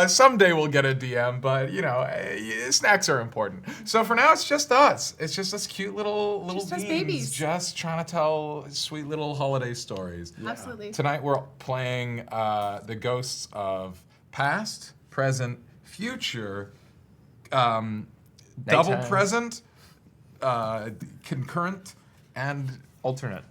Someday we'll get a DM, but snacks are important. So for now, it's just us. It's just us cute little beings, just trying to tell sweet little holiday stories. Yeah. Absolutely. Tonight we're playing the ghosts of past, present, future, double present, concurrent, and alternate.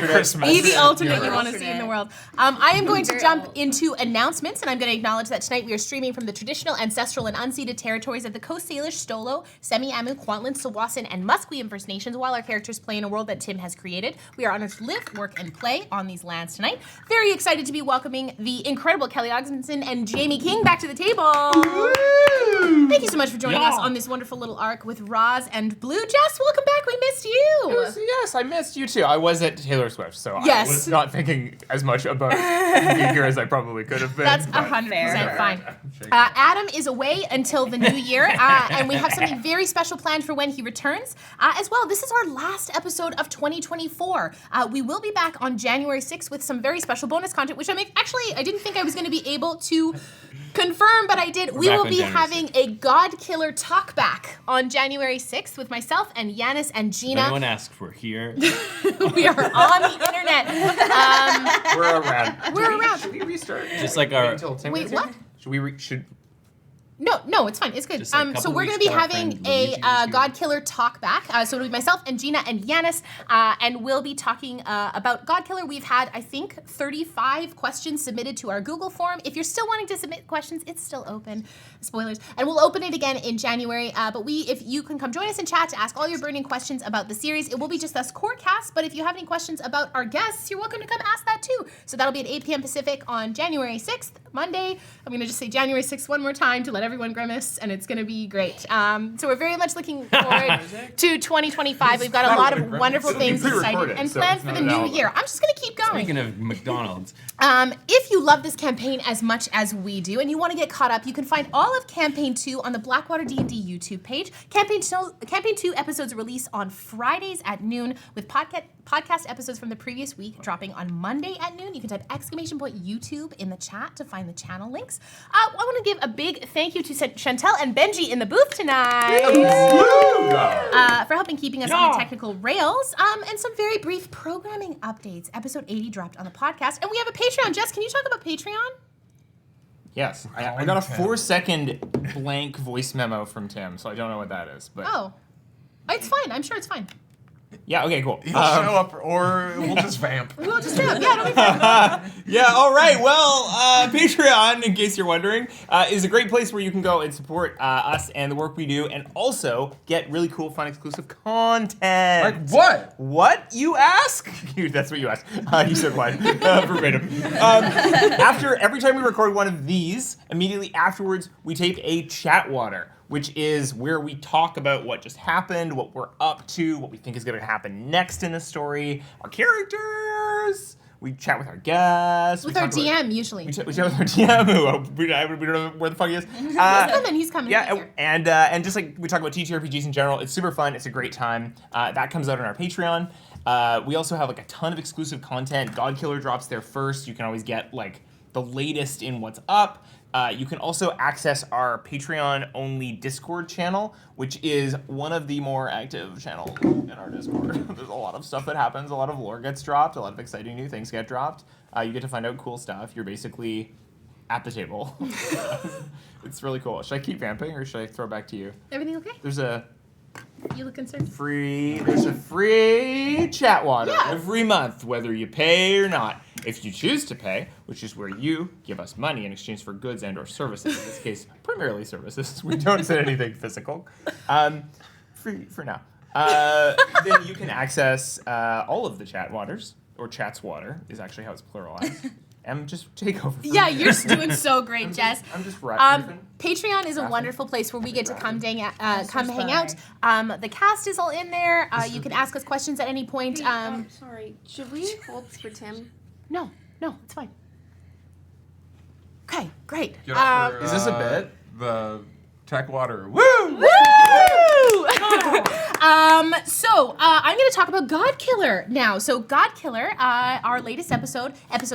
Christmas. Be the alternate you want to see in the world. I am going to jump into announcements, and I'm going to acknowledge that tonight we are streaming from the traditional, ancestral, and unceded territories of the Coast Salish, Stolo, Semi-Amu, Kwantlen, Sawasan, and Musqueam First Nations, while our characters play in a world that Tim has created. We are honored to live, work, and play on these lands tonight. Very excited to be welcoming the incredible Kelli Ogmundson and Jamie King back to the table. Woo! Thank you so much for joining us on this wonderful little arc with Raas and Blue. Jess, welcome back. We missed you. Yes, I missed you too. I was at Taylor Swift, so I was not thinking as much about being here as I probably could have been. That's 100% fine. Adam is away until the new year, and we have something very special planned for when he returns. As well, this is our last episode of 2024. We will be back on January 6th with some very special bonus content, which I didn't think I was going to be able to confirm, but I did. We will be having a God Killer talk back on January 6th with myself and Yanis and Gina. If anyone asks, we're here. We are on the internet. We're around. We're around. Should we restart? Just like our. Wait, what? Should. No, it's fine. It's good. So we're going to be having a God Killer talk back. So it'll be myself and Gina and Yanis, and we'll be talking about God Killer. We've had, I think, 35 questions submitted to our Google form. If you're still wanting to submit questions, it's still open. Spoilers. And we'll open it again in January. But if you can come join us in chat to ask all your burning questions about the series, it will be just us core cast. But if you have any questions about our guests, you're welcome to come ask that too. So that'll be at 8 p.m. Pacific on January 6th, Monday. I'm going to just say January 6th one more time to let everyone grimace, and it's going to be great. So we're very much looking forward to 2025. We've got a lot of wonderful things excited and planned for the new year. I'm just going to keep going. Speaking of McDonald's. If you love this campaign as much as we do and you want to get caught up, you can find all of Campaign 2 on the BlackwaterDnD YouTube page. Campaign 2 episodes release on Fridays at noon, with podcast episodes from the previous week dropping on Monday at noon. You can type !YouTube in the chat to find the channel links. I want to give a big thank you to Chantel and Benji in the booth tonight for helping keeping us on the technical rails, and some very brief programming updates. Episode 80 dropped on the podcast, and we have a Patreon. Jess, can you talk about Patreon? Yes, I got a 4-second blank voice memo from Tim, so I don't know what that is. But it's fine. I'm sure it's fine. Yeah, okay, cool. He'll show up, or we'll just vamp. Yeah, it'll be fine. Yeah, all right. Well, Patreon, in case you're wondering, is a great place where you can go and support us and the work we do, and also get really cool, fun, exclusive content. Like what? What, you ask? That's what you asked. You said what? Verbatim. Every time we record one of these, immediately afterwards, we tape a chat water, which is where we talk about what just happened, what we're up to, what we think is going to happen next in the story, our characters. We chat with our guests. With our DM, usually. We chat with our DM, who we don't know where the fuck he is. He's coming. Yeah, and just like we talk about TTRPGs in general, it's super fun. It's a great time. That comes out on our Patreon. We also have like a ton of exclusive content. God Killer drops there first. You can always get like the latest in what's up. You can also access our Patreon-only Discord channel, which is one of the more active channels in our Discord. There's a lot of stuff that happens. A lot of lore gets dropped. A lot of exciting new things get dropped. You get to find out cool stuff. You're basically at the table. It's really cool. Should I keep vamping, or should I throw it back to you? Everything okay? You look concerned. There's a free chat water every month, whether you pay or not. If you choose to pay, which is where you give us money in exchange for goods and or services, in this case, primarily services. We don't say anything physical. Free for now. Then you can access all of the chat waters, or chat's water is actually how it's pluralized. Just take over. Yeah, you're doing so great, Jess. I'm just rapping. Patreon is a wonderful place where we get to come hang out. The cast is all in there. You can ask us questions at any point. Sorry, should we hold for Tim? No, it's fine. Okay, great. Is this a bit? The tech water. Woo! Woo! I'm going to talk about Godkiller now. So Godkiller, our latest episode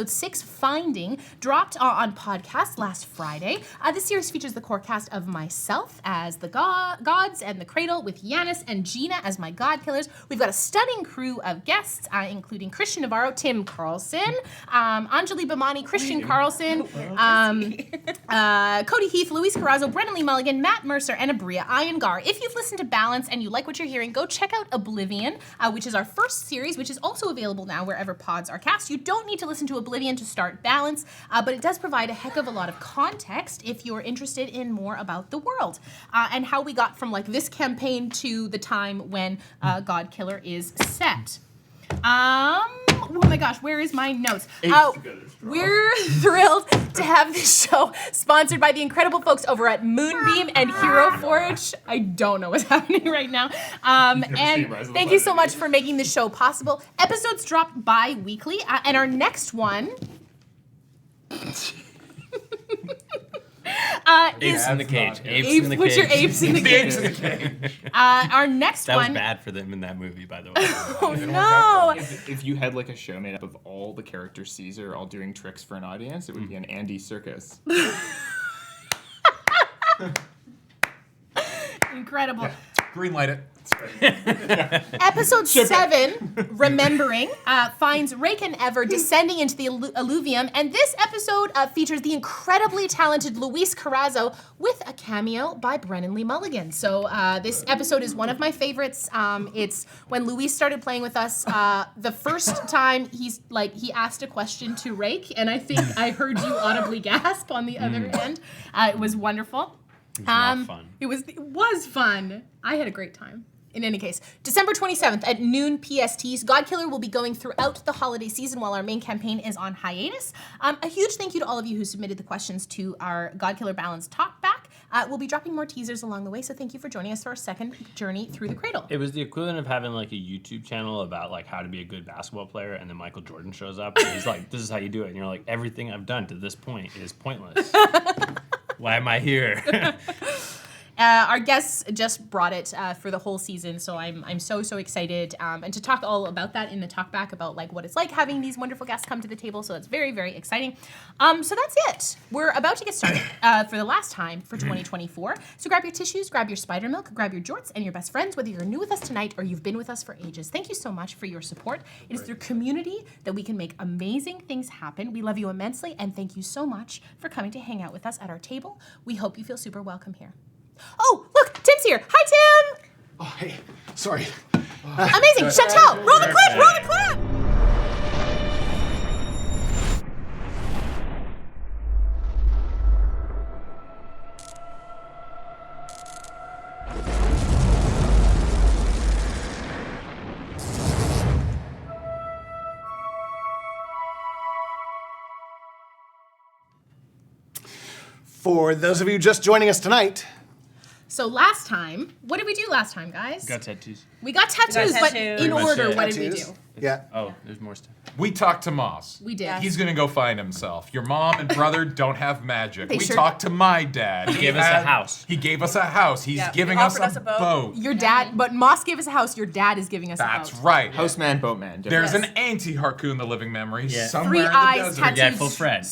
6, Finding, dropped on podcast last Friday. This series features the core cast of myself as the gods and the Cradle, with Yanis and Gina as my Godkillers. We've got a stunning crew of guests, including Christian Navarro, Tim Carlson, Anjali Bamani, Christian Carlson, Cody Heath, Luis Carrazzo, Brennan Lee Mulligan, Matt Mercer, and Abria Iyengar. If you've listened to Balance and you like what you're hearing, go check out Oblivion, which is our first series, which is also available now wherever pods are cast. You don't need to listen to Oblivion to start Balance, but it does provide a heck of a lot of context if you're interested in more about the world and how we got from like this campaign to the time when Godkiller is set. Oh my gosh, where is my notes? We're thrilled to have this show sponsored by the incredible folks over at Moonbeam and Hero Forge. I don't know what's happening right now. And thank you so much for making this show possible. Episodes drop bi-weekly, and our next one... Apes in the cage. Apes in the cage. Put your apes in the cage. Our next one. That was bad for them in that movie, by the way. Oh no! If you had like a show made up of all the characters Caesar all doing tricks for an audience, it would be an Andy circus. Incredible. Yeah. Greenlight it. Episode 7, Remembering, finds Rake and Ever descending into the alluvium, and this episode features the incredibly talented Luis Carrazzo with a cameo by Brennan Lee Mulligan. So this episode is one of my favorites. It's when Luis started playing with us, the first time he asked a question to Rake, and I think I heard you audibly gasp on the other end. It was wonderful. It was not fun. It was fun. I had a great time. In any case, December 27th at noon PST, Godkiller will be going throughout the holiday season while our main campaign is on hiatus. A huge thank you to all of you who submitted the questions to our Godkiller Balance Talkback. We'll be dropping more teasers along the way, so thank you for joining us for our second journey through the Cradle. It was the equivalent of having like a YouTube channel about like how to be a good basketball player, and then Michael Jordan shows up and he's like, "This is how you do it," and you're like, "Everything I've done to this point is pointless. Why am I here?" Our guests just brought it for the whole season, so I'm so excited and to talk all about that in the talkback about like what it's like having these wonderful guests come to the table. So it's very exciting. So that's it. We're about to get started for the last time for 2024. So grab your tissues, grab your spider milk, grab your jorts and your best friends, whether you're new with us tonight or you've been with us for ages. Thank you so much for your support. It is through community that we can make amazing things happen. We love you immensely, and thank you so much for coming to hang out with us at our table. We hope you feel super welcome here. Oh, look, Tim's here. Hi, Tim. Oh, hey, sorry. Amazing. Chantal, roll the clip, roll the clip. For those of you just joining us tonight, So last time, what did we do last time, guys? Got tattoos. We got tattoos, but in order, what did we do? Yeah. Oh, there's more stuff. We talked to Moss. We did. He's gonna go find himself. Your mom and brother don't have magic. They We sure talked to my dad. He gave us a house. He gave us a house. He's Yeah, giving he us offered a us a boat. boat. Your dad, but Moss gave us a house. Your dad is giving us a house. That's right. Houseman, boatman. There's different. an anti-Harkoon, the living memory, Yeah. somewhere Three in the eyes, desert. tattoos. Forgetful Fred.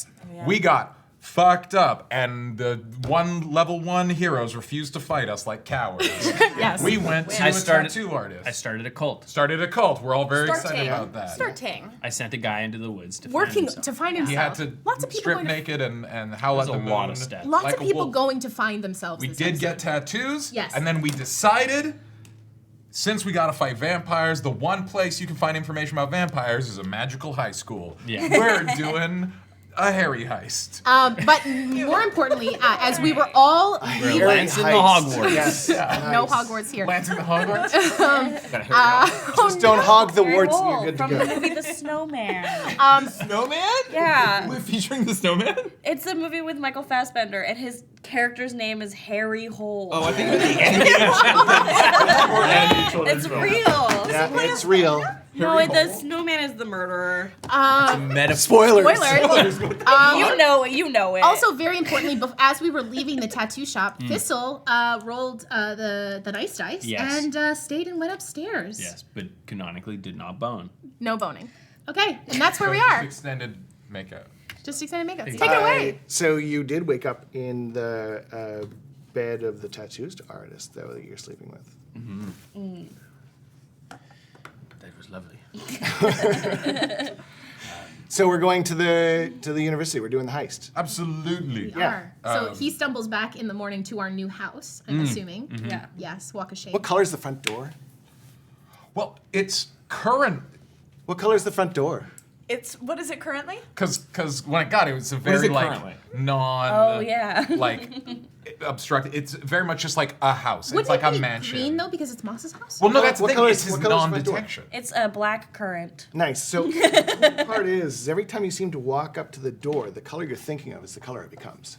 We got fucked up, and the level 1 heroes refused to fight us like cowards. Yes. We went to I a started- tattoo artist. I started a cult. Started a cult. We're all very excited about that. Starting. I sent a guy into the woods to Working find himself. to find himself. He had to Lots of people strip going to- naked and howl at There's the a lot moon of steps. Lots like of a people wolf. going to find themselves. We this did episode. get tattoos. Yes. And then we decided, since we gotta fight vampires, the one place you can find information about vampires is a magical high school. Yeah. We're doing a Harry heist. But more importantly, as we were all We're leaving, lancing the Heist. Hogwarts. Yes. no Nice. Hogwarts here. Lancing the Hogwarts. Got a hair Just don't hog the Harry warts and Hole you're good to from go. the movie The Snowman. Snowman? Yeah. We're featuring the snowman? It's a movie with Michael Fassbender, and his character's name is Harry Hole. Oh, I think it was the animated or Andy children's It's film. real. Yeah, it's real. No, the snowman is the murderer. Spoilers. You know it. Also, very importantly, as we were leaving the tattoo shop, Thistle rolled the nice dice and stayed and went upstairs. Yes, but canonically did not bone. No boning. Okay, and that's where we are. Extended makeout. Just extended makeup. Take it away. So you did wake up in the bed of the tattooist artist, though, that you're sleeping with. That was lovely. So we're going to the university. We're doing the heist. Absolutely. We are. So he stumbles back in the morning to our new house, I'm assuming. Yeah. Yes, walk of shame. What color is the front door? Well, it's current. What color is the front door? What is it currently? Because when I got it, it was a very it like currently? non. Oh, yeah. Like obstructed. It's very much just like a house. Wouldn't it's like it a be mansion. green though because it's Moss's house? Well, no, that's the What thing. color It's is- his what color is the front door? non-detection. It's a black currant. Nice. So the cool part is, every time you seem to walk up to the door, the color you're thinking of is the color it becomes.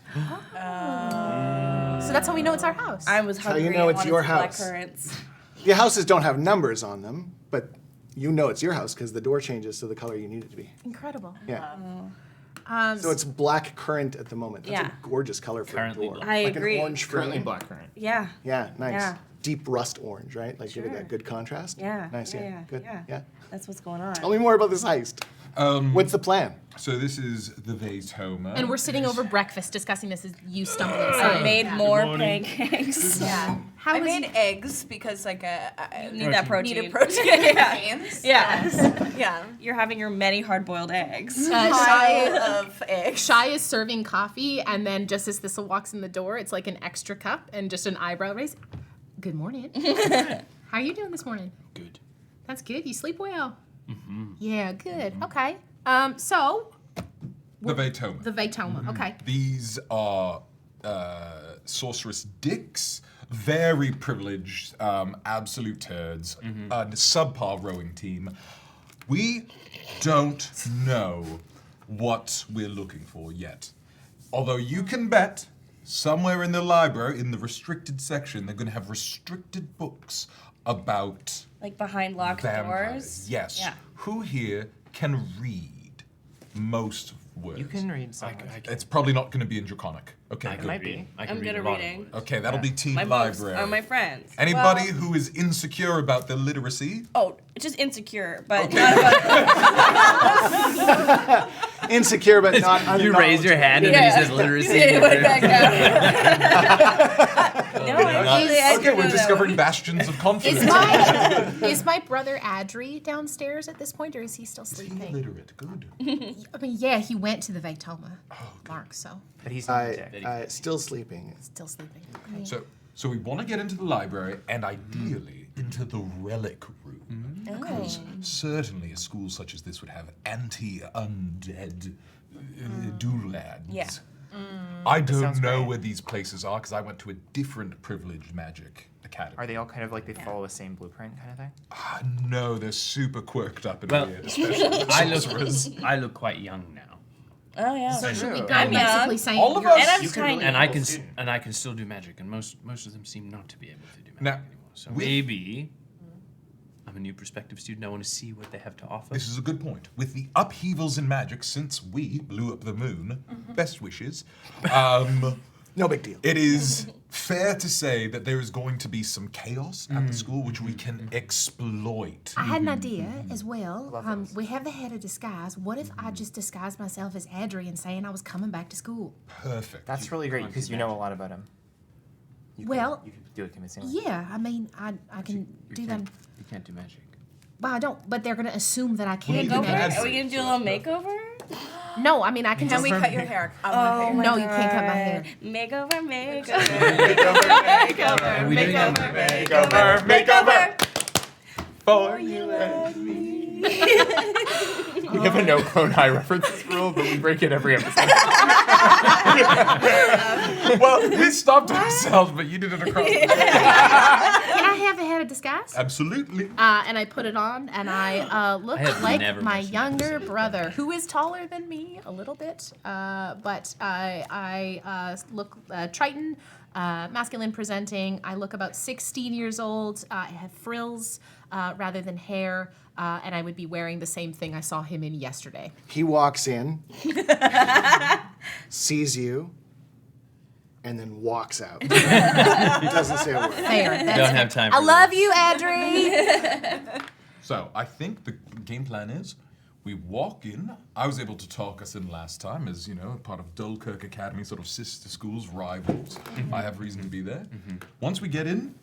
So that's how we know it's our house. I was how hungry. you know I it's wanted your some black house. currants. The houses don't have numbers on them, but you know it's your house because the door changes to the color you need it to be. Incredible. Yeah. Um, So it's black currant at the moment. That's Yeah. a gorgeous color for Currently a door. black. I like agree. an orange Currently flame. black currant. Yeah. Yeah, nice. Yeah. Deep rust orange, right? Like give it Sure. that good contrast. Yeah. Nice, yeah. Good. Yeah. Yeah. That's what's going on. Tell me more about this heist. What's the plan? So this is the Veytoma. and we're sitting over breakfast discussing this as you stumble I inside. made more pancakes. Yeah. How I was made you- eggs because like I Need that protein. need a protein. Yeah. Yeah. You're having your many hard-boiled eggs. Pie of eggs. Shy is serving coffee, and then just as Thistle walks in the door, it's like an extra cup and just an eyebrow raise. Good morning. How are you doing this morning? Good. That's good. You sleep well. Yeah, good. Okay. So the Veytoma. the Veytoma. Okay. These are sorceress dicks, very privileged, absolute turds, a subpar rowing team. We don't know what we're looking for yet. Although you can bet somewhere in the library, in the restricted section, they're going to have restricted books about Like behind locked vampires. doors. Yes. Yeah. Who here can read most words? You can read some. It's probably not going to be in Draconic. Okay, I good. can might read. be. I can I'm read good a at lot of reading. words. Okay, that'll be team My books library. are my friends. Anybody who is insecure about their literacy? Oh, just insecure, but Okay. not about Insecure, but not You raise your hand and then he says literacy. It went back down. No, actually, I Okay, do we're know. discovering bastions of confidence. Is my brother Adri downstairs at this point, or is he still Is he sleeping? illiterate? Good. I mean, yeah, he went to the Veytoma, Mark, so But he's not a dick. Still sleeping. still sleeping. Okay. So we want to get into the library and ideally into the relic room. Because certainly a school such as this would have anti-undead doulads. Yeah. I don't sounds know great. where these places are because I went to a different privileged magic academy. Are they all kind of like they follow the same blueprint kind of thing? No, they're super quirked up and Well, weird, especially I look quite young now. Oh yeah. So should we true. go I'm basically young. saying All of you're- us? And I'm You can tiny. really- And I Cool can student. and I can still do magic, and most of them seem not to be able to do magic Now, anymore. So we- maybe I'm a new prospective student. I want to see what they have to offer. This is a good point. With the upheavals in magic since we blew up the moon, best wishes, No big deal. it is fair to say that there is going to be some chaos at the school which we can exploit. I had an idea as well. We have the head of disguise. What if I just disguised myself as Adri saying I was coming back to school? Perfect. That's really great because you know a lot about him. You Well, you could do it convincingly. Yeah, I mean, I can do that. You can't do magic. Well, I don't, but they're going to assume that I can Well, do you can Makeover? add magic. Are we gonna do a little makeover? No, I mean, I can Can just... we cut your hair? Oh my No, you can't cut my hair. Makeover, makeover, Are we doing makeover, Makeover, makeover for you and me. We have a no clone high references rule, but we break it every episode. Well, we stopped ourselves, but you did it across the board. Can I have a head of disguise? Absolutely. And I put it on, and I look I have like never my messed with younger this brother, who is taller than me a little bit, but I look Triton, masculine presenting. I look about 16 years old. I have frills. rather than hair, and I would be wearing the same thing I saw him in yesterday. He walks in, sees you, and then walks out. Doesn't say a word. Fair. Don't have time for I love you, Adri. So I think the game plan is we walk in. I was able to talk us in last time as, part of Dullkirk Academy, sort of sister schools, rivals. I have reason to be there. Once we get in,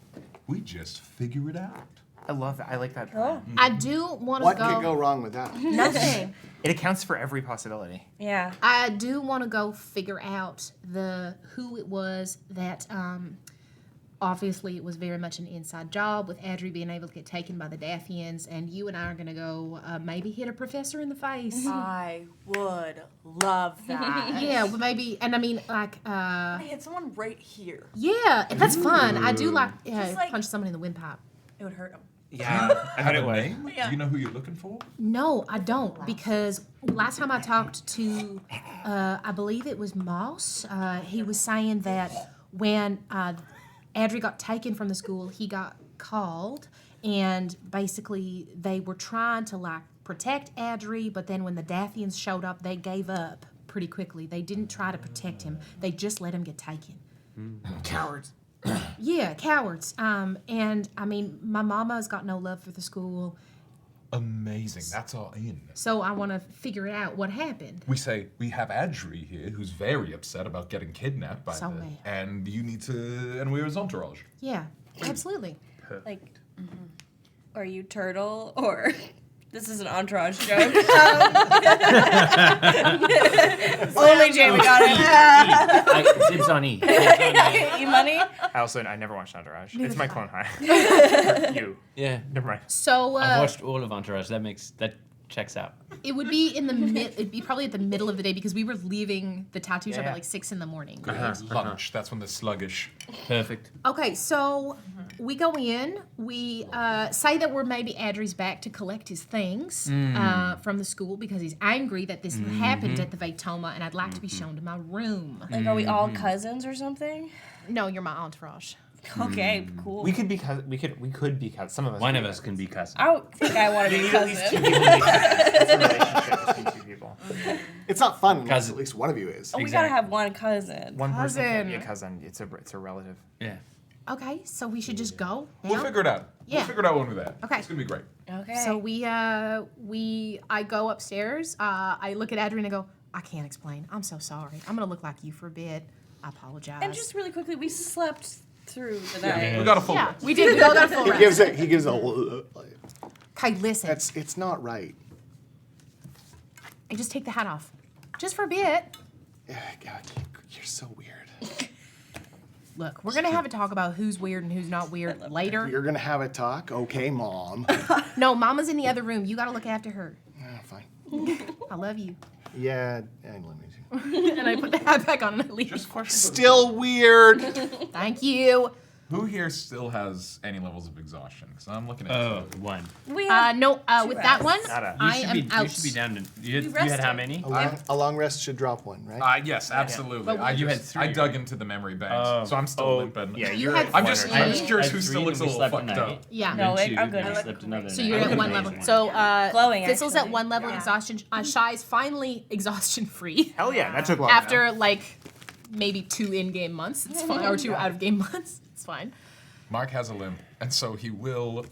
we just figure it out. I love that. I like that plan. I do want to What go. could go wrong with that? Nothing. It accounts for every possibility. Yeah. I do want to go figure out who it was that obviously it was very much an inside job with Adri being able to get taken by the Dathians, and you and I are going to go maybe hit a professor in the face. I would love that. Yeah, well, maybe, and I mean, like, I had someone right here. yeah, that's fun. I do like, Just like- punch someone in the windpipe. It would hurt him. Yeah. I Have bet a it would. name? Yeah. Do you know who you're looking for? No, I don't, because last time I talked to, I believe it was Moss, he was saying that when Adri got taken from the school, he got called, and basically they were trying to, protect Adri, but then when the Dathians showed up, they gave up pretty quickly. They didn't try to protect him. They just let him get taken. Cowards. Yeah, cowards. And, I mean, my mama's got no love for the school, Amazing. That's our in. so I want to figure out what happened. We say we have Adri here, who's very upset about getting kidnapped by So the, mad. and you need to, and we're his entourage. Yeah, absolutely. Like, are you turtle or? This is an entourage joke. Only Jamie got it. Dibs on E. E money. I never watched Entourage. It's my clone high. You. Yeah. Never mind. So I've watched all of Entourage. That checks out. it would be in the it'd be probably at the middle of the day because we were leaving the tattoo shop Yeah. at like 6 a.m. Lunch. That's when they're sluggish. Perfect. Okay, so we go in. We say that we're maybe Adri's back to collect his things from the school because he's angry that this happened at the Veytoma, and I'd like to be shown to my room. Like, are we all cousins or something? No, you're my entourage. Okay, cool. We could be some of us. One could of be us can be cousin. I don't think I want to be You need at least two cousin. people to be cousins. It's a relationship between two people. It's not fun unless Cousin. at least one of you is. Oh, we gotta have one cousin. One person can't be a Cousin. cousin. It's a relative. Yeah. Okay, so we should just go now? We'll figure it out. Yeah. We'll figure it out when we're there. Okay. It's gonna be great. Okay. So I go upstairs. I look at Adri and I go, I can't explain. I'm so sorry. I'm gonna look like you for a bit. I apologize. and just really quickly, we slept through the night. We got a full yeah, rest. we did. We all got a full He rest. gives a. Okay, listen. It's not right. And just take the hat off, just for a bit. God, you're so weird. Look, we're gonna have a talk about who's weird and who's not weird later. You're gonna have a talk, okay, Mom? No, Mama's in the other room. You gotta look after her. Fine. I love you. Yeah, I love you too. And I put the hat back on and I leave. Just question. Still weird. Thank you. Who here still has any levels of exhaustion? Because I'm looking at Oh, one. We have No, with that one, Nada. I You am should be, out. you should be down to. You had rested. how many? A long rest should drop one, right? Yes, absolutely. But I you had just, I three. dug into the memory banks, so I'm still limping. Yeah, You you're had at I'm one just, or I'm two. just curious I who had still three looks a when we little slept fucked tonight. up. Yeah. No, Then two, I'm good. then we I look slept another So night. you're I at look one amazing. level. So Glowing, Thistle's at actually. one level Yeah. exhaustion. Shy's finally exhaustion free Hell yeah, that took long after enough. like maybe 2 in-game months. It's fine, or 2 out-of-game months. It's fine. Mark has a limp, and so he will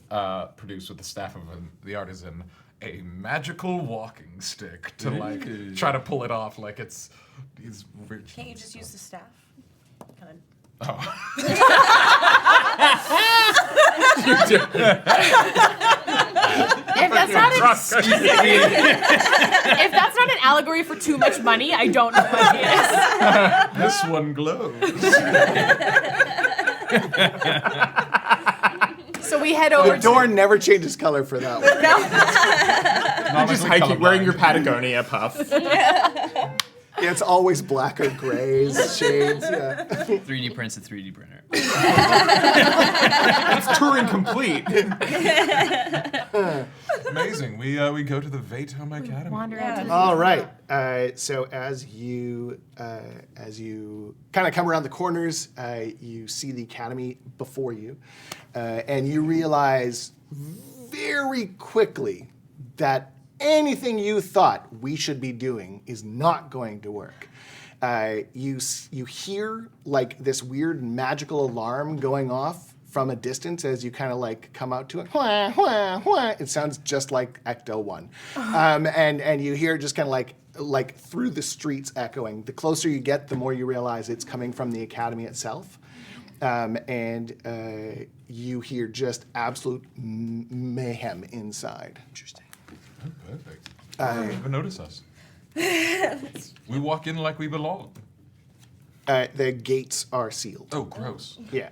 produce with the staff of the artisan a magical walking stick to like try to pull it off like it's he's rich. Can't you just use the staff? Kind of. Oh. If that's not an allegory for too much money, I don't know what is. This one glows. So we head over The door never changes color for that one. You're just hiking, wearing your Patagonia puff. Yeah, it's always black or grays, shades. Yeah. 3D prints a 3D printer. It's Turing complete. Amazing. We go to the Veytoma Academy. wander out to All right. So as you kind of come around the corners, you see the academy before you, and you realize very quickly that anything you thought we should be doing is not going to work. You hear like this weird magical alarm going off from a distance as you kind of like come out to it. Wah, wah, wah. It sounds just like Ecto 1. And you hear just kind of like through the streets echoing. The closer you get, the more you realize it's coming from the academy itself. And you hear just absolute mayhem inside. Interesting. Oh, perfect. Never notice us. We walk in like we belong. The gates are sealed. Oh, gross. Yeah.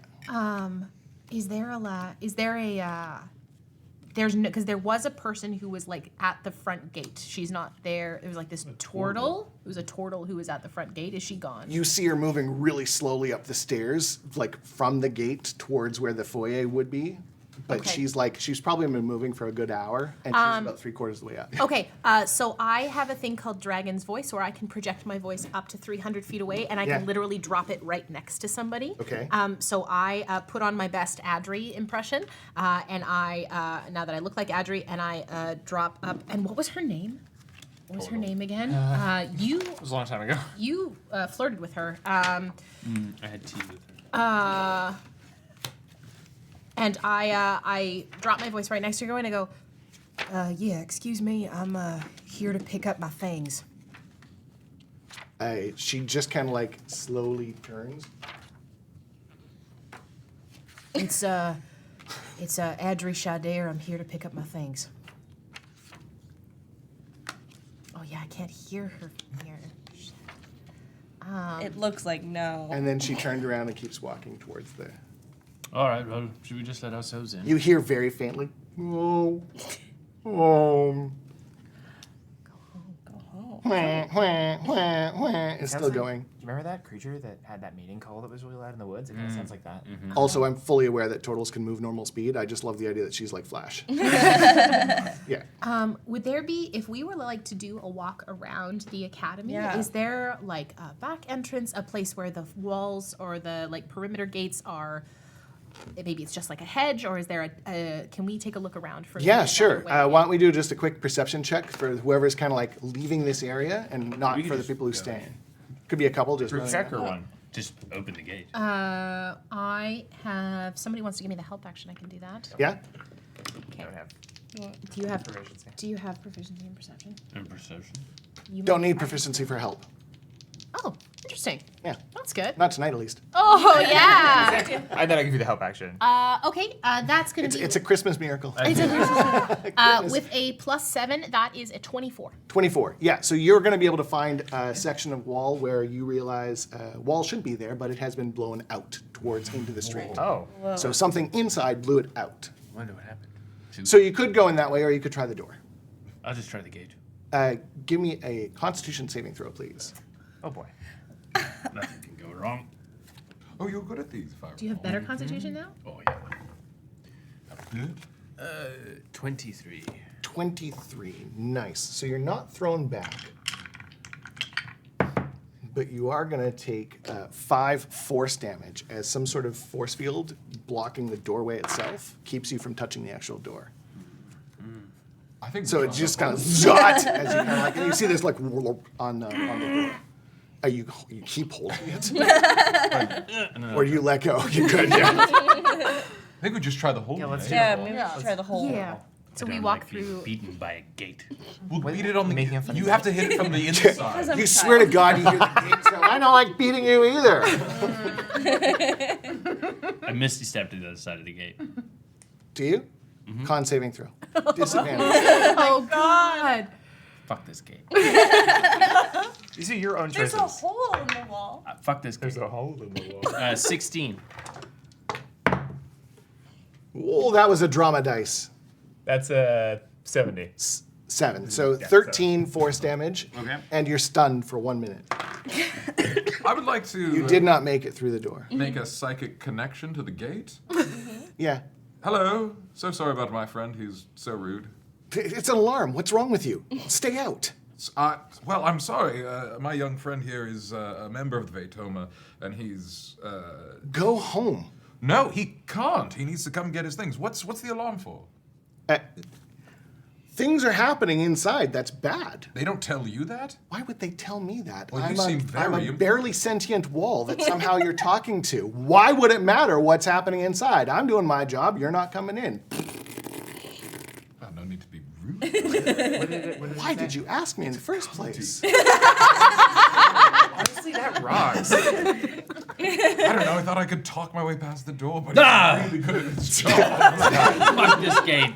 There's no, because there was a person who was like at the front gate. She's not there. It was like this turtle. It was a turtle who was at the front gate. Is she gone? You see her moving really slowly up the stairs, like from the gate towards where the foyer would be. But Okay. she's probably been moving for a good hour, and she's about 3/4 of the way up. Okay, so I have a thing called Dragon's Voice, where I can project my voice up to 300 feet away, and I Yeah. can literally drop it right next to somebody. Okay. So I put on my best Adri impression, and I now that I look like Adri, and I drop up. And what was her name? What was her name again? You It was a long time ago. you flirted with her. I had tea with her. And I drop my voice right next to her, and I go, yeah, excuse me, I'm here to pick up my fangs. She just kind of like slowly turns. It's Adri Shydare. I'm here to pick up my fangs. Oh yeah, I can't hear her here. Shit. It looks like no. And then she turned around and keeps walking towards the... All right, well, should we just let ourselves in? You hear very faintly, oh, Go home. it's still going. Do you remember that creature that had that meeting call that was really loud in the woods? It kind of sounds like that. Also, I'm fully aware that turtles can move normal speed. I just love the idea that she's like Flash. Yeah. Would there be, if we were like to do a walk around the academy, Yeah. is there like a back entrance, a place where the walls or the like perimeter gates are? Maybe it's just like a hedge, or is there a can we take a look around for? Yeah, the sure. way? Why don't we do just a quick perception check for whoever's kind of like leaving this area and not We can for the just people who go. stay in. Could be a couple just Group running check around. or one? Just open the gate. I have somebody wants to give me the help action. I can do that. Yeah? Okay. I don't have Do you have proficiency. Do you have proficiency in perception? And perception. You Don't might- need proficiency for help. Oh, interesting. Yeah. That's good. Not tonight, at least. Oh yeah. I thought I'd give you the help action. Okay. That's gonna be. It's a Christmas miracle. With a +7, that is a 24. 24. Yeah, so you're going to be able to find a section of wall where you realize wall should be there, but it has been blown out towards into the street. Oh. So something inside blew it out. Wonder what happened. So you could go in that way, or you could try the door. I'll just try the gate. Give me a Constitution saving throw, please. Oh boy. Nothing can go wrong. Oh, you're good at these, Fire. Do you have better constitution now? Oh yeah. Good. 23. 23. Nice. So you're not thrown back, but you are going to take 5 force damage as some sort of force field blocking the doorway itself keeps you from touching the actual door. I think So it just kind of zot as you kind of like, and you see this like on the door. You keep holding it, or you let go. You could, yeah. I think we just try the whole. Yeah, let's thing. do Yeah, the maybe Yeah. let's try the whole. Yeah. So I we don't walk like being through. beaten by a gate. We'll beat it on the. Making a funny You have to hit it from the inside. Because I'm You a swear to child. God, you hear the gates go, I don't like beating you either. I misty stepped to the other side of the gate. Do you? Con saving throw. Disadvantage. Oh God. Fuck this gate. These are your own There's choices. a hole in the wall. Fuck this gate. hole in the wall. 16. Oh, that was a drama dice. That's 70. 7. So Yeah, 13 force damage. Okay. And you're stunned for 1 minute. I would like to. You did not make it through the door. make a psychic connection to the gate. Yeah. Hello. So sorry about my friend. He's so rude. It's an alarm. What's wrong with you? Stay out. Well, I'm sorry. My young friend here is a member of the Veytoma, and he's. Go home. No, he can't. He needs to come get his things. What's the alarm for? Things are happening inside. That's bad. They don't tell you that? Why would they tell me that? Well, I'm you seem I'm very a barely sentient wall that somehow you're talking to. Why would it matter what's happening inside? I'm doing my job. You're not coming in. Oh, no need to be rude. Why did you ask me in the first place? Honestly, that rocks. I don't know. I thought I could talk my way past the door, but Ah! it's really good at its job. Fuck this game.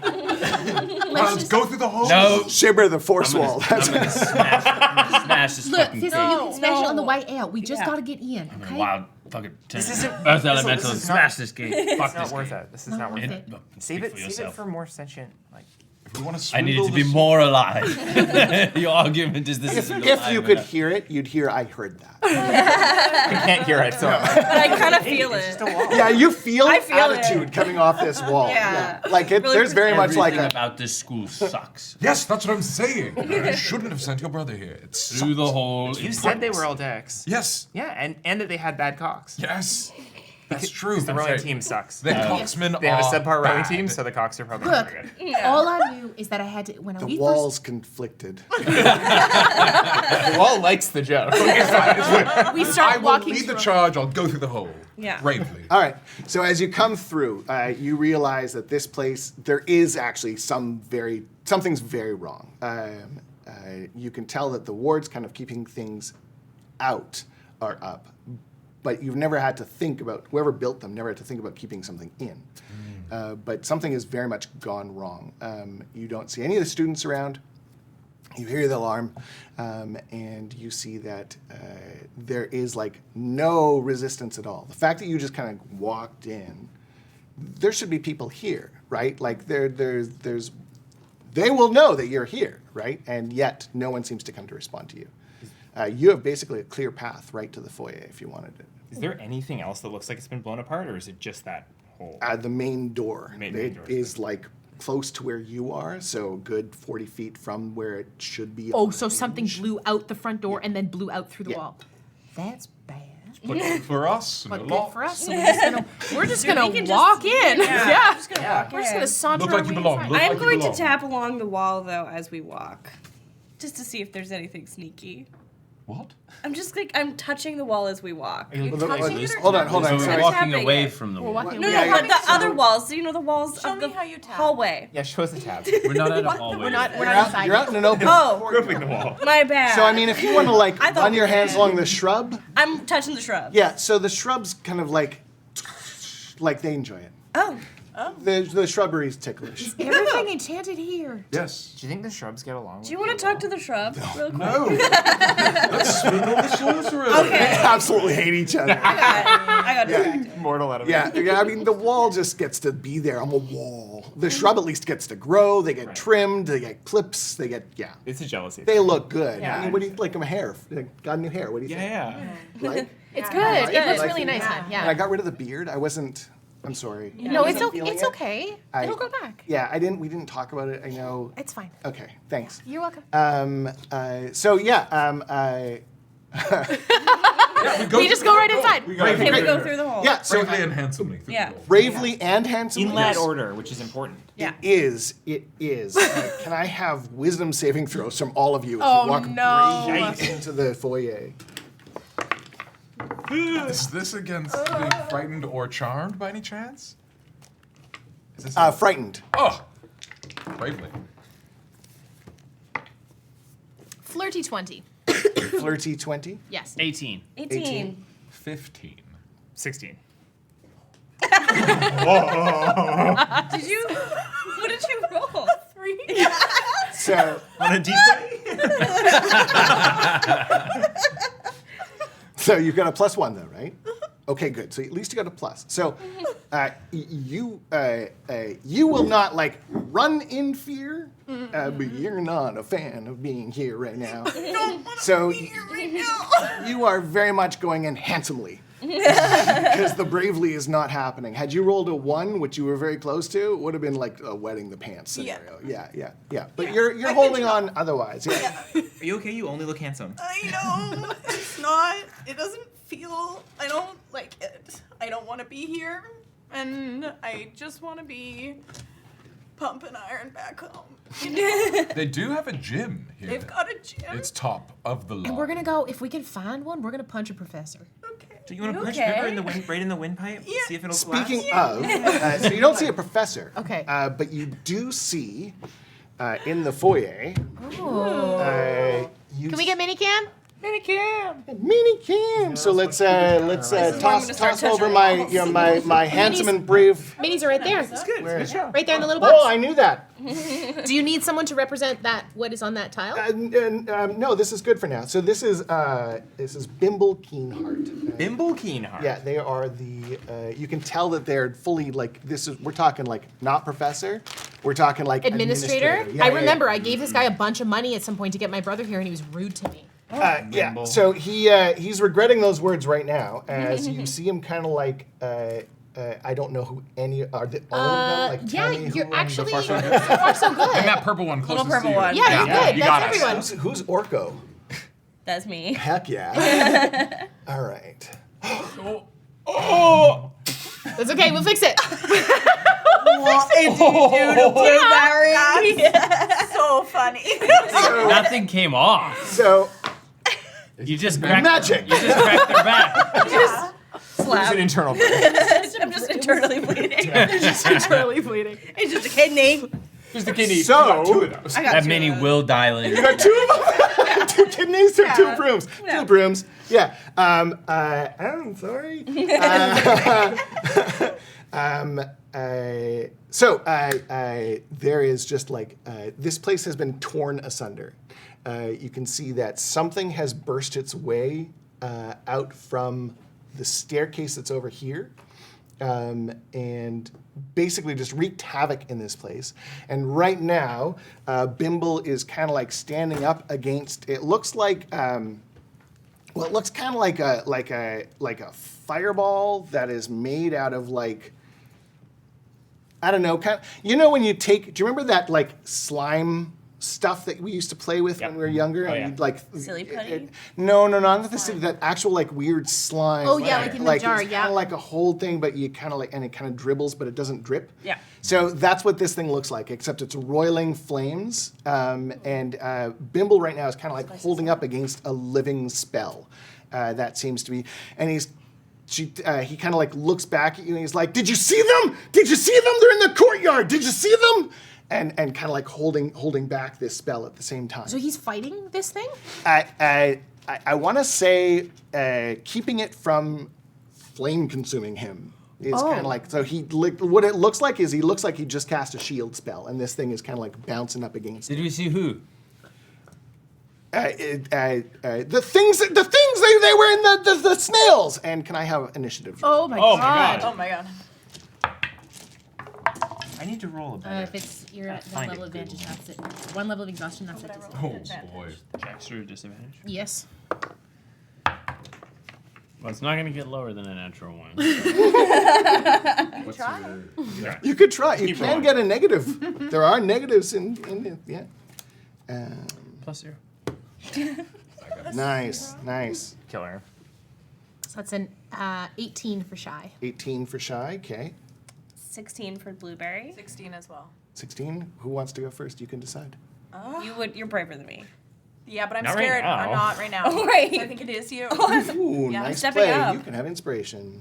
Let's go through the hole. No. Shimmer the force I'm wall. gonna smash this Look, fucking this gate. is special on the white ale. We just Yeah. gotta get in, okay? Wow, fucking This isn't- Earth Thistle, Elemental, this is not- smash this gate. Fuck It's not this worth game. it. This is not worth worth it. it. Save it yourself. for more sentient. Like, If we want to I needed to be more alive. Your argument is this isn't If alive you could enough. hear it, you'd hear I heard that. I can't hear it, so. But I kind of feel It's it. just a wall. Yeah, you feel, I feel it. attitude coming off this wall. Yeah. Like Really there's very much like Everything a. about this school sucks. Yes, that's what I'm saying. You shouldn't have sent your brother here. It's Through the hole. You said they were all decks. Yes. Yeah, and that they had bad cocks. Yes. That's true. The rowing team sucks. The Coxmen They have a are subpar rowing bad. team, so the cocks are probably Look, not very good. all I knew is that I had to, when The we wall's conflicted. The wall likes the joke. we I start will walking lead the through- charge. I'll go through the hole. Yeah. Bravely. All right. So as you come through, you realize that this place there is actually something's very wrong. You can tell that the wards kind of keeping things out are up, but you've never had to think about whoever built them. Never had to think about keeping something in. But something has very much gone wrong. You don't see any of the students around. You hear the alarm, and you see that there is like no resistance at all. The fact that you just kind of walked in, there should be people here, right? Like there's, they will know that you're here, right? And yet no one seems to come to respond to you. You have basically a clear path right to the foyer if you wanted it. Is there anything else that looks like it's been blown apart, or is it just that hole? The main door. Main It door. is like close to where you are, so good 40 feet from where it should be. Oh, on so the something hinge. blew out the front door and then blew out through the Yeah. wall. That's bad. But good for us. But no good loss. for us. So we're just gonna we can walk just- in. Yeah. I'm just gonna walk We're just in. gonna saunter Look like our you way belong. inside. Look I'm like you going to belong. tap along the wall though as we walk, just to see if there's anything sneaky. What? I'm just like I'm touching the wall as we walk. Well, touching it or hold on. So we're Sorry. walking tapping away it. from the We're wall. walking No, away. no, Yeah, but the other walls. So you know the walls Show of me the how you tap. hallway. Yeah, show us the tab. We're not at a hallway. We're not You're out, inside. you're out in an open Oh. courtyard. Gripping the wall. My bad. So I mean, if you want to like I thought run we your did. hands along the shrub, I'm touching the shrub. yeah. So the shrubs kind of like they enjoy it. Oh. The shrubbery's ticklish. Everything enchanted here. Yes. Do you think the shrubs get along? Do you want to talk to the shrub real quick? No. Let's spin on the sorcerer. They Okay. absolutely hate each other. I got distracted. Mortal enemy. Yeah, I mean, the wall just gets to be there on the wall. The shrub at least gets to grow. They get trimmed. They get clips. They get, yeah. It's a jealousy. They look good. Yeah. I mean, what do you like? My hair. Got new hair. What do you think? Yeah. Like? It's good. Yeah. It looks Like- really nice, hon. And I Yeah. got rid of the beard. I wasn't. I'm sorry. No, it's Wasn't feeling it's it. okay. I- It'll go back. Yeah, we didn't talk about it. I know. It's fine. Okay, thanks. You're welcome. So yeah, We just go right inside. We got Okay, we go through the hole. yeah. So Bravely and handsomely. through Yeah. the hole. bravely and handsomely. In that yes. order, which is important. Yeah. It is. Can I have wisdom saving throws from all of you as Oh, you walk no. bravely into the foyer? Is this against being frightened or charmed by any chance? Is this Frightened. Oh! Bravely. Flirty 20. Flirty 20. Yes. 18. 18. 15. 16. Did you? What did you roll? 3. So On a d20? So you've got a +1 though, right? Okay, good. So at least you got a plus. So you will not like run in fear, but you're not a fan of being here right now. So you are very much going in handsomely. Because the bravely is not happening. Had you rolled a 1, which you were very close to, it would have been like a wetting the pants scenario. Yeah. But you're I holding can on otherwise. Yeah. Are you okay? You only look handsome. I know. It's not. It doesn't feel. I don't like it. I don't want to be here. And I just want to be pumping iron back home. They do have a gym here. They've got a gym. It's top of the line. And we're gonna go, if we can find one, we're gonna punch a professor. Okay. Do you want to You punch okay? River in the wind, right in the windpipe? Yeah. See if it'll Speaking collapse? of, so you don't see a professor. Okay. But you do see in the foyer. You Can we get minicam? Minicam. So let's where I'm toss gonna start over touching my my handsome and brave. Minis are right there. It's good. It's a good show. Right there in the little box. Oh, I knew that. Do you need someone to represent that? What is on that tile? No, this is good for now. So this is Bimble Keenheart. Bimble Keenheart. Yeah, they are the. You can tell that they're fully like this is. We're talking like not professor. We're talking like Administrator? Yeah, I yeah, remember yeah. I gave this guy a bunch of money at some point to get my brother here, and he was rude to me. Yeah. Bimble. So he's regretting those words right now as you see him kind of like. I don't know who any are. All of them? Like, Yeah, tell me who you're I'm actually the so first one. far so good. And that purple one closest purple to you. one. Yeah, that's good. you got That's us. everyone. Who's Orko? That's me. Heck yeah. All right. That's okay. We'll fix it. So funny. Nothing came off. So You just cracked, Magic. You just cracked their back. It's Slap. an internal break. I'm just internally bleeding. Internally bleeding. It's just a kidney. Here's the kidney. So- You got two of those. I got That two mini of them. will dial in. you got two of them. Two kidneys or two brooms. Yeah. Two brooms. Yeah. I'm sorry. There is just like this place has been torn asunder. You can see that something has burst its way out from the staircase that's over here, and basically just wreaked havoc in this place. And right now, Bimble is kind of like standing up against. It looks like. Well, it looks kind of like a fireball that is made out of like. I don't know, kind of, you know when you take, do you remember that like slime stuff that we used to play with when we were younger? Oh, and yeah. you'd, like Silly putty? No, not the silly, that actual like weird slime. Oh, yeah, like in the jar, it's yeah. kind of like a whole thing, but you kind of like, and it kind of dribbles, but it doesn't drip. Yeah. So that's what this thing looks like, except it's roiling flames. And Bimble right now is kind of like holding up against a living spell. That seems to be, and he kind of like looks back at you and he's like, "Did you see them? Did you see them? They're in the courtyard. Did you see them?" And kind of like holding back this spell at the same time. So he's fighting this thing? I want to say keeping it from flame consuming him is kind of like, so what it looks like is he looks like he just cast a shield spell and this thing is kind of like bouncing up against it. Did we see who? The things they were in the snails. And can I have initiative? Oh my Oh my god. God. Oh my god. I need to roll a better. If it's you're at one Find level it. advantage, that's it. One level of exhaustion, that's it. Oh boy. Extra disadvantage. Yes. Well, it's not going to get lower than a natural one. What's your... You could try. You Keep can rolling. get a negative. There are negatives in it. Yeah. Plus 0. Nice. Killer. So that's an 18 for shy. 18 for shy. Okay. 16 for blueberry. 16 as well. 16. Who wants to go first? You can decide. You're braver than me. Yeah, but I'm Not right scared. now. I'm not right now. Oh, right. I think it is you. Ooh, Yeah, nice stepping play. up. You can have inspiration.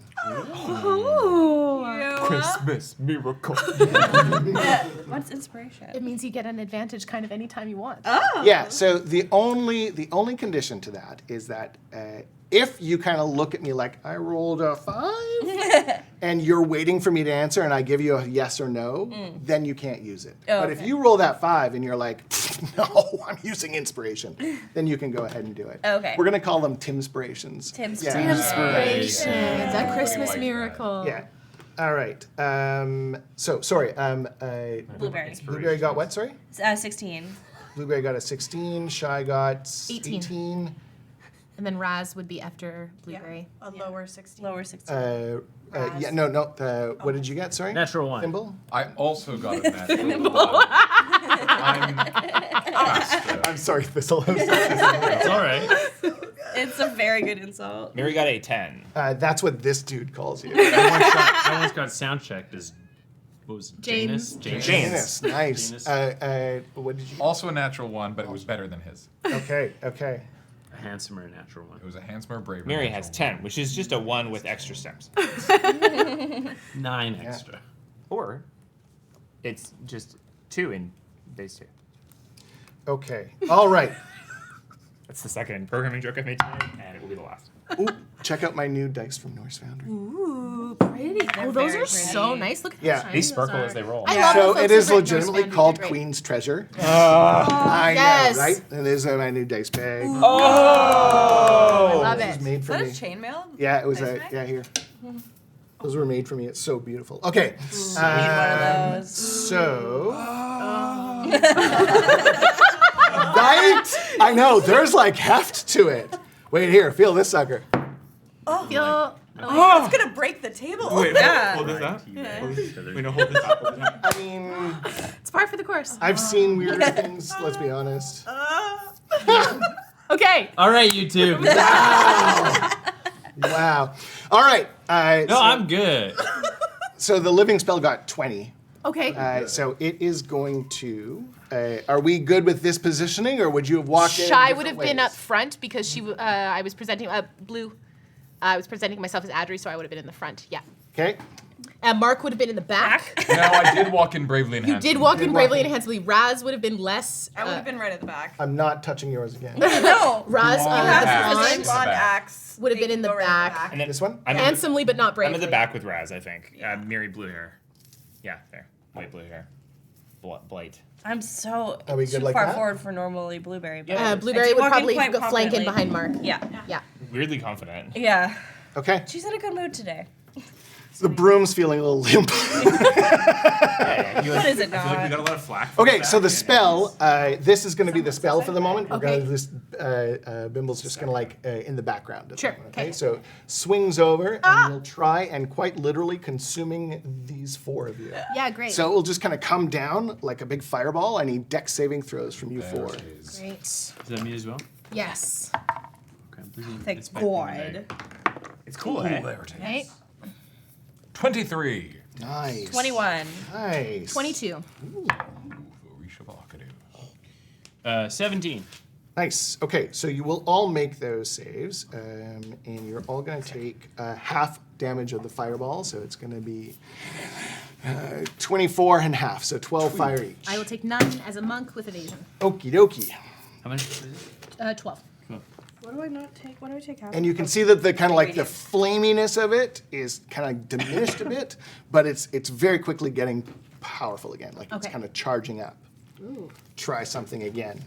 Christmas miracle. What's inspiration? It means you get an advantage kind of anytime you want. Yeah. So the only condition to that is that if you kind of look at me like I rolled a 5, and you're waiting for me to answer, and I give you a yes or no, then you can't use it. Oh, but if okay. you roll that 5 and you're like, no, I'm using inspiration, then you can go ahead and do it. Okay. We're gonna call them Timspirations. Timspirations. Inspirations. A Christmas like miracle. Yeah. All right. So sorry. Blueberry. Blueberry got what? Sorry. 16. Blueberry got a 16. Shy got 18. 18. And then Raas would be after blueberry. A lower 16. Lower 16. Yeah. No. What did you get? Sorry. Natural 1. Thimble. I also got a natural one. I'm faster. I'm sorry, Thistle. It's all right. It's a very good insult. Mary got a 10. That's what this dude calls you. I once got sound checked as What was it? James. Janus, nice. Janus. What did you? Also a natural one, but it was better than his. Okay. A handsomer natural one. It was a handsomer, braver. Mary natural has one. 10, which is just a 1 with extra stems. 9 extra. Or it's just 2 in base 2. Okay. All right. That's the second programming joke I've made tonight, and it will be the last. Ooh, check out my new dice from Norse Foundry. Ooh, pretty. Oh, those very are so pretty. nice. Look at Yeah. how shiny These those sparkle are. as they roll. I love So the folks it is over at Norse legitimately Foundry. called They're great. Queen's Treasure. Oh, I yes. know, right? And there's my new dice bag. I Oh! love It was it. made Is for that me. a chainmail? Yeah, it was Dice a bag? here. Those were made for me. It's so beautiful. Okay. Need one of those. So. Right? I know. There's like heft to it. Wait here. Feel this sucker. Feel. Oh, it's gonna break the table. Wait, Yeah. hold this up. Yeah. Wait, no, hold this up. Hold this up. I mean, It's par for the course. I've seen weirder things. Let's be honest. Okay. All right, YouTube. Wow. All right. No, I'm good. So the living spell got 20. Okay. So it is going to. Are we good with this positioning, or would you have walked in? Shy would have different been ways? up front because I was presenting blue. I was presenting myself as Adri, so I would have been in the front. Yeah. Okay. Mark would have been in the back. No, I did walk in bravely and You handsomely. did walk in walk bravely in. and handsomely. Raz would have been less. I would have been right at the back. I'm not touching yours again. No. Raz Long You on have the axe. to front. physician bond Back. axe. Would have They been in can the go right at back. And then, This one? I'm in the- Handsomely, but not I'm bravely. in the back with Raz, I think. Miri blue hair. Yeah, there. Light blue hair. Blight. I'm so Are we good too like far that? forward for normally blueberry. But Blueberry I would walk in probably quite go flank in confidently. behind Mark. Yeah. Yeah. Weirdly confident. Yeah. Okay. She's in a good mood today. The broom's feeling a little limp. What is it I feel like we not? got a lot of flack. for Okay, that. so the spell, this is going to be the spell for the moment. We're Okay. going to Bimble's just going to like in the background. at the Sure, moment, okay. So swings over and will try and quite literally consuming these 4 of you. Yeah, great. So it will just kind of come down like a big fireball. I need dex saving throws from you 4. Great. Is that me as well? Yes. Okay, I'm busy Thank expecting God. It's cool, eh? There it is. Right. 23. Nice. 21. Nice. 22. Rishabakadu. 17. Nice. Okay, so you will all make those saves, and you're all going to take half damage of the fireball. So it's going to be 24 and half, so 12 fire each. I will take none as a monk with evasion. Okie dokie. How much is it? 12. What do I not take? What do I take half? And you can see that the kind of like the flaminess of it is kind of diminished a bit, but it's very quickly getting powerful again. Like it's Okay. kind of charging up. Ooh. Try something again.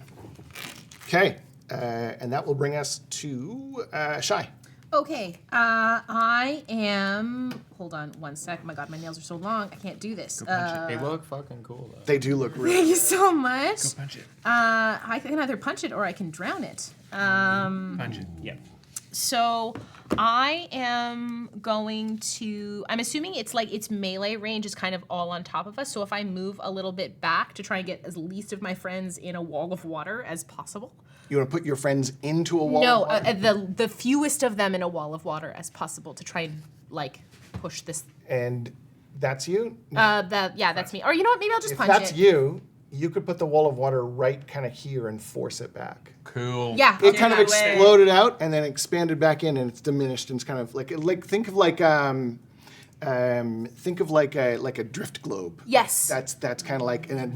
Okay, and that will bring us to Shy. Okay. I am. Hold on one sec. Oh my God, my nails are so long. I can't do this. They look fucking cool, though. They do look Thank really. you so much. Punch it. I can either punch it or I can drown it. Punch it. Yep. So I am going to. I'm assuming it's like its melee range is kind of all on top of us. So if I move a little bit back to try and get as least of my friends in a wall of water as possible. You want to put your friends into a wall? No, of water? the fewest of them in a wall of water as possible to try and like push this. And that's you. That's me. Or you know what? Maybe I'll just If punch that's it. you could put the wall of water right kind of here and force it back. Cool. Yeah. It kind of that way. exploded out and then expanded back in, and it's diminished, and it's kind of like think of like a drift globe. Yes. That's kind of like, and then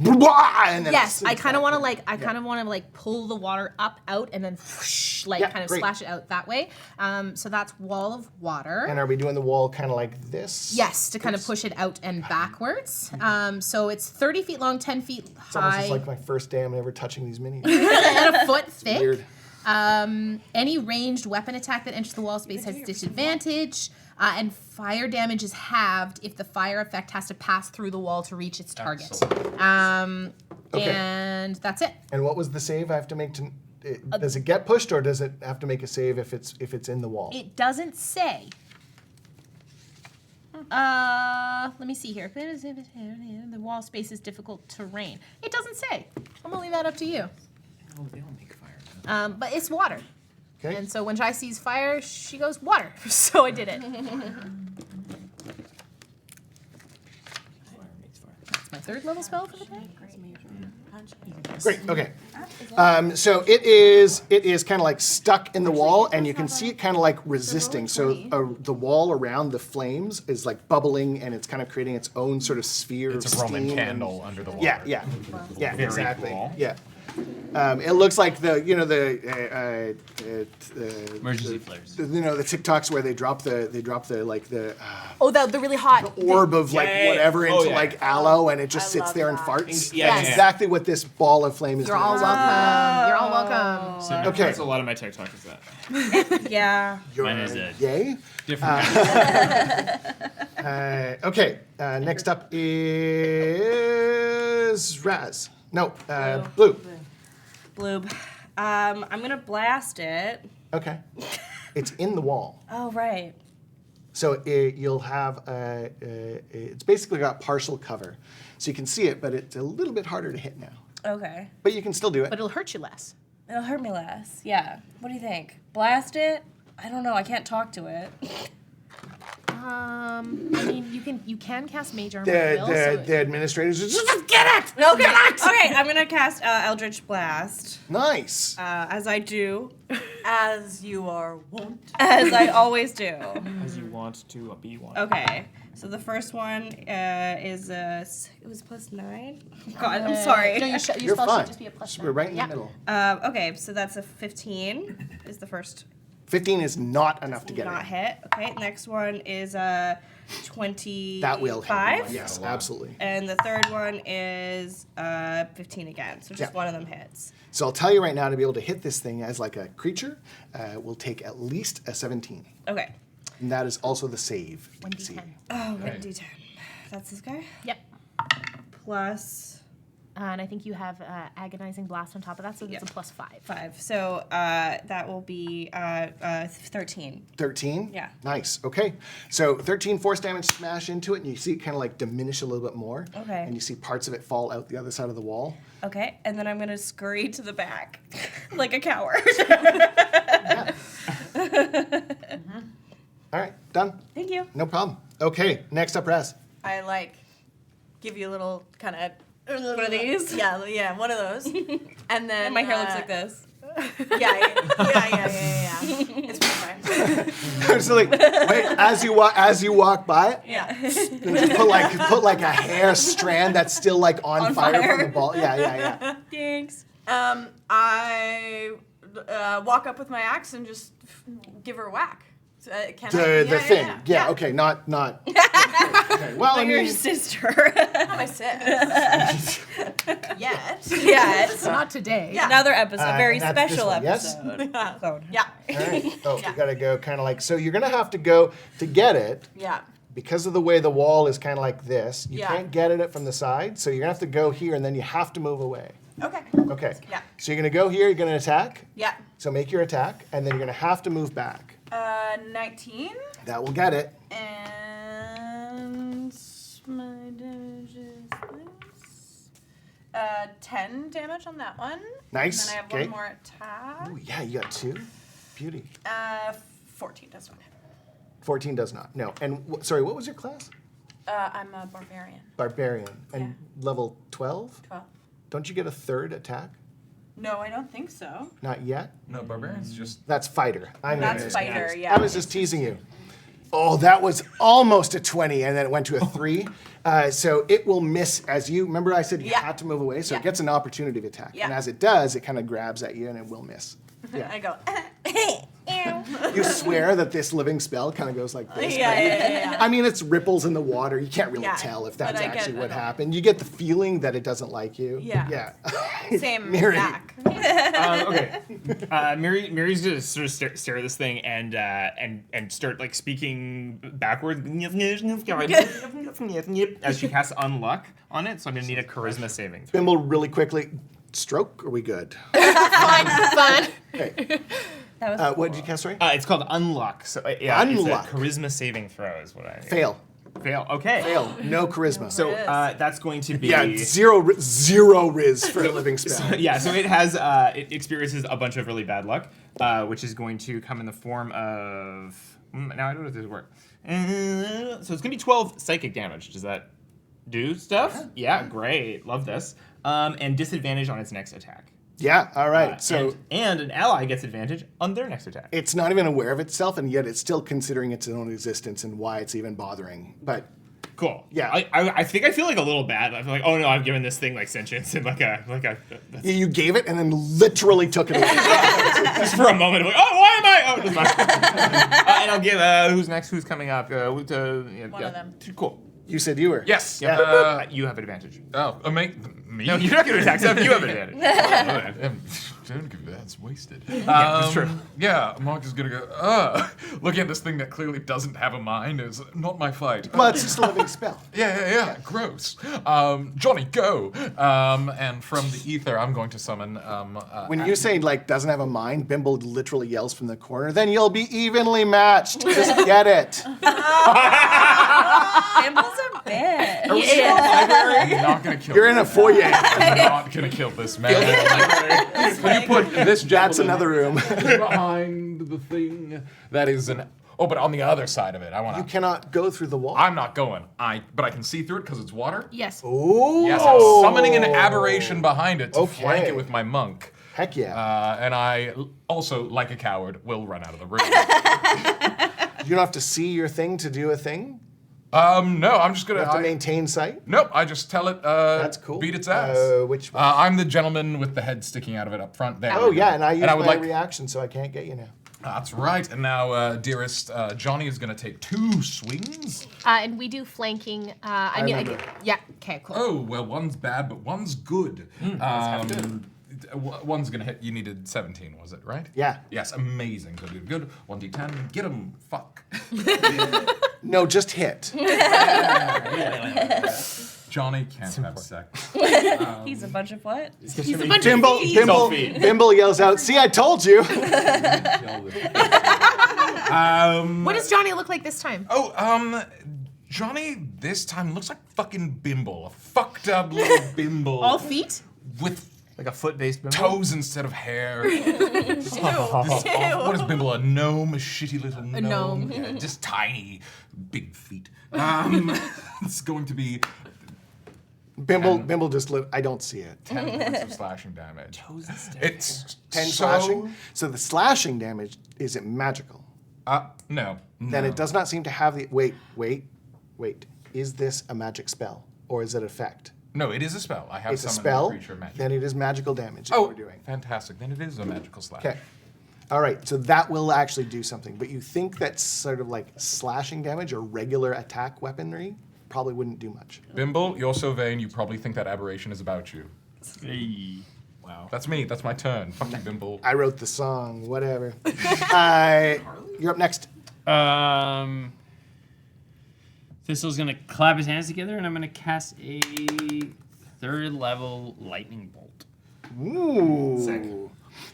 Yes, it I kind of want to sinks like pull the water up out and then whoosh, like Yeah, kind of great. splash it out that way. So that's wall of water. And are we doing the wall kind of like this? Yes, to kind of push it out and backwards. So it's 30 feet long, 10 feet It's almost high, just like my first day I'm ever touching these minis. and a foot thick. Weird. Any ranged weapon attack that enters the wall space has disadvantage, and fire damage is halved if the fire effect has to pass through the wall to reach its target. Okay. And that's it. And what was the save I have to make to? Does it get pushed, or does it have to make a save if it's in the wall? It doesn't say. Let me see here. The wall space is difficult terrain. It doesn't say. I'm gonna leave that up to you. Oh, they all make fire. But it's water. Okay. And so when Jai sees fire, she goes, water. So I did it. Fire makes 3rd level spell for the day. Great. Okay. So it is kind of like stuck in the wall, and you can see it kind of like resisting. So the wall around the flames is like bubbling, and it's kind of creating its own sort of sphere It's of a Roman steam candle under the water. Yeah. Very Exactly. cool. Yeah. It looks like the Emergency flares. the TikToks where they drop the Oh, the really hot orb of like Yeah. whatever into Oh, yeah. like aloe, and it just I sits love there and that. farts. Yeah, That's yeah. exactly what this ball of flame is You're doing. all welcome. You're all welcome. So Okay. that's a lot of my TikTok is that. Yeah. Mine is it. Yay. Different. Okay. Next up is Raas. No, Blue. Bloob. I'm gonna blast it. Okay. It's in the wall. Oh, right. So you'll have, it's basically got partial cover. So you can see it, but it's a little bit harder to hit now. Okay. But you can still do it. But it'll hurt you less. It'll hurt me less. Yeah. What do you think? Blast it? I don't know. I can't talk to it. I mean, you can cast Mage Armor at will. The administrators are just Get it! No, get it! Okay, I'm gonna cast Eldritch Blast. nice. As I do. As you are wont. As I always do. As you want to be one. Okay. So the first one is it was +9. God, I'm sorry. No, your You're spell fine. should just be a +9. We're right in Yeah. the middle. Okay, so that's a 15. Is the first 15 is not enough to get not it. hit. Okay, next one is 25. That will hit. Yes, absolutely. And the third one is 15 again. So just Yeah. one of them hits. So I'll tell you right now, to be able to hit this thing as like a creature, will take at least a 17. Okay. And that is also the save. 1d10. Oh, 1d10. That's this guy. Yep. Plus And I think you have Agonizing Blast on top of that, so that's a +5. 5. So that will be 13. 13? Yeah. Nice. Okay. So 13 force damage smash into it, and you see it kind of like diminish a little bit more. Okay. And you see parts of it fall out the other side of the wall. Okay, and then I'm gonna scurry to the back like a coward. All right, done. Thank you. No problem. Okay, next up, Raas. I give you a little kind of One of these? Yeah, one of those. And then And my hair looks like this. Yeah. It's fine. So like, wait, as you walk by it, Yeah. put like a hair strand that's still like on fire from the ball. Yeah. Thanks. I walk up with my axe and just give her a whack. Can The thing. Yeah. Okay. Not. Okay. Well, I Your mean, sister. Not my sis. Yet. Yes. Not today. Yeah. Another episode, a very and that's this special one, yes? episode. Yeah. all right. Oh, you gotta go kind of like. So you're gonna have to go to get it. Yeah. Because of the way the wall is kind of like this, you Yeah. can't get at it from the side. So you're gonna have to go here, and then you have to move away. Okay. Okay. Yeah. So you're gonna go here. You're gonna attack. Yeah. So make your attack, and then you're gonna have to move back. 19. That will get it. And my damage is this. 10 damage on that one. Nice, And then I have okay. one more attack. Ooh, yeah, you got 2. Beauty. 14 does not hit. 14 does not. No. And sorry, what was your class? I'm a barbarian. Barbarian. And level 12? 12. Don't you get a third attack? No, I don't think so. Not yet. No, barbarians just. That's fighter. That's fighter, yeah. I was just teasing you. Oh, that was almost a 20, and then it went to a 3. So it will miss as you. Remember, I said you Yeah. had to move away, so Yeah. it gets an opportunity of attack. Yeah. And as it does, it kind of grabs at you, and it will miss. Yeah. I go, You swear that this living spell kind of goes like this. yeah. I mean, it's ripples in the water. You can't really Yeah, tell if but that's I get actually what it. happened. You get the feeling that it doesn't like you. Yeah. Yeah. Same Miri. back. Okay. Miri's gonna sort of stare at this thing and start like speaking backwards as she casts Unluck on it. So I'm gonna need a Charisma saving throw. Bimble, really quickly. Stroke? Are we good? Fun. Okay. That was What did you cast, sorry? It's called Unluck. So yeah, Unluck. It's a Charisma saving throw is what I Fail. fail. Okay. Fail. No charisma. So that's going to be yeah, zero riz for a living spell. yeah, so it has it experiences a bunch of really bad luck, which is going to come in the form of now I don't know if this works. So it's gonna be 12 psychic damage. Does that do stuff? Yeah, great. Love this. And disadvantage on its next attack. Yeah, all right. So and an ally gets advantage on their next attack. it's not even aware of itself, and yet it's still considering its own existence and why it's even bothering. But Cool. Yeah. I think I feel like a little bad. I feel like, oh no, I've given this thing like sentience and like a you gave it and then literally took it away. just for a moment. I'm like, oh, why am I? Oh, it doesn't matter. And I'll give who's next? Who's coming up? One of them. Cool. You said you were. Yes. You have advantage. Oh, me? No, you're not going to attack stuff. You have advantage. Don't give that. It's wasted. That's true. Yeah, Mark is gonna go. Looking at this thing that clearly doesn't have a mind is not my fight. Well, it's just a living spell. Yeah. Gross. Johnny, go. And from the ether, I'm going to summon. When you say like doesn't have a mind, Bimble literally yells from the corner. Then you'll be evenly matched. Just get it. Bimble's a bitch. Are we still in the library? I'm not gonna kill. You're in a foyer. I'm not gonna kill this man. Can you put this gentleman That's another room. behind the thing that is an? Oh, but on the other side of it, I want You to. cannot go through the wall. I'm not going. But I can see through it because it's water. Yes. Ooh. Yes, I'm summoning an aberration behind it to Okay. flank it with my monk. Heck yeah. And I also, like a coward, will run out of the room. You don't have to see your thing to do a thing. No, I'm just You gonna. have to maintain sight. Nope, I just tell it. That's cool. Beat its ass. Which one? I'm the gentleman with the head sticking out of it up front there. Oh yeah, and I used would my like. reaction, so I can't get you now. That's right. And now, dearest, Johnny is gonna take 2 swings. And we do flanking. I mean, remember. yeah. Okay, cool. Oh well, one's bad, but one's good. One's gonna hit. You needed 17, was it right? Yeah. Yes, amazing. Good. 1d10. Get him. Fuck. No, just hit. Johnny can't have sex. He's a bunch of what? He's a bunch of Bimble, thieves. Bimble, feet. Bimble yells out, "See, I told you!" What does Johnny look like this time? Johnny this time looks like fucking Bimble, a fucked up little Bimble All feet? with Like a foot-based Bimble? toes instead of hair. What is Bimble? A gnome? A shitty little gnome? gnome. Yeah, just tiny, big feet. It's going to be Bimble just I don't see it. 10 points of slashing damage. It's 10 so, slashing. So the slashing damage isn't magical. No. Then it does not seem to have the wait. Is this a magic spell or is it effect? No, it is a spell. I have It's a summoned spell. a creature of magic. Then it is magical damage that Oh, we're doing. fantastic. Then it is a magical slash. Okay. All right. So that will actually do something. But you think that sort of like slashing damage or regular attack weaponry probably wouldn't do much. Bimble, you're so vain, you probably think that aberration is about you. Hey. Wow. That's me. That's my turn. Fuck you, Bimble. I wrote the song. Whatever. You're up next. Thistle's gonna clap his hands together, and I'm gonna cast a 3rd level lightning bolt. Ooh. Sick.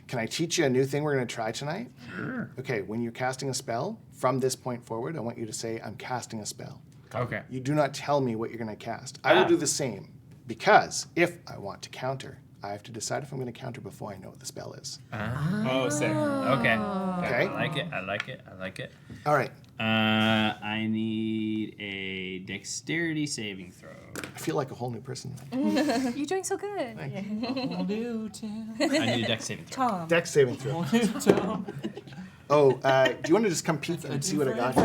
Can I teach you a new thing we're going to try tonight? Sure. Okay, when you're casting a spell, from this point forward, I want you to say, "I'm casting a spell." Okay. You do not tell me what you're going to cast. I will do the same, because if I want to counter, I have to decide if I'm going to counter before I know what the spell is. Oh, sick. Okay. Okay? I like it. All right. I need a dexterity saving throw. I feel like a whole new person. You're doing so good. I need a dex saving throw. Tom. Dex saving throw. Oh, do you want to just come peek and see what I got here?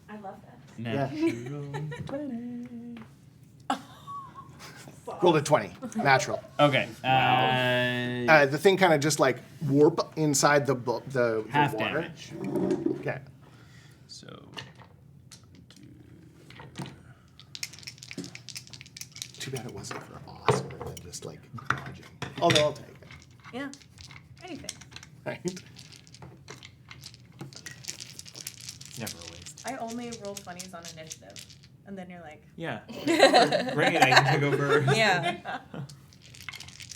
I love that. Rolled a 20. Natural. Okay. The thing kind of just like warp inside the Half water. damage. Okay. So. Too bad it wasn't for Oscar than just like dodging. Although I'll take it. Yeah. Anything. Right? Never a waste. I only roll 20s on initiative. And then you're like, Yeah. Great, I can take over. Yeah.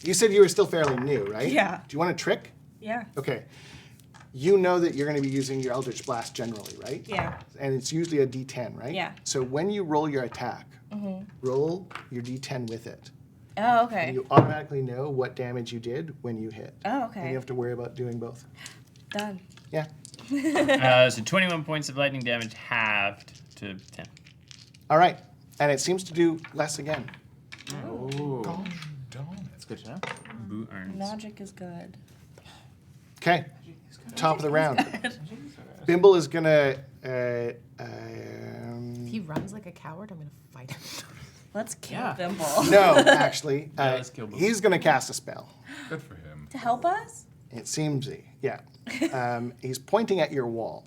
You said you were still fairly new, right? Yeah. Do you want a trick? Yeah. Okay. You know that you're going to be using your Eldritch Blast generally, right? Yeah. And it's usually a D10, right? Yeah. So when you roll your attack, roll your D10 with it. Oh, okay. And you automatically know what damage you did when you hit. Oh, And you okay. have to worry about doing both. Done. Yeah. So 21 points of lightning damage halved to 10. All right. And it seems to do less again. Ooh. Gosh darn it. That's good to know. Boot earns. Magic is good. Okay. Top of the round. Bimble is gonna. If he runs like a coward, I'm gonna fight him. Let's kill Yeah. Bimble. No, actually, let's kill Bimble. he's gonna cast a spell. Good for him. To help us? It seems, yeah. He's pointing at your wall.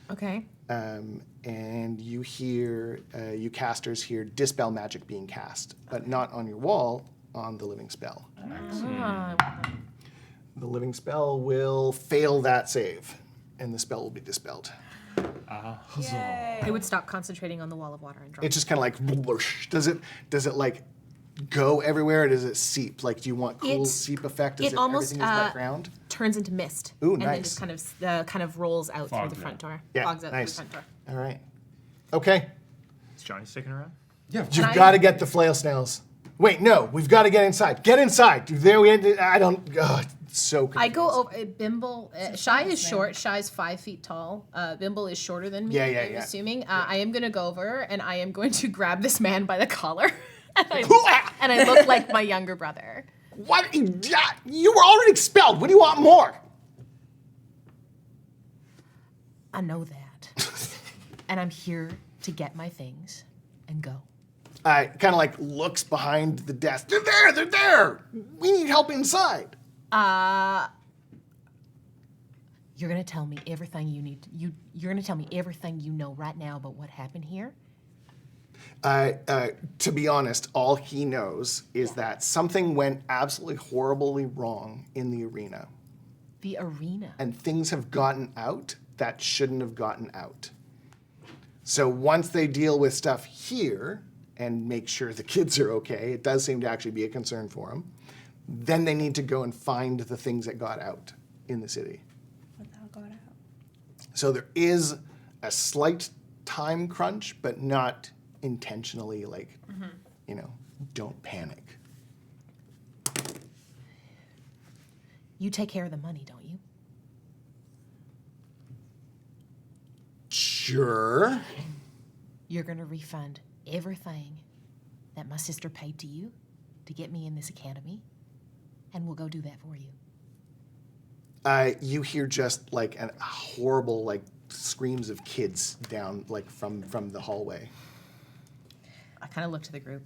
Okay. And you hear, you casters hear Dispel magic being cast, but not on your wall, on the living spell. The living spell will fail that save, and the spell will be dispelled. Yay. It would stop concentrating on the wall of water and drop. It's just kind of like, whoosh. Does it like go everywhere, or does it seep? Like, do you want cool It- seep effect? Does it almost, everything is wet ground? turns into mist. Ooh, and then nice. just kind of rolls out Fogs through the front door. Yeah, Fogs out nice. through the front door. All right. Okay. Is Johnny sticking around? Yeah. You've got to get the flail snails. Wait, no, we've got to get inside. Get inside. There we ended. I don't. Oh, it's so confused. I go over. Bimble. Shy is short. Shy's 5 feet tall. Bimble is shorter than me. Yeah, I'm assuming. I am gonna go over and I am going to grab this man by the collar, and I look like my younger brother. What? Yeah, you were already expelled. What do you want more? I know that, and I'm here to get my things and go. Kind of like looks behind the desk. They're there. They're there. We need help inside. You're gonna tell me everything you need. You're gonna tell me everything you know right now about what happened here. To be honest, all he knows is that something went absolutely horribly wrong in the arena, The arena. and things have gotten out that shouldn't have gotten out. So once they deal with stuff here and make sure the kids are okay, it does seem to actually be a concern for them, then they need to go and find the things that got out in the city. What the hell got out? So there is a slight time crunch, but not intentionally like, don't panic. You take care of the money, don't you? Sure. You're gonna refund everything that my sister paid to you to get me in this academy, and we'll go do that for you. You hear just like a horrible like screams of kids down like from the hallway. I kind of look to the group.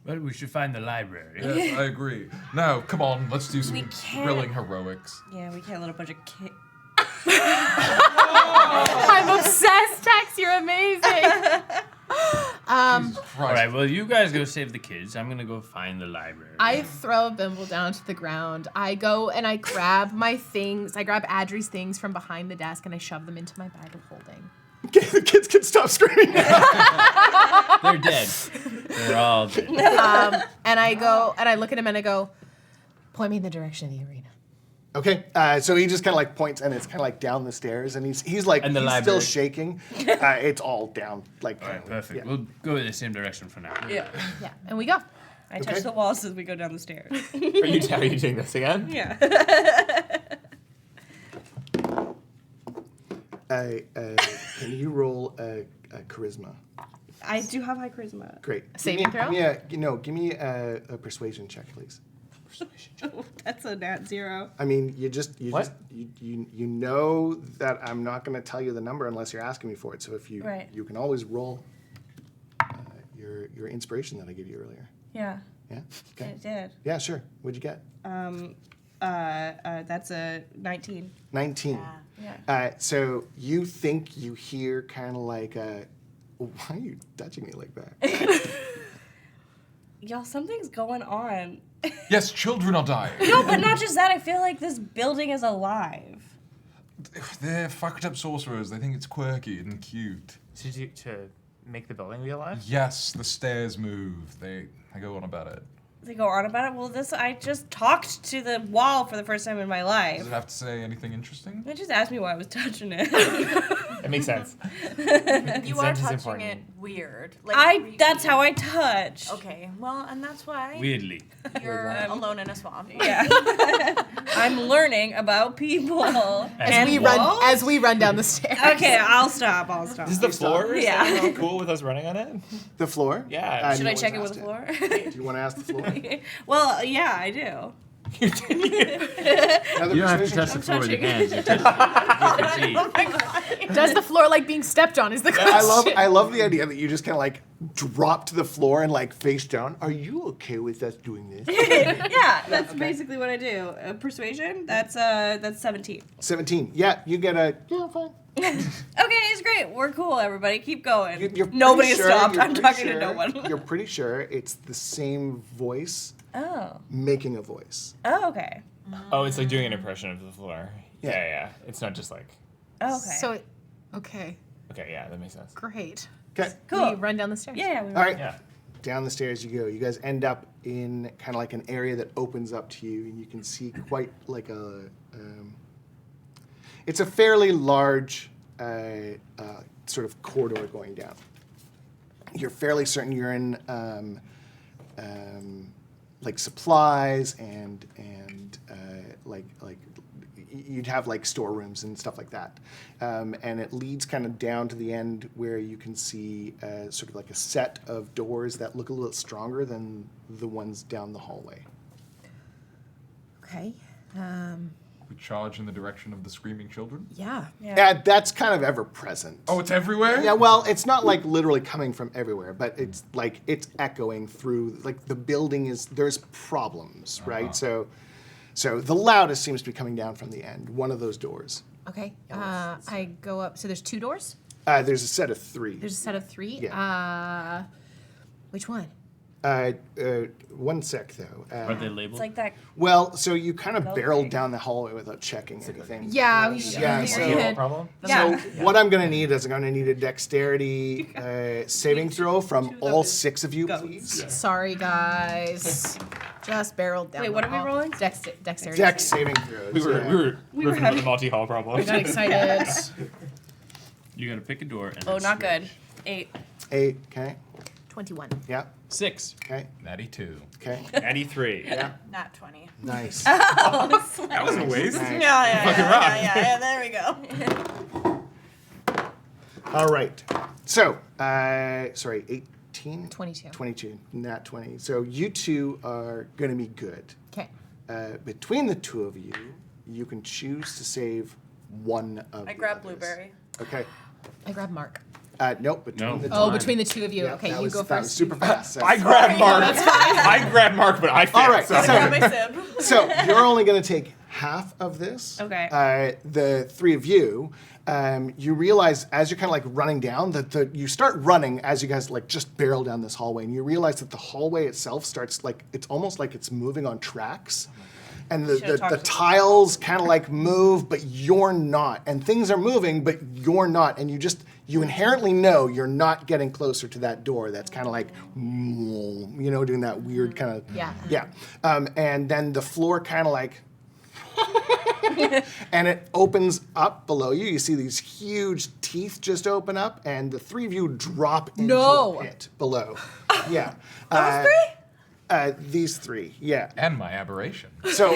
Well, we should find the library. Yes, I agree. Now, come on, let's do some can't- thrilling heroics. Yeah, we can't let a bunch of kids. I'm obsessed, Tex. You're amazing. Christ. All right, well, you guys go save the kids. I'm gonna go find the library. I throw Bimble down to the ground. I go and I grab my things. I grab Adri's things from behind the desk and I shove them into my bag of holding. Okay, the kids can stop screaming. They're dead. They're all dead. And I go and I look at him and I go, point me in the direction of the arena. Okay, so he just kind of like points, and it's kind of like down the stairs, and he's like And the he's library. still shaking. It's all down, like. All right, perfect. Yeah. We'll go in the same direction for now. Yeah. Yeah, and we go. I touch the walls as we go down the stairs. Are you doing this again? Yeah. Can you roll a charisma? I do have high charisma. Great. Saving throw? Give me a persuasion check, please. That's a nat 0. I mean, you What? know that I'm not going to tell you the number unless you're asking me for it. So if you Right. you can always roll your inspiration that I gave you earlier. Yeah. Yeah. Okay. It did. Yeah, sure. What'd you get? That's a 19. 19. Yeah. So you think you hear kind of like a. Why are you touching me like that? Y'all, something's going on. Yes, children are dying. No, but not just that. I feel like this building is alive. They're fucked up sorcerers. They think it's quirky and cute. To make the building be alive? Yes, the stairs move. They go on about it. They go on about it. Well, I just talked to the wall for the first time in my Does life. it have to say anything interesting? They just asked me why I was touching it. It makes sense. You are Consent is touching important. it weird. Like That's how I touch. Okay, well, and that's why Weirdly. you're alone in a swamp. Yeah. I'm learning about people. As we run down the stairs. Okay, I'll stop. Is the floor Yeah. cool with us running on it? The floor? Yeah. Should I check it No with the one's floor? Do you want to ask the floor? Well, yeah, I do. Another You don't have to persuasion touch the check? floor with your hands. You touch it with your teeth. Does the floor like being stepped on? Is the question. I love the idea that you just kind of like drop to the floor and like face down. Are you okay with us doing this? Yeah, that's basically what I do. Persuasion, that's 17. 17. Yeah, you get a fine. Okay, it's great. We're cool, everybody. Keep going. You're pretty Nobody has sure- stopped. you're I'm pretty talking to sure- no one. You're pretty sure it's the same voice Oh. making a voice. Oh, okay. Oh, it's like doing an impression of the floor. Yeah. Yeah. It's not just like. Oh, okay. So, okay, Okay, yeah, that makes sense. great. Okay. cool. We run down the stairs. Yeah. All right. Yeah. Down the stairs you go. You guys end up in kind of like an area that opens up to you, and you can see quite like a. It's a fairly large sort of corridor going down. You're fairly certain you're in like supplies and like you'd have like storerooms and stuff like that, and it leads kind of down to the end where you can see sort of like a set of doors that look a little stronger than the ones down the hallway. Okay. We charge in the direction of the screaming children. Yeah. Yeah, that's kind of ever present. Oh, it's everywhere? Yeah, well, it's not like literally coming from everywhere, but it's like it's echoing through. Like the building is there's problems, right? So the loudest seems to be coming down from the end, one of those doors. Okay. I go up. So there's 2 doors. There's a set of 3. There's a set of 3. Yeah. Which one? One sec though. Are they labeled? It's like that. Well, so you kind of barreled thing. down the hallway without checking anything. Yeah, we should. Yeah, Very so- good. Problem? So what I'm going to need is I'm going to need a dexterity saving throw from all 6 of you, please. Sorry, guys. Just barreled down. Wait, the what are we hall. rolling? Dexterity. Dex saving throws. We were riffing about the multi-hall problem. I got excited. You gotta pick a door and Oh, then not switch. good. 8. 8, okay. 21. Yeah, 6. okay, Natty 2. okay. 93. Yeah, Not 20. nice. That was a waste. Nice. Yeah, there we go. All right. So, sorry, 18? 22. 22, not 20. So you two are going to be good. Okay. Between the two of you, you can choose to save one of I the grab others. blueberry. Okay. I grab Mark. Nope, between No. the two. Oh, Fine. between the 2 of you. Yeah, Okay, that you was- go that was first. super fast. So- I grabbed Mark. I grabbed Mark, but I failed. All right, So. Grab my sib. So you're only going to take half of this. Okay. The 3 of you, you realize as you're kind of like running down that you start running as you guys like just barrel down this hallway, and you realize that the hallway itself starts like it's almost like it's moving on tracks. And Should've talked the to tiles kind of like move, but you're not. And things are moving, but you're not. And you inherently know you're not getting closer to that door that's kind of like, doing that weird kind of. Yeah. Yeah. And then the floor kind of like. And it opens up below you. You see these huge teeth just open up, and the 3 of you drop into No. a pit below. Yeah. Those 3? These 3, yeah. And my aberration. So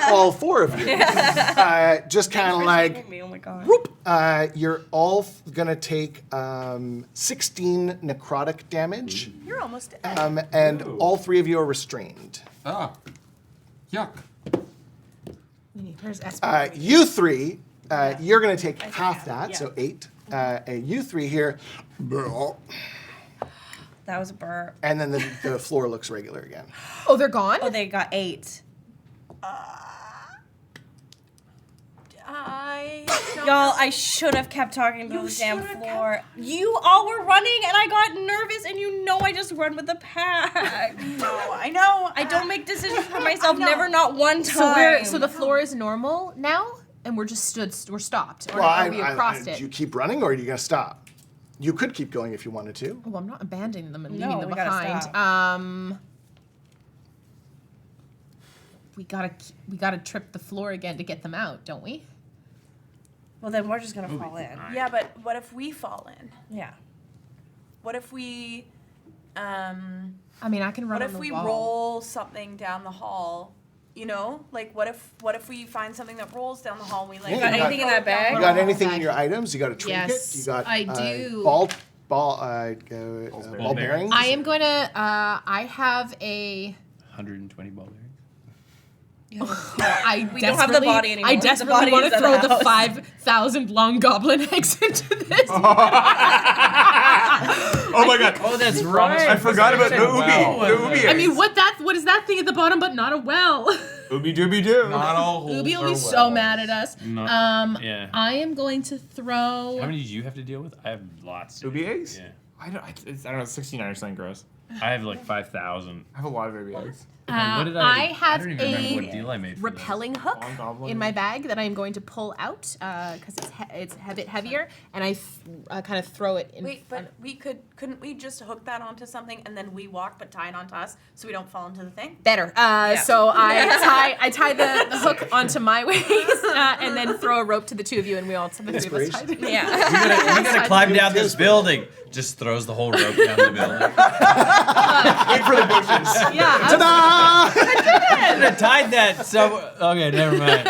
all 4 of you, just kind of like, Me, oh my god. whoop, you're all gonna take 16 necrotic damage, You're almost dead. and all 3 of you are restrained. Ah. Yuck. Where's Esper? You 3, you're gonna take half that, yeah. so 8. And you 3 here, That was a burp. and then the floor looks regular again. Oh, they're gone? Oh, they got 8. I don't Y'all, I should have kept talking to You the damn should have floor. You all were running, and I got nervous, and you know I just run with the pack. know. I know. I don't make decisions for myself, know. never, not one time. So the floor is normal now, and we're just we're stopped, or Well, are we across do it? you keep running, or are you gonna stop? You could keep going if you wanted to. Oh, I'm not abandoning them and No, leaving them we gotta behind. stop. We gotta trip the floor again to get them out, don't we? Well, then we're just gonna fall in. Yeah, but what if we fall in? Yeah. What if we, I mean, I can run what on if the we wall. roll something down the hall You know, like what if we find something that rolls down the hall? And we like Yeah, Got anything in that bag? You got anything in your items? You got a trinket? Yes, You got I do. ball bearings? I am going to, I have a... 120 ball bearings. I We don't have the body anymore. I The desperately body want is to at throw the the house. 5,000 long goblin eggs into this. Oh my god. Oh, that's right. I forgot about the ubi. Wow. The ubi. I mean, what is that thing at the bottom but not a well? Ooby dooby doo. Not all holes Ubi will are be so wells. mad at us. No, yeah. I am going to throw... How many do you have to deal with? I have lots. Ubi eggs? Yeah. I don't know, 69 or something gross. I have like 5,000. I have a lot of ubi eggs. What did I have don't even remember what a deal I made for repelling hook Long goblin. in my bag that I'm going to pull out because it's a bit heavier, and I kind of throw it in Wait, front. but couldn't we just hook that onto something and then we walk but tie it onto us so we don't fall into the thing? Better. So I tie the hook onto my waist and then throw a rope to the two of you, and we all the three of us tie together. Yeah. We gotta climb down this building. Just throws the whole rope down the building. Aim for the bushes. Yeah. Ta-da! I should have tied that. Okay, never mind.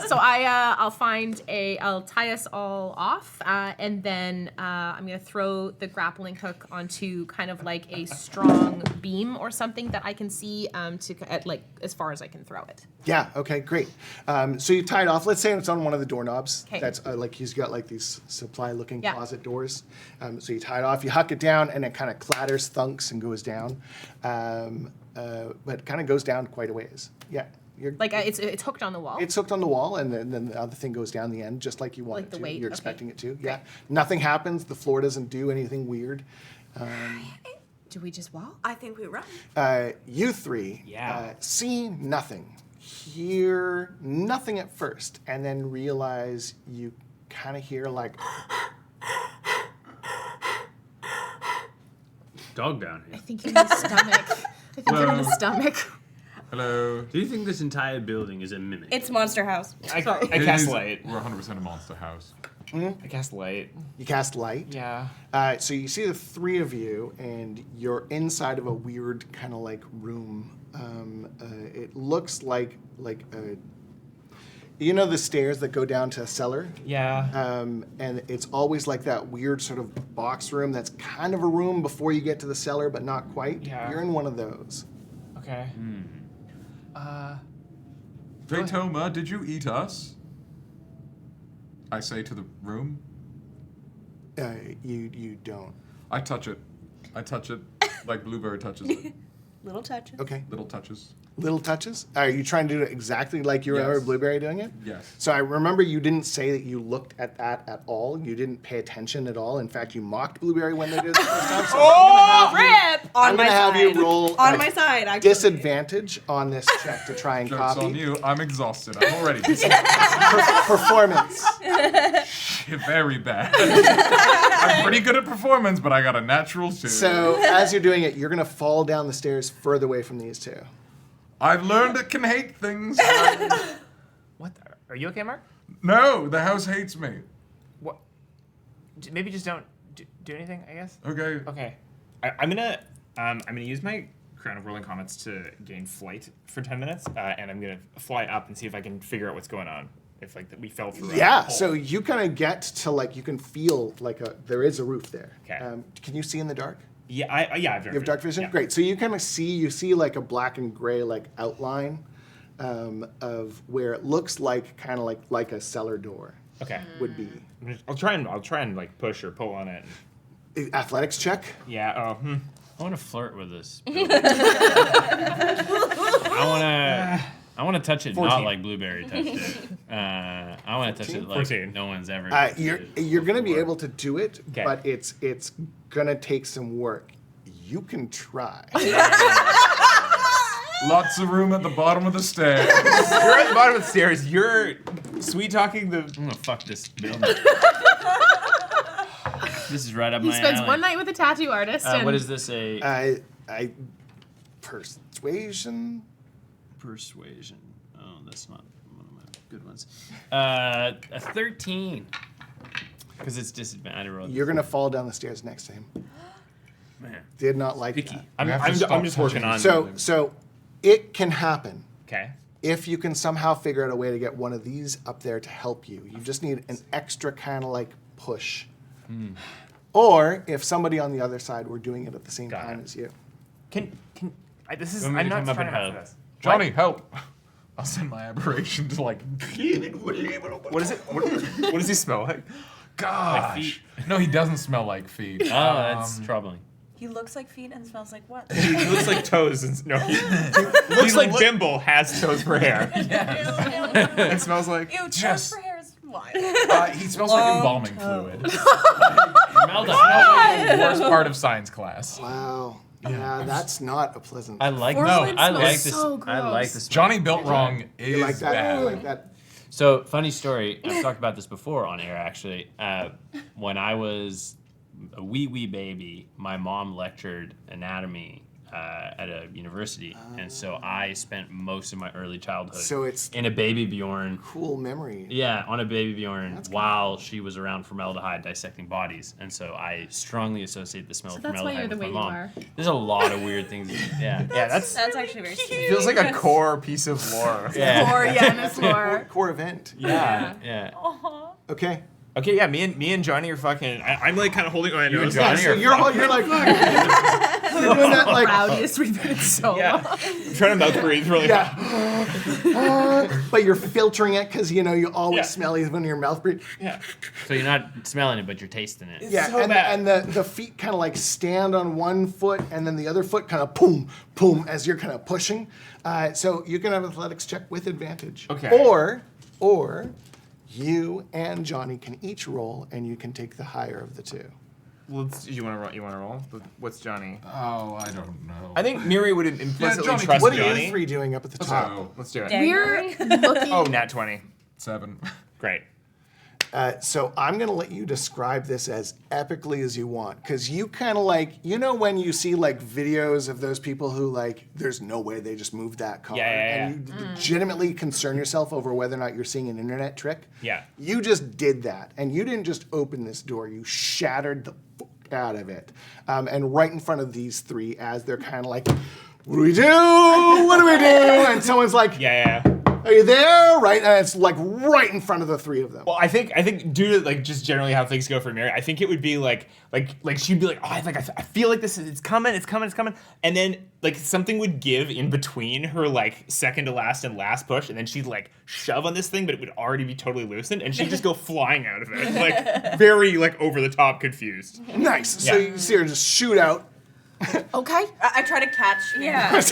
So I'll tie us all off, and then I'm gonna throw the grappling hook onto kind of like a strong beam or something that I can see like as far as I can throw it. Yeah, okay, great. So you tie it off. Let's say it's on one of the doorknobs. 'Kay. That's like he's got like these supply-looking Yeah. closet doors. So you tie it off, you huck it down, and it kind of clatters, thunks, and goes down. But it kind of goes down quite a ways. Yeah. Like it's hooked on the wall. It's hooked on the wall, and then the other thing goes down the end, just like you want Like it the to. weight, You're okay. expecting it to. Yeah. Nothing happens. The floor doesn't do anything weird. Do we just walk? I think we run. You three see nothing, hear nothing at first, and then realize you kind of hear like Dog down I here. think you're in the stomach. I think you're in the stomach. Hello. Do you think this entire building is a mimic? It's Monster House. I cast light. We're 100% a monster house. I cast light. you cast light. Yeah. So you see the three of you, and you're inside of a weird kind of like room. It looks like you know the stairs that go down to a cellar. Yeah. And it's always like that weird sort of box room that's kind of a room before you get to the cellar, but not quite. Yeah. You're in one of those. Okay. Veytoma, did you eat us? I say to the room. You don't. I touch it. I touch it like Blueberry touches it. Little touches. Okay. Little touches. Little touches. Are you trying to do it exactly like you remember Yes. Blueberry doing it? Yes. So I remember you didn't say that you looked at that at all. You didn't pay attention at all. In fact, you mocked Blueberry when they did it the first time. So Rip! I'm On my gonna have side. you roll On a my side, actually. disadvantage on this check to try and Joke's copy. on you. I'm exhausted. I'm already Performance. very bad. I'm pretty good at performance, but I got a natural 2. So as you're doing it, you're gonna fall down the stairs further away from these two. I've learned it can hate things. What? Are you okay, Mark? No, the house hates me. What? Maybe just don't do anything, I guess. Okay. Okay. I'm gonna use my Crown of Whirling Comets to gain flight for 10 minutes, and I'm gonna fly up and see if I can figure out what's going on. If like we fell through. Yeah. A hole. So you kind of get to like you can feel like there is a roof there. Okay. Can you see in the dark? Yeah, I have dark You have dark vision? Yeah. Great. So you kind of see like a black and gray like outline of where it looks like kind of like a cellar door Okay. would be. I'll try and like push or pull on it. Athletics check. Yeah. I want to flirt with this. I want to touch it 14. not like Blueberry touched it. I want to touch it like 14. no one's ever. You're going to be able to do it, Okay. but it's going to take some work. You can try. Lots of room at the bottom of the stairs. You're at the bottom of the stairs. You're sweet talking the. I'm gonna fuck this building. This is right up He my spends alley. one night with a tattoo artist. And What is this? A Persuasion. persuasion. Oh, that's not one of my good ones. A 13. Because it's disadvantage. You're going to fall down the stairs next to him. Man. Did not like Sticky. that. I'm have to just stop working touching on. So it can happen. Okay. If you can somehow figure out a way to get one of these up there to help you, you just need an extra kind of like push. Or if somebody on the other side were doing it at the same time as you. This is, Want me I'm to not come up trying and to help? this. Johnny, help! I'll send my aberration to like. What is it? What does he smell like? Gosh. No, he doesn't smell like feet. Oh, that's troubling. He looks like feet and smells like what? He looks like toes. And, no, he looks like Bimble has toes for hair. It smells like. Ew, toes Jess. for hair is wine. He smells like embalming fluid. It Smell smells like the worst part of science class. Wow. Yeah, that's not a pleasant. I like Formalin I smells like this. so I like gross. this. Johnny built wrong is You like that? bad. You like that? So, funny story. I've talked about this before on air, actually. When I was a wee baby, my mom lectured anatomy at a university, and so I spent most of my early childhood So it's in a baby Bjorn. cool memory. Yeah, on a baby Bjorn while she was around formaldehyde dissecting bodies, and so I strongly associate the smell of that's why formaldehyde you're the with way my you mom. are. There's a lot of weird things. Yeah. Yeah, that's actually very sweet. feels like a core piece of lore. Yeah. Or Yanis lore. Core event. Yeah. Yeah. Okay. Okay, yeah, me and Johnny are fucking. I'm like kind of holding my nose. Johnny So are you're like you're doing that like Proudest we've been so Yeah, long. I'm trying to mouth breathe really hard. but you're filtering it because you know you always Yeah. smell it when your mouth breathes. Yeah. So you're not smelling it, but you're tasting it. Yeah, so and, bad. and the feet kind of like stand on one foot, and then the other foot kind of boom, boom as you're kind of pushing. So you can have an athletics check with advantage. Okay. Or you and Johnny can each roll, and you can take the higher of the two. You want to roll? You want to roll? What's Johnny? Oh, I don't know. I think Miri would implicitly Johnny, trust What are Johnny. you three doing up at the top? So, Let's do it. We're looking. Oh, nat 20. 7. Great. So I'm going to let you describe this as epically as you want, because you kind of like, you know, when you see like videos of those people who like, there's no way they just moved that car, Yeah. and you legitimately concern yourself over whether or not you're seeing an internet trick. Yeah. You just did that, and you didn't just open this door; you shattered the fuck out of it, and right in front of these three, as they're kind of like, "What do we do? What do we do?" And someone's like, Yeah. "Are you there?" Right, and it's like right in front of the three of them. Well, I think due to like just generally how things go for Mary, I think it would be like she'd be like, oh, I feel like it's coming, and then like something would give in between her like second to last and last push, and then she'd like shove on this thing, but it would already be totally loosened, and she'd just go flying out of it, like very like over the top confused. Nice. So Yeah. you see her just shoot out. Okay. I try to catch him. Yeah.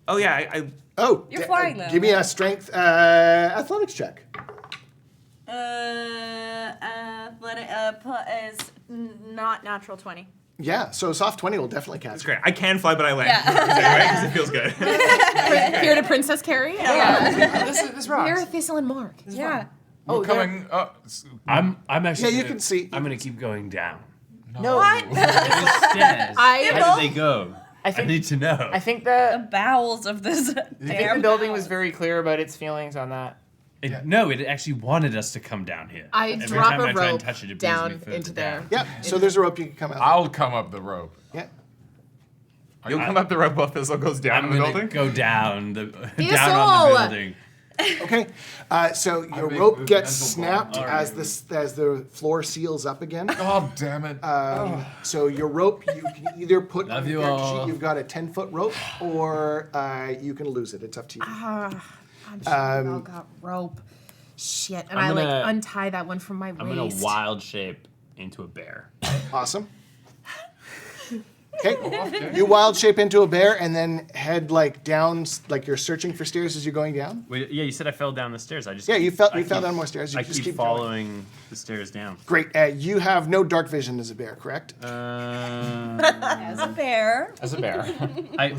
Oh yeah, I Oh, You're flying, though. Give me a strength athletics check. Athletic is not natural 20. Yeah, so a soft 20 will definitely catch. it's great. I can fly, but I land Yeah. anyway because it feels good. Here to Princess Carrie. This rocks. Here, Thistle and Mark. Yeah. We're coming up. I'm actually. Yeah, you gonna- can see. I'm gonna keep going down. No. What? Stairs. How did they go? I think- need to know. I think The bowels of this. I think the building was very clear about its feelings on that. No, it actually wanted us to come down here. I Every drop time a I try and rope touch it, it brings down me further into there. down. Yeah, so there's a rope you can come out. I'll come up the rope. Yeah. You'll come up the rope while Thistle goes down I'm in the gonna building. go down the down Thistle! on the building. Okay, so your make rope the gets mental snapped as the floor seals up again. God damn it. So your rope, you can either put on Love the you character all. sheet, you've got a 10-foot rope, or you can lose it. It's up to you. I'm sure we all got rope. Shit. And I I'm like gonna- untie that one from my waist. I'm gonna wild shape into a bear. Awesome. Okay, you wild shape into a bear and then head like down, like you're searching for stairs as you're going down. Wait, yeah, you said I fell down the stairs. I just Yeah, you fell I down more stairs. You I just keep keep going. following the stairs down. Great. You have no dark vision as a bear, correct? As a bear. As a bear. I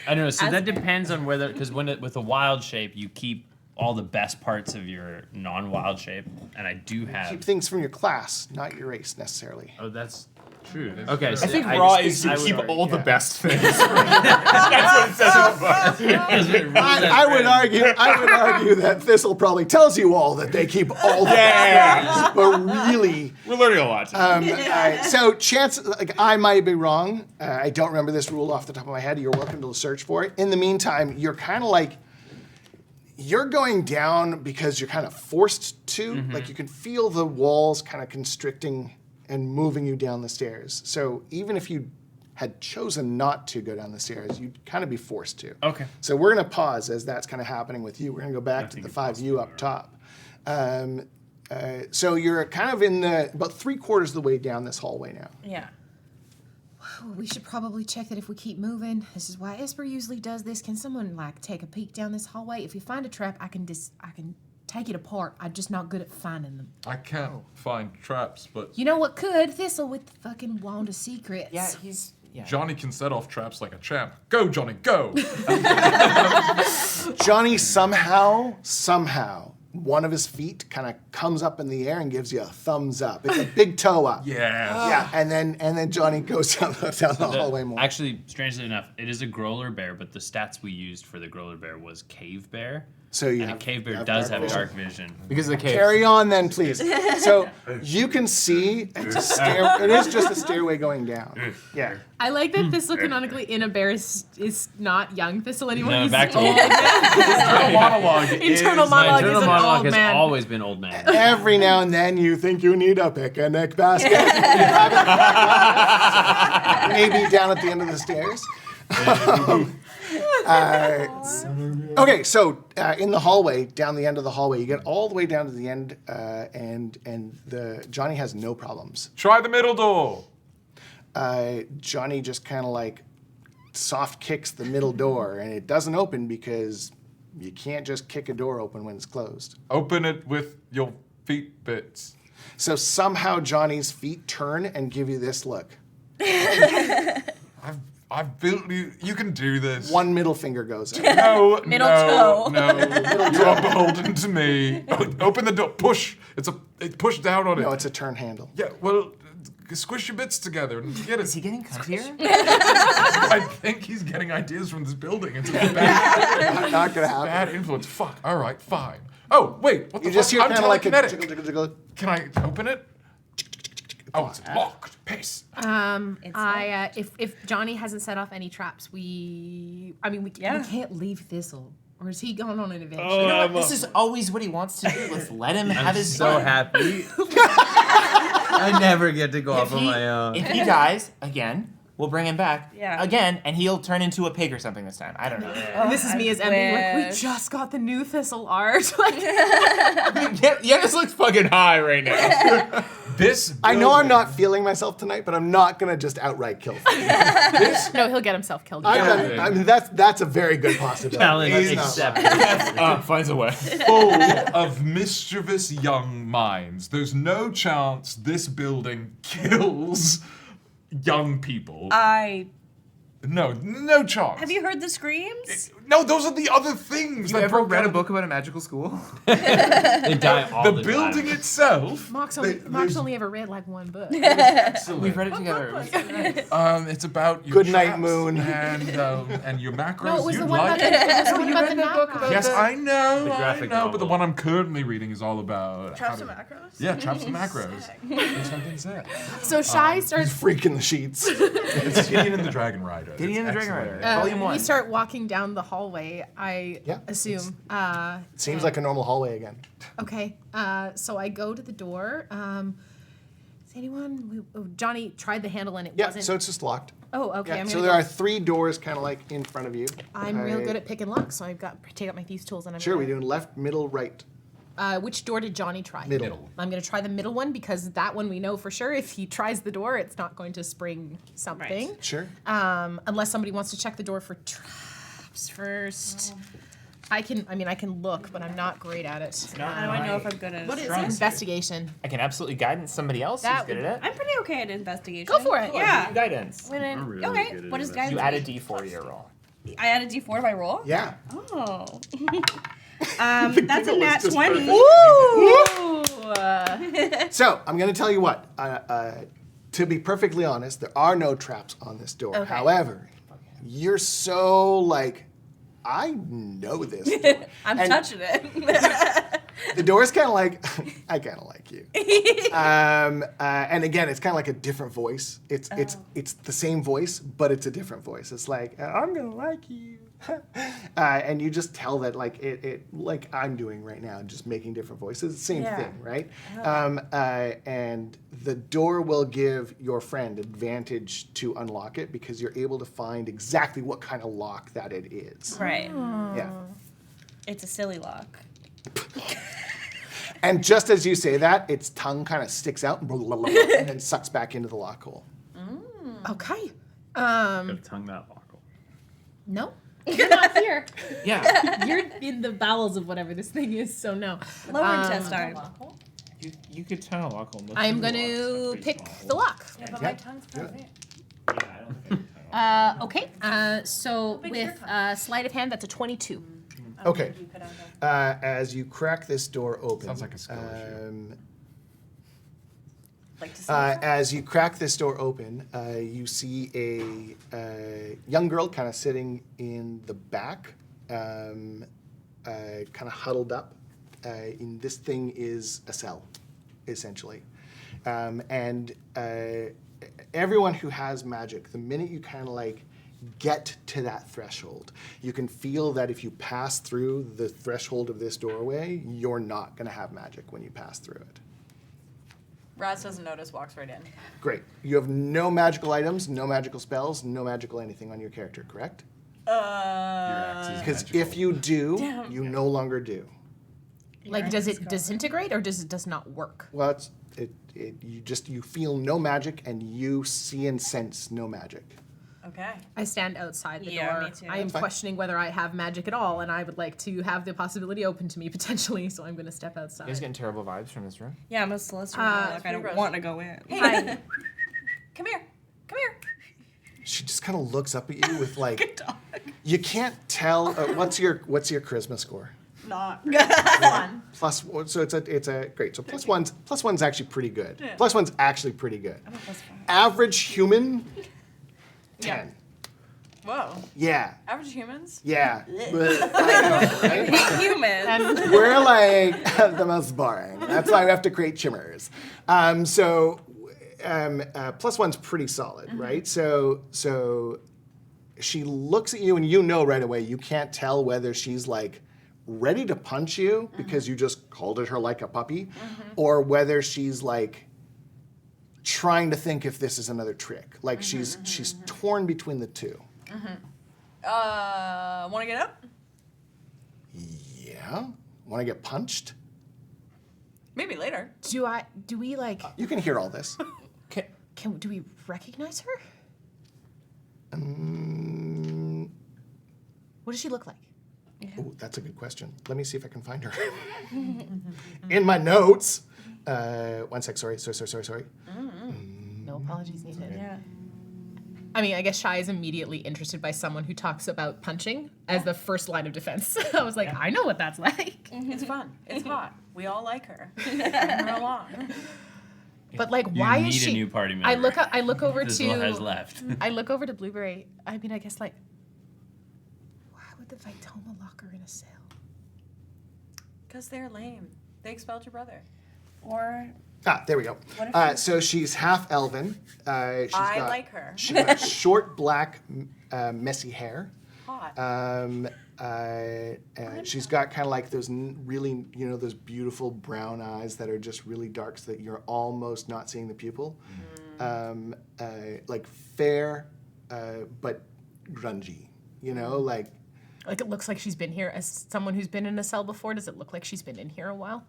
don't know. So As that a bear. depends on whether because with a wild shape you keep all the best parts of your non-wild shape, and I do have. Keep things from your class, not your race necessarily. Oh, that's True. Okay, so I think I Raw just is to think- keep I would- all the best things. That's what it says in the book. I would argue that Thistle probably tells you all that they keep all the Yeah. but really. We're learning a lot. So chance, like I might be wrong. I don't remember this rule off the top of my head. You're welcome to search for it. In the meantime, you're kind of like, you're going down because you're kind of forced to. Like you can feel the walls kind of constricting and moving you down the stairs. So even if you had chosen not to go down the stairs, you'd kind of be forced to. Okay. So we're going to pause as that's kind of happening with you. We're going to go back to the 5 of you up top. So you're kind of in the about 3/4 of the way down this hallway now. Yeah. We should probably check that if we keep moving. This is why Esper usually does this. Can someone like take a peek down this hallway? If you find a trap, I can take it apart. I'm just not good at finding them. I can't find traps, but You know what could? Thistle with the fucking wand of secrets. Yeah, he's. Yeah. Johnny can set off traps like a champ. Go, Johnny, go! Johnny somehow, one of his feet kind of comes up in the air and gives you a thumbs up. It's a big toe up. Yeah. Yeah, and then Johnny goes down the hallway more. Actually, strangely enough, it is a growler bear, but the stats we used for the growler bear was cave bear. So you And a have- cave bear have does dark have vision. dark vision. Because of the cave. Carry on then, please. So you can see it's a stair. It is just a stairway going down. Yeah. I like that Thistle canonically in a bear is not young Thistle anymore. No, He's back to old old. Internal monologue Internal is- monologue My is internal an monologue old has man. always been old man. Every now and then you think you need a picnic basket. Maybe down at the end of the stairs. Okay, so in the hallway, down the end of the hallway, you get all the way down to the end, and the Johnny has no problems. Try the middle door. Johnny just kind of like soft kicks the middle door, and it doesn't open because you can't just kick a door open when it's closed. Open it with your feet bits. So somehow Johnny's feet turn and give you this look. I've built you. You can do this. One middle finger goes up. No, Middle no, toe. no. You are beholden to me. Open the door. Push. Push down on it. No, it's a turn handle. Yeah. Well, squish your bits together and get it. Is he getting cuntier? I think he's getting ideas from this building. It's a bad, Not gonna happen. bad influence. Fuck. All right. Fine. Oh wait. What the You just fuck? hear I'm kind of like a telekinetic. jiggle, jiggle, jiggle. Can I open it? Oh, it's locked. Piss. If Johnny hasn't set off any traps, we can't leave Thistle. Or is he going on an adventure? You know what? This is always what he wants to do. Let's let him have I'm his so fun. happy. I never get to go off on my own. If he dies again, we'll bring him back Yeah. again, and he'll turn into a pig or something this time. I don't know. And this is me as Emily, like, we wish. just got the new Thistle art. Like, Yeah, this looks fucking high right now. This. I know I'm building- not feeling myself tonight, but I'm not gonna just outright kill him. no, he'll get himself killed. I mean, that's a very good possibility. Challenge He's not accepted. Finds a way. Full of mischievous young minds. There's no chance this building kills young people. No chance. Have you heard the screams? No, those are the other things. You that ever broke read a out. book about a magical school? They die all The the building time. itself. Mark's there's- only ever read like one book. We've read it together. It's about your Good night, traps moon. and your macros. No, it was You'd the one like about it. the, it was the one about the macros. Yes, I know, The I graphic know, but the novel. one I'm currently reading is all about Traps how and to- macros? Yeah, traps and macros. That's what I didn't say. So Shy starts. freaking the sheets. It's Gideon and the Dragon Rider. Gideon It's and the Dragon excellent. Rider. Volume 1. We start walking down the hallway. I Yeah, assume. Seems like a normal hallway again. Okay. So I go to the door. Is anyone? Johnny tried the handle and it Yeah, wasn't. so it's just locked. Oh, okay. Yeah, I'm so gonna there go. are 3 doors kind of like in front of you. I'm real good at picking locks, so I've got take out my thieves' tools and I'm. Sure, gonna- we do left, middle, right, Which door did Johnny try? middle. I'm gonna try the middle one because that one we know for sure. If he tries the door, it's not going to spring something. Sure. Unless somebody wants to check the door for traps first. I can look, but I'm not great at it. How do I know if I'm good at it? What is it? Investigation. I can absolutely guidance somebody else That who's good at it. I'm pretty okay at investigation. Go for it. Yeah. Guidance. When I'm really okay. good at What is it. guidance? You add a D4 to your roll. I add a D4 if I roll. Yeah. Oh. That's a nat 20. So I'm going to tell you what. To to be perfectly honest, there are no traps on this door. Okay. However, you're so like, I know this door. I'm And touching it. The door's kind of like, I kind of like you. And again, it's kind of like a different voice. It's the same voice, but it's a different voice. It's like, I'm gonna like you. And you just tell that like it like I'm doing right now, just making different voices. Same thing, right? And the door will give your friend advantage to unlock it because you're able to find exactly what kind of lock that it is. Right. Yeah. It's a silly lock. And just as you say that, its tongue kind of sticks out and then sucks back into the lock hole. Okay. Gotta tongue that lockle. No. You're not here. Yeah. You're in the bowels of whatever this thing is, so no. Lower intestine. You could tongue a lockle. Most I'm people going locks are to pretty pick small. the lock. Yeah, but Yeah. my tongue's perfect. Yeah, I don't think I tongue Okay. So big's with your tongue? sleight of hand, that's a 22. Okay. You could have that. As you crack this door open. Sounds like a scholarship. Like to see yourself? As you crack this door open, you see a young girl kind of sitting in the back, kind of huddled up. And this thing is a cell, essentially. And everyone who has magic, the minute you kind of like get to that threshold, you can feel that if you pass through the threshold of this doorway, you're not going to have magic when you pass through it. Raas doesn't notice, walks right in. Great. You have no magical items, no magical spells, no magical anything on your character, correct? Because if you do, you no longer do. Like, does it disintegrate or does not work? Well, you feel no magic and you see and sense no magic. Okay. I stand outside the Yeah, door. me too. I am That's fine. questioning whether I have magic at all, and I would like to have the possibility open to me potentially, so I'm going to step You guys outside. getting terrible vibes from this room? Yeah, I'm a celestial Uh, warlock. I pretty don't gross. want to go in. Hi. Come here. Come here. She just kind of looks up at you with like, you can't tell. What's your charisma score? Not fun. Plus, so it's a great. So plus one's actually pretty good. Yeah. Plus one's actually pretty good. I'm a +5. Average human, 10. Whoa. Yeah. Average humans? Yeah. I know, right? Human. We're like the most boring. That's why we have to create chimmers. Plus one's pretty solid, right? So she looks at you and you know right away, you can't tell whether she's like ready to punch you because you just called at her like a puppy, or whether she's like trying to think if this is another trick. Like she's torn between the two. Want to get up? Yeah. Want to get punched? Maybe later. Do we like, You can hear all this. do we recognize her? What does she look like? Oh, that's a good question. Let me see if I can find her. In my notes. 1 sec, sorry. No apologies needed. Yeah. I mean, I guess Shy is immediately interested by someone who talks about punching as the first line of defense. I was like, I know what that's like. It's fun. It's hot. We all like her. Bring her along. But like, You why need is she? a new party member. I look over Thistle has to. left. I look over to Blueberry. I mean, I guess like, why would the Veytoma lock her in a cell? Because they're lame. They expelled your brother. Or There we go. What if So she's half elven. I like her. She's got short black, messy hair. Hot. She's got kind of like those really, those beautiful brown eyes that are just really dark so that you're almost not seeing the pupil. Like fair, but grungy, like. Like, it looks like she's been here as someone who's been in a cell before. Does it look like she's been in here a while?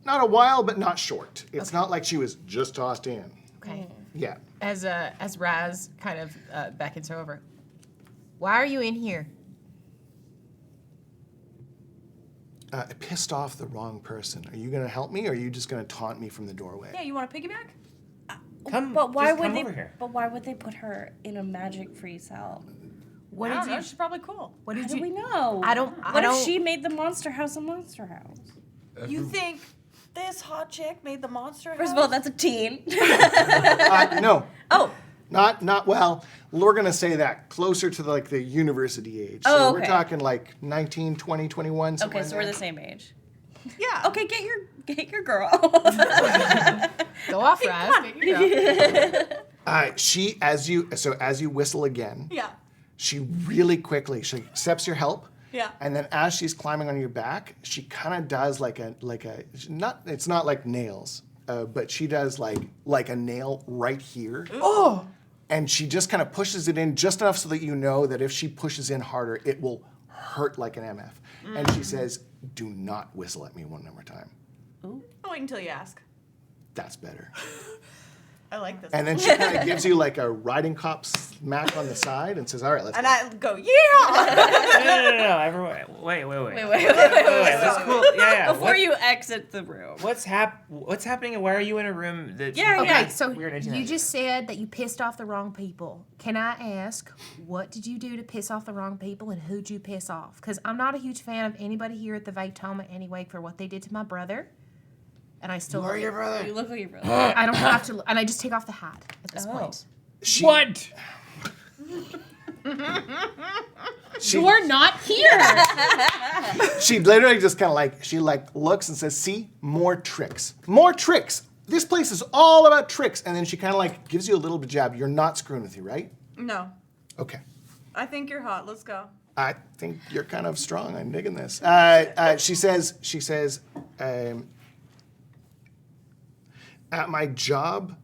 Not a while, but not short. It's not like she was just tossed in. Okay. Yeah. As Raz kind of beckons her over, why are you in here? I pissed off the wrong person. Are you going to help me, or are you just going to taunt me from the doorway? Yeah, you want to piggyback? But why just would come they? over here. But why would they put her in a magic-free cell? What I did don't know. you? She's probably cool. What How did do we you? know? I don't. What if she made the monster house a monster house? You think this hot chick made the monster First of house? all, that's a teen. No. Oh. Not well. We're gonna say that closer to the university age. So Oh, we're okay. talking like 19, 20, 21. somewhere Okay, so in we're there. the same age. Yeah. Okay, get your girl. Go off, Raas. Get your girl. She as you whistle again, Yeah. she really quickly she accepts your help. Yeah. And then as she's climbing on your back, she kind of does it's not like nails, but she does like a nail right here. Oh. And she just kind of pushes it in just enough so that you know that if she pushes in harder, it will hurt like an MF. And she says, "Do not whistle at me one more time." I'll wait until you ask. That's better. I like this. And then she kind of gives you like a riding cop smack on the side and says, "All right, let's And go." I go, yeah! No. Everyone, wait. Wait. That's cool. Yeah. Before you exit the room. What's happening? And why are you in a room that? Yeah, Okay, so Weird you 1990s. just said that you pissed off the wrong people. Can I ask, what did you do to piss off the wrong people, and who'd you piss off? Because I'm not a huge fan of anybody here at the Veytoma anyway for what they did to my brother. And I still love your brother. You look like your brother. I don't have to, and I just take off the hat at this point. What? You're not here. She literally just kind of she looks and says, "See, more tricks. More tricks. This place is all about tricks." And then she kind of gives you a little bit jab. "You're not screwing with you, right?" No. Okay. I think you're hot. Let's go. I think you're kind of strong. I'm digging this. She says, "At my job,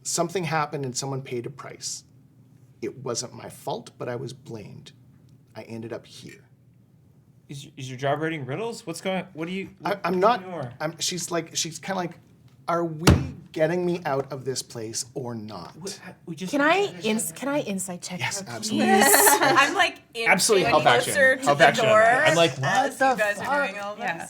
something happened and someone paid a price. It wasn't my fault, but I was blamed. I ended up here." Is your job writing riddles? What's going? What do you? I'm not. She's kind of "Are we getting me out of this place or not?" We just. Can I insight check? Yes, her, absolutely. please? I'm Absolutely help action. closer to Help the action on door. that. I'm like, what as the you guys fuck? are doing all this. Yeah.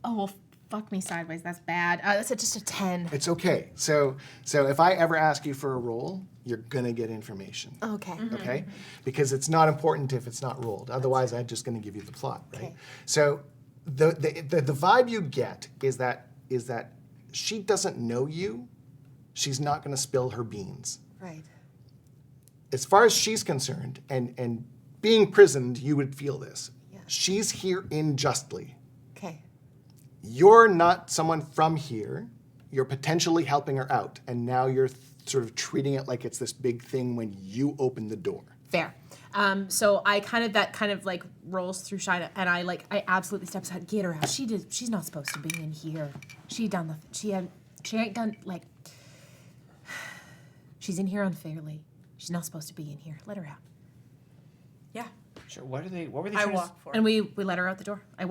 Oh, well, fuck me sideways. That's bad. That's just a 10. It's okay. So if I ever ask you for a roll, you're gonna get information. Okay. Okay? Because it's not important if it's not rolled. Otherwise, I'm just gonna give you the plot, right? Okay. So the vibe you get is that she doesn't know you. She's not gonna spill her beans. Right. As far as she's concerned, and being prisoned, you would feel this. Yeah. She's here unjustly. Okay. You're not someone from here. You're potentially helping her out, and now you're sort of treating it like it's this big thing when you open the door. Fair. So I kind of rolls through Shydare, and I absolutely step aside. Get her out. She's not supposed to be in here. She ain't done she's in here unfairly. She's not supposed to be in here. Let her out. Yeah. Sure. What were they? I trying to walk for And we let her out the door. I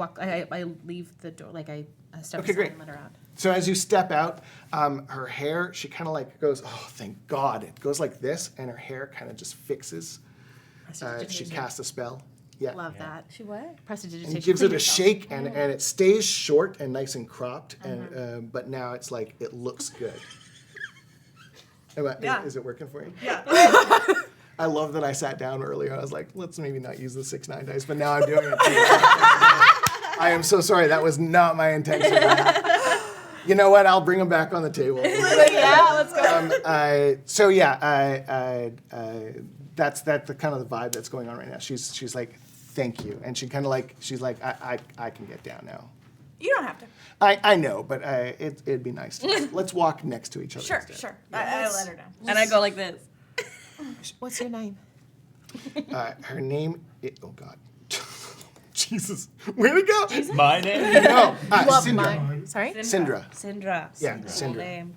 leave the door, I step Okay, aside great. and let her out. So as you step out, her hair, she kind of goes, "Oh, thank God." It goes like this, and her hair kind of just fixes. She casts a spell. Yeah. Love that. She what? Prestidigitation. And gives Clean it a yourself. shake, and it stays short and nice and cropped, and but now it's it looks good. Yeah. Is it working for you? Yeah. I love that I sat down earlier. I was like, let's maybe not use the 6-9 dice, but now I'm doing it. I am so sorry. That was not my intention. You know what? I'll bring them back on the table. Yeah, let's go. That's the kind of the vibe that's going on right now. She's like, "Thank you," and she kind of she's like, I can get down now. You don't have to. I know, but it'd be nice. Let's walk next to each other. Sure, instead. sure. I let her down. And I go like this. What's your name? Her name. Oh God. Jesus. Where'd it go? My name. No. Love Syndra. mine. Sorry? Syndra. Syndra. Yeah, Cool Syndra. name.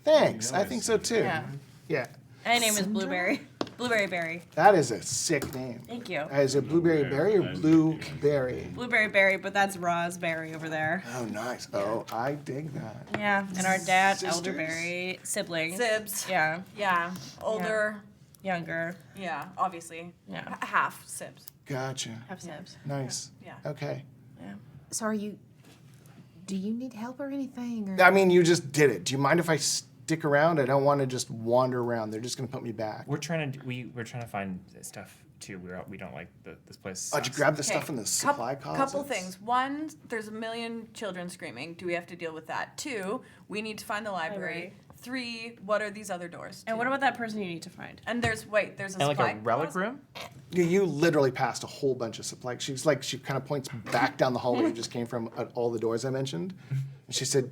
Thanks. I think so too. Yeah. Yeah. My name is Blueberry. Blueberry Berry. That is a sick name. Thank you. Is it blueberry berry or blueberry? Blueberry Berry, but that's Raspberry over there. Oh, nice. Oh, I dig that. Yeah. And our dad, Sisters? Elderberry. Siblings. Sibs. Yeah. Yeah. Older. Younger. Yeah. Obviously. Yeah. Half Sibs. Gotcha. Have Sibs. Nice. Yeah. Okay. Yeah. So do you need help or anything? Or? I mean, you just did it. Do you mind if I stick around? I don't want to just wander around. They're just going to put me back. We're trying to find stuff too. We don't like this place. Oh, did you grab the stuff in the supply closet? Couple things. One, there's a million children screaming. Do we have to deal with that? 2, we need to find the library. 3, what are these other doors? And what about that person you need to find? And there's a and supply like a relic closet? room. You literally passed a whole bunch of supply. She kind of points back down the hallway you just came from at all the doors I mentioned. And she said,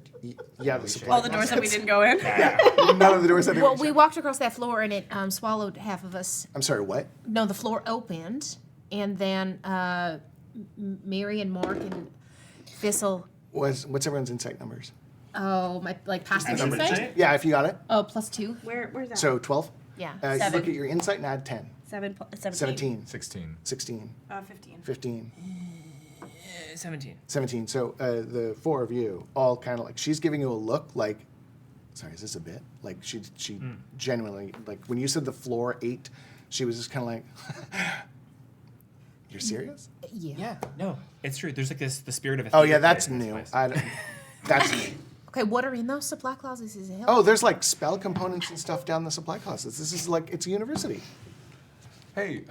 yeah, the supply All the doors that we closets. didn't go in? Yeah, none of the doors that Well, we walked across that floor and it swallowed half of us. I'm sorry, what? No, the floor opened, and then Mary and Mark and Thistle. What's everyone's insight numbers? Oh, my past their Number insight. insight? Yeah, if you got it. Oh, +2. Where's that? So 12? Yeah. You 7. look at your insight and add 10. 17. 17. 16. 16. 15. 15. 17. 17. So the 4 of you all kind of like, she's giving you a look like, sorry, is this a bit? Like she genuinely, like when you said the floor 8, she was just kind of like, you're serious? Yeah. Yeah. No, it's true. There's like the spirit of a. Oh theater yeah, that's play in this new. place. That's new. Okay, what are in those supply closets? Is it Oh, there's like spell components and stuff down the supply closets. This is like, it's a university. Hey,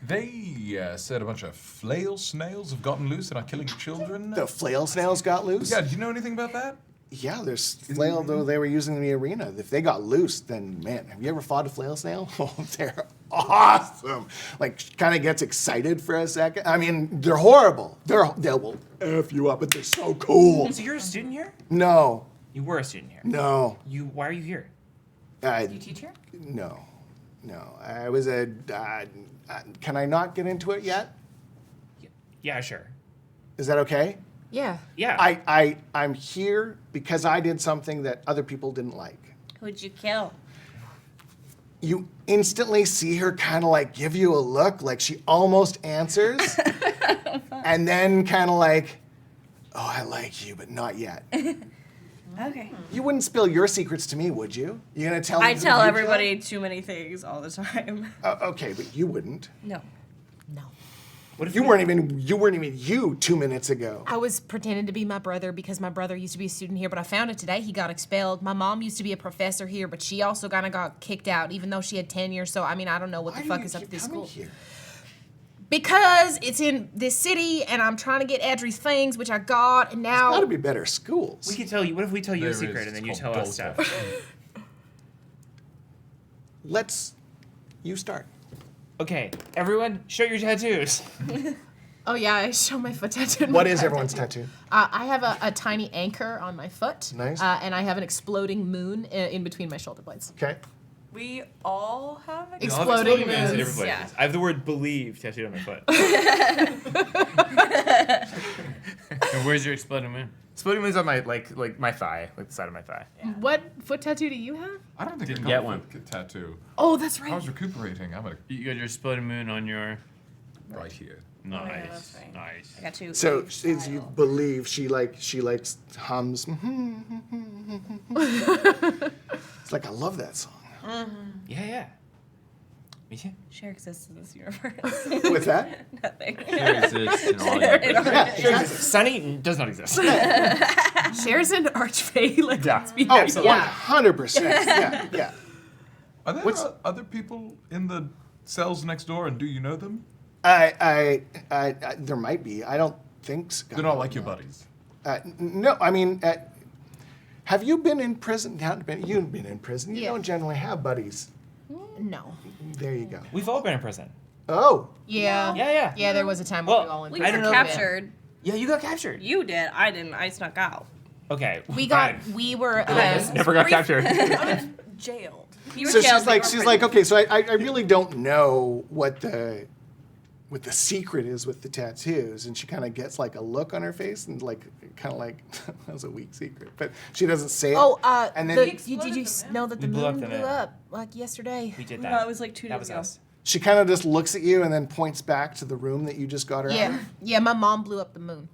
they said a bunch of flail snails have gotten loose and are killing children. The flail snails got loose? Yeah, do you know anything about that? Yeah, there's flail, though they were using in the arena. If they got loose, then man, have you ever fought a flail snail? Oh, they're awesome. Like, kind of gets excited for a second. I mean, they're horrible. They will F you up, but they're so cool. So you're a student here? No, You were a student here. no. Why are you here? Do you teach here? No. I was can I not get into it yet? Yeah, sure. Is that okay? Yeah. Yeah. I'm here because I did something that other people didn't like. Who'd you kill? You instantly see her kind of like give you a look, like she almost answers, and then kind of like, oh, I like you, but not yet. Okay. You wouldn't spill your secrets to me, would you? You're gonna tell me? I who tell you everybody too many things all the time. killed? Okay, but you wouldn't. No. No. What if You weren't even you 2 minutes ago. I was pretending to be my brother because my brother used to be a student here, but I found out today he got expelled. My mom used to be a professor here, but she also kind of got kicked out, even though she had tenure. So, I mean, I don't know what Why the do fuck you is up keep with this coming school. here? Because it's in this city, and I'm trying to get Adri's things, which I got, and now... Gotta be better schools. we could tell you? What if we tell you There a is. secret and then you It's tell called us stuff? You start. Okay, everyone, show your tattoos. Oh, yeah, I show my foot tattoo. What is everyone's tattoo? I have a tiny anchor on my foot. Nice. And I have an exploding moon in between my shoulder blades. Okay. We all have it. Exploding moons at moons, every place. yeah. I have the word believe tattooed on my foot. And where's your exploding moon? Exploding moon's on my my thigh, like the side of my thigh. What foot tattoo do you have? I don't think Didn't I get got one. a tattoo. Oh, that's I right. was recuperating. I'm You got your exploding moon on your. right here. Nice. yeah, that's right. Nice. I got 2. So as you believe, she hums. It's like I love that song. Yeah. Me too. Share exists in this universe. What's that? Nothing. There exists in all It your already- Sure exists. Sunny does not exist. Shares an archfey, like, Yeah. let's be Oh, nice. 100%. Yeah. Are there What's- other people in the cells next door, and do you know them? I there might be. I don't think so. They're not like your buddies. No, I mean, have you been in prison? You've been in prison. You Yeah. don't generally have buddies. No. There you go. We've all been in prison. Oh, Yeah. Yeah. Yeah, there was a time when we Well, all went We I got don't know, captured. Yeah, you got captured. You did. I didn't. I snuck out. Okay. We fine. were Never got captured. Jailed. You were so jailed. she's like, okay, so I really don't know what the secret is with the tattoos, and she kind of gets like a look on her face and like kind of like that was a weak secret, but she doesn't say it. Oh, and then did exploded you the moon. know that the We blew up moon the blew moon. up like yesterday? We did No, that. it was like 2 That days was ago. us. she kind of just looks at you and then points back to the room that you just got her out Yeah, of. yeah. My mom blew up the moon.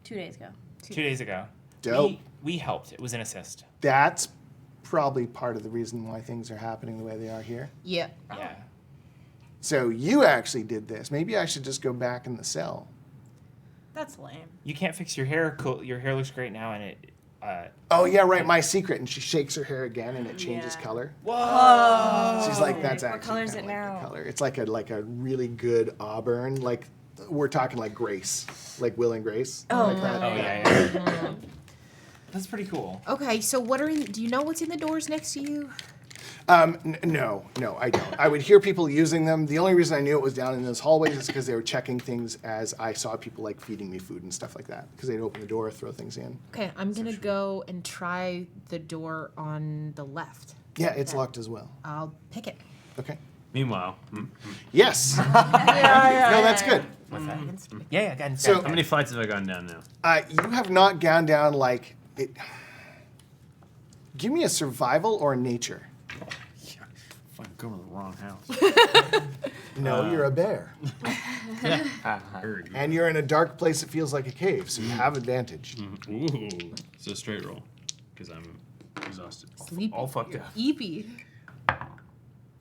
2 days ago. 2 days ago. Dope. We helped. It was an assist. That's probably part of the reason why things are happening the way they are here. Yeah. Yeah. So you actually did this. Maybe I should just go back in the cell. That's lame. You can't fix your hair. Your hair looks great now, and Oh yeah, right. My secret, and she shakes her hair again, and it changes Yeah. color. Whoa! She's like, "That's What actually color is kinda it like now?" the color. It's like a really good auburn. Like we're talking like Grace, like Will and Grace. Like that. Oh yeah. That's pretty cool. Okay, so do you know what's in the doors next to you? No, I don't. I would hear people using them. The only reason I knew it was down in those hallways is because they were checking things as I saw people like feeding me food and stuff like that. Because they'd open the door, throw things in. Okay, I'm gonna go and try the door on the left. Yeah, it's locked as well. I'll pick it. Okay. Meanwhile, Yes. No, that's good. What's that? Yeah, again. So- how many flights have I gone down now? You have not gone down like it. Give me a survival or a nature. Fucking going to the wrong house. No, you're a bear. Heard. And you're in a dark place that feels like a cave, so you have advantage. Ooh, it's a straight roll because I'm exhausted. Sleepy. All fucked up. Eepy.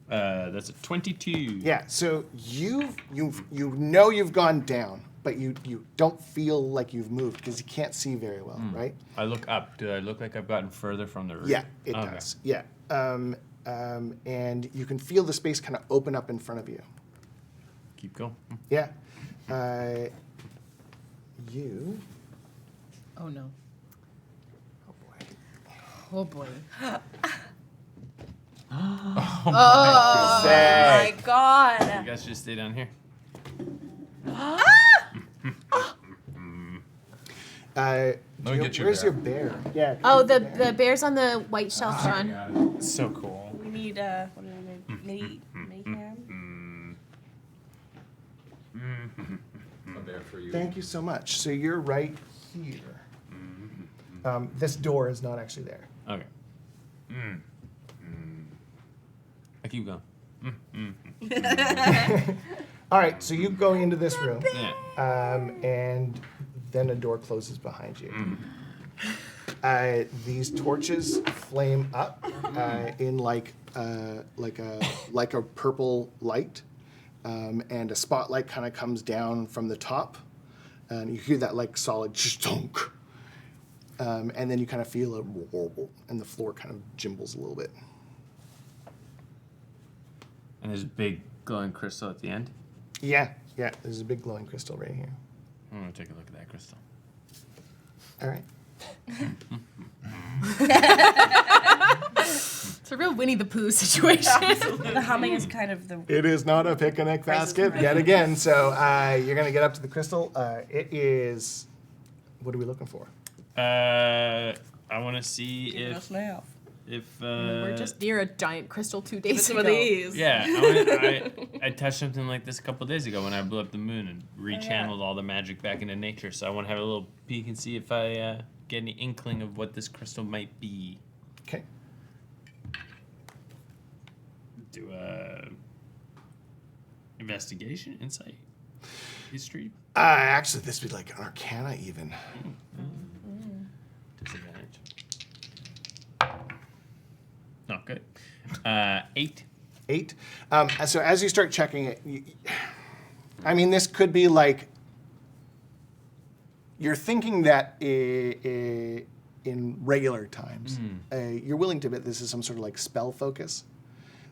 That's a 22. Yeah, so you know you've gone down, but you don't feel like you've moved because you can't see very well, right? I look up. Do I look like I've gotten further from the roof? Yeah, it Okay. does. Yeah. And you can feel the space kind of open up in front of you. Keep going. Yeah. You. Oh no. Oh boy. Oh boy. Oh my You god. guys just stay down here. Let me get you a Where's bear. your bear? Yeah. Oh, the bear's on the white shelf, Sean. So cool. We need what do we need? Mayhem. A bear for you. Thank you so much. So you're right here. This door is not actually there. Okay. I keep going. All right, so you go into this room, Yeah. and then a door closes behind you. These torches flame up in like a purple light, and a spotlight kind of comes down from the top, and you hear that like solid stunk, and then you kind of feel a and the floor kind of jimbles a little bit. And there's a big glowing crystal at the end. Yeah, there's a big glowing crystal right here. I'm gonna take a look at that crystal. All right. It's a real Winnie the Pooh situation. The humming is kind of the. It is not a picnic basket yet again. So you're gonna get up to the crystal. It is. What are we looking for? I want to see Give us now. if We're just near a giant crystal 2 days Some ago. of these. yeah. I touched something like this a couple days ago when I blew up the moon and rechanneled all the magic back into nature. So I want to have a little peek and see if I get any inkling of what this crystal might be. Okay. Do investigation, insight, history, Actually, this would be like an Arcana even. disadvantage. Not good. 8. 8. So as you start checking it, I mean, this could be like you're thinking that in regular times, you're willing to bet this is some sort of like spell focus.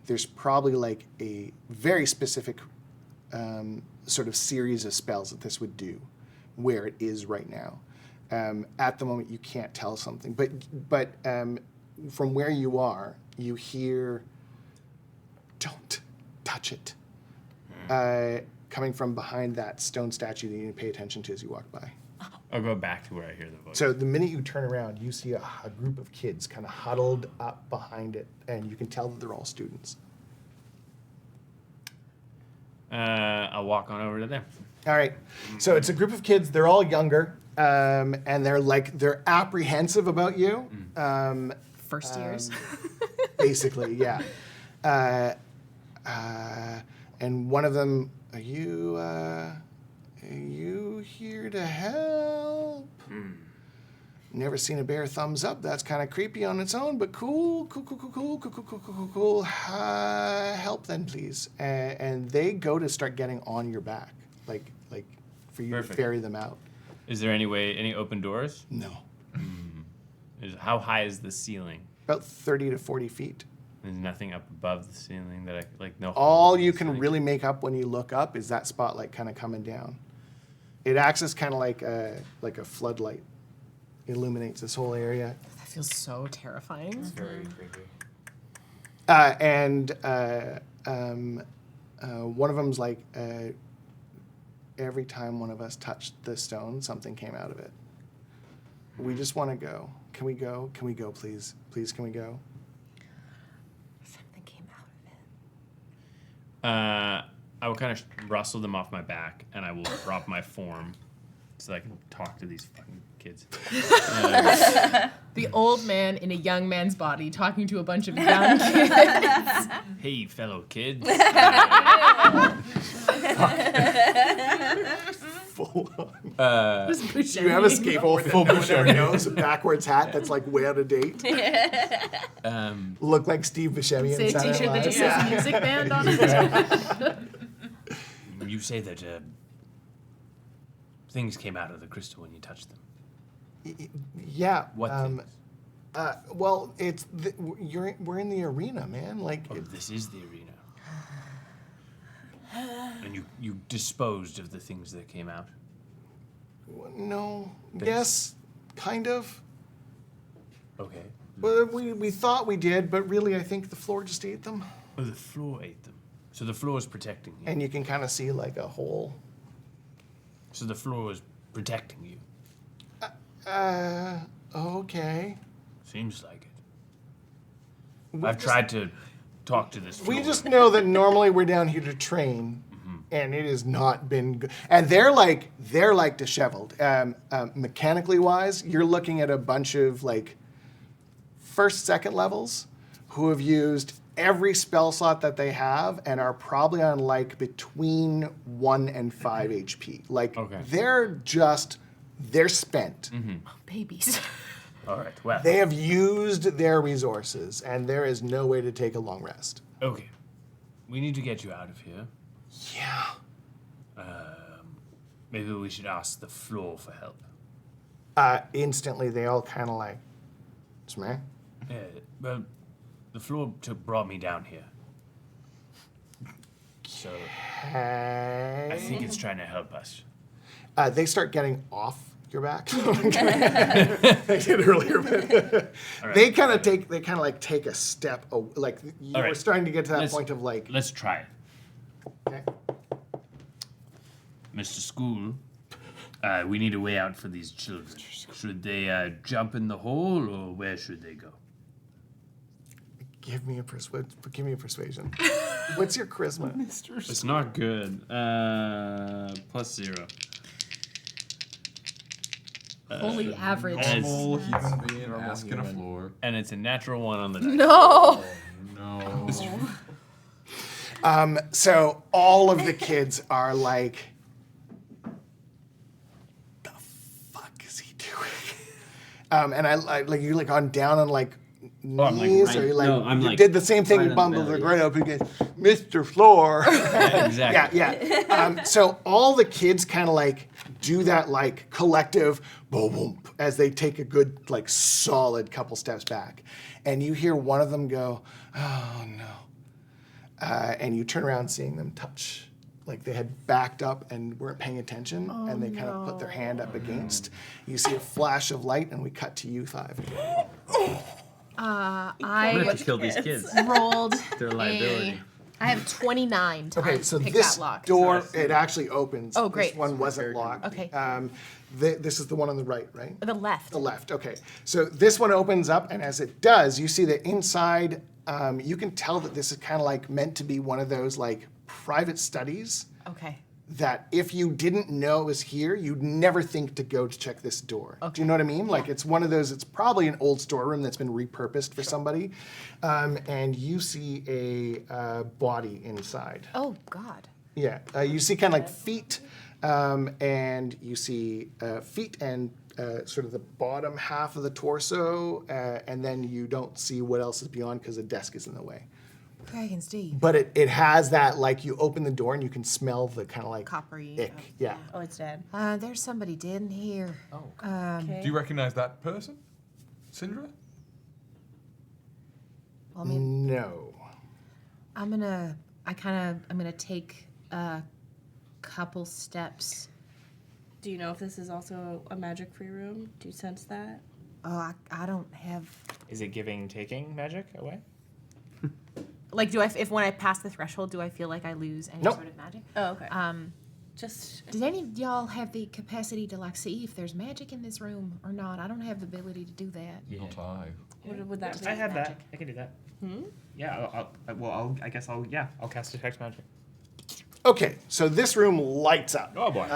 There's probably like a very specific sort of series of spells that this would do, where it is right now. At the moment, you can't tell something, but from where you are, you hear, "Don't touch it," coming from behind that stone statue that you need to pay attention to as you walk by. I'll go back to where I hear the voice. So the minute you turn around, you see a group of kids kind of huddled up behind it, and you can tell that they're all students. I'll walk on over to them. All right. So it's a group of kids. They're all younger, and they're apprehensive about you. First years. Basically, yeah. And one of them, are you here to help? Never seen a bear thumbs up. That's kind of creepy on its own, but cool. Help then, please. And they go to start getting on your back, like for you Perfect. to ferry them out. Is there any open doors? No. How high is the ceiling? About 30 to 40 feet. There's nothing up above the ceiling that I like. No. All holes you in the can ceiling? really make up when you look up is that spotlight kind of coming down. It acts as kind of like a floodlight. It illuminates this whole area. That feels so terrifying. Very creepy. One of them's like, every time one of us touched the stone, something came out of it. We just want to go. Can we go? Can we go, please? Please, can we go? Something came out of it. I will kind of rustle them off my back, and I will drop my form so I can talk to these fucking kids. The old man in a young man's body talking to a bunch of young kids. Hey, fellow kids. Full on. Do You have a skateboard full Buscemi nose, a backwards hat that's like way out of date. Look like Steve Buscemi Say a inside t-shirt that just Live. says music band on it. You say that things came out of the crystal when you touched them. Yeah. What things? Well, we're in the arena, man. Like, Oh, this is the arena. And you disposed of the things that came out. no, yes, kind of. Okay. Well, we thought we did, but really, I think the floor just ate them. Oh, the floor ate them. So the floor is protecting you. And you can kind of see like a hole. So the floor is protecting you. Okay. Seems like it. I've tried to talk to this floor. We just know that normally we're down here to train, and it has not been good. And they're like disheveled. Mechanically wise, you're looking at a bunch of like first, second levels who have used every spell slot that they have and are probably on like between 1 and 5 HP. Like Okay. they're spent. Babies. All right. Well. They have used their resources, and there is no way to take a long rest. Okay. We need to get you out of here. Yeah. Maybe we should ask the floor for help. Instantly, they all kind of like, smack. Well, the floor brought me down here. So I think it's trying to help us. They start getting off your back. They did earlier, but they kind of take a step. Like you All were right. starting to get to that Let's- point of like, Let's try it. okay. Mr. School, we need a way out for these children. Should they jump in the hole, or where should they go? Give me a persuasion. What's your charisma? It's not good. +0. Holy average. And Normal it's, human being asking a floor. and it's a natural 1 on the dice. No. No. So all of the kids are like, the fuck is he doing? And I like you like on down on like I'm like knees, right- or you like no, I'm you like did the same thing. right You on bumbled the like belly. right up against Mr. Floor. Yeah, exactly. Yeah. So all the kids kind of like do that like collective boom boom as they take a good like solid couple steps back, and you hear one of them go, "Oh no," and you turn around seeing them touch. Like they had backed up and weren't paying attention, and they kind of put their hand up against. You see a flash of light, and we cut to you 5. I'm gonna have to kill these kids. Rolled They're a liability. I have 29 to Okay, so pick this that lock. door, it actually opens. Oh, great. This one wasn't locked. Okay. This is the one on the right, right? The left. The left, okay. So this one opens up, and as it does, you see that inside, you can tell that this is kind of like meant to be one of those like private studies Okay. that if you didn't know it was here, you'd never think to go to check this door. Do you know what I mean? Like it's one of those, it's probably an old storeroom that's been repurposed for somebody. And you see a body inside. Oh God. Yeah, you see kind of like feet, and you see feet and sort of the bottom half of the torso, and then you don't see what else is beyond because the desk is in the way. Dragon's deep. But it has that, like, you open the door and you can smell the kind of like Coppery. ick. Yeah. Oh, it's dead. There's somebody dead in here. Do you recognize that person? Syndra? Well, I mean, No. I'm gonna take a couple steps. Do you know if this is also a magic-free room? Do you sense that? Oh, I don't have. Is it taking magic away? Like, if when I pass the threshold, do I feel like I lose any Nope. sort of magic? Oh, okay. Does any of y'all have the capacity to like see if there's magic in this room or not? I don't have the ability to do that. Not I. What would that be? I have magic. that. I can do that. Yeah. I'll cast detect magic. Okay, so this room lights up. Oh boy.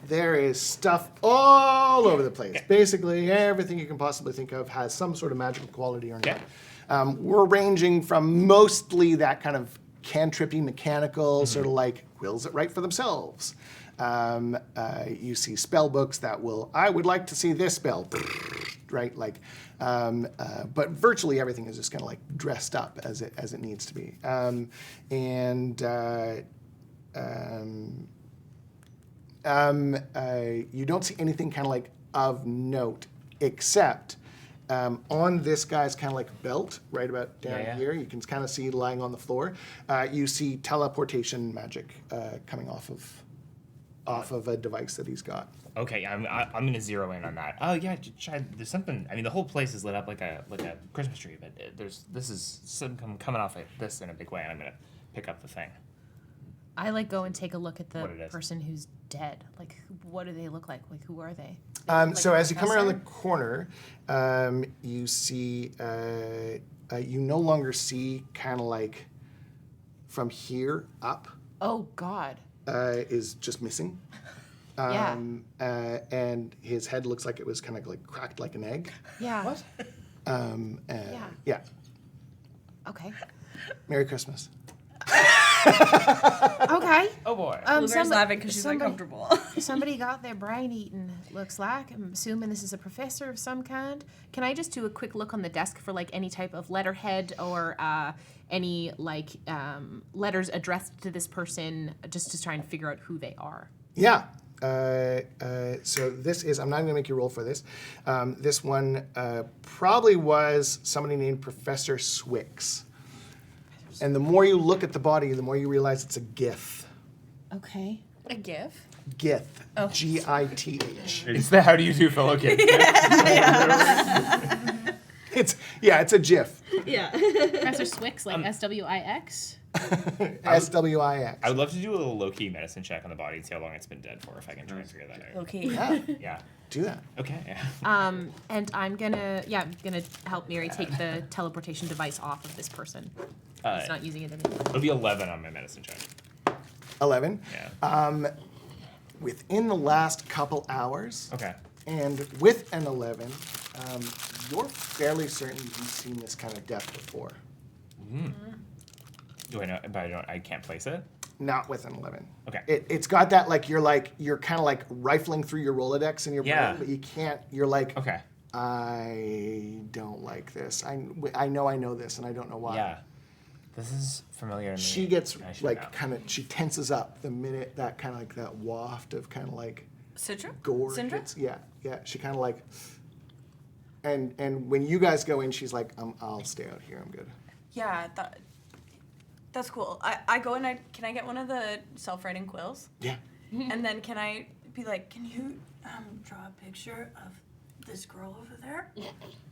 There is stuff all over the place. Basically, everything you can possibly think of has some sort of magical quality or not. We're ranging from mostly that kind of cantrippy mechanical, sort of like quills that write for themselves. You see spell books that will, I would like to see this spell, right? Like, but virtually everything is just kind of like dressed up as it needs to be. You don't see anything kind of like of note, except on this guy's kind of like belt, right about down here, you can kind of see lying on the floor. You see teleportation magic coming off of a device that he's got. Okay, I'm gonna zero in on that. Oh yeah, there's something. I mean, the whole place is lit up like a Christmas tree, but this is something coming off like this in a big way, and I'm gonna pick up the thing. I like go and take a look at the What it is. person who's dead. Like, what do they look like? Like, who are they? So a as you come around the professor? corner, you see, you no longer see kind of like from here up Oh God. is just missing. Yeah. And his head looks like it was kind of like cracked like an egg. Yeah. What? Yeah. Okay. Merry Christmas. Okay. Oh boy. Bluebear's laughing because she's somebody- uncomfortable. Somebody got their brain eaten, looks like. I'm assuming this is a professor of some kind. Can I just do a quick look on the desk for like any type of letterhead or any like letters addressed to this person, just to try and figure out who they are? Yeah. So this is, I'm not going to make you roll for this. This one probably was somebody named Professor Swix. And the more you look at the body, the more you realize it's a Gith. Okay. A gif? Gith. G-I-T-H. It's the how do you do fellow kid. It's a GIF. Yeah. Professor Swix, like S-W-I-X? S-W-I-X. I would love to do a little low-key medicine check on the body and see how long it's been dead for, if I can try and figure that out. Okay. Yeah, Yeah. do that. Okay. Yeah. And I'm gonna help Mary take the teleportation device off of this person. He's not using it anymore. It'll be 11 on my medicine check. 11. Yeah. Within the last couple hours, Okay. and with an 11, you're fairly certain you've seen this kind of death before. Do I know? But I can't place it. Not with an 11. Okay. It's got that you're kind of like rifling through your Rolodex in your brain, but you can't. You're like, Okay. I don't like this. I know this, and I don't know why. Yeah. This is familiar to me. She gets I should like know. she tenses up the minute that kind of like that waft of kind of like Citra? gore Syndra? hits. Yeah. She kind of like, and when you guys go in, she's like, I'll stay out here. I'm good. Yeah, that's cool. I go and can I get one of the self-writing quills? Yeah. And then can I be like, can you draw a picture of this girl over there?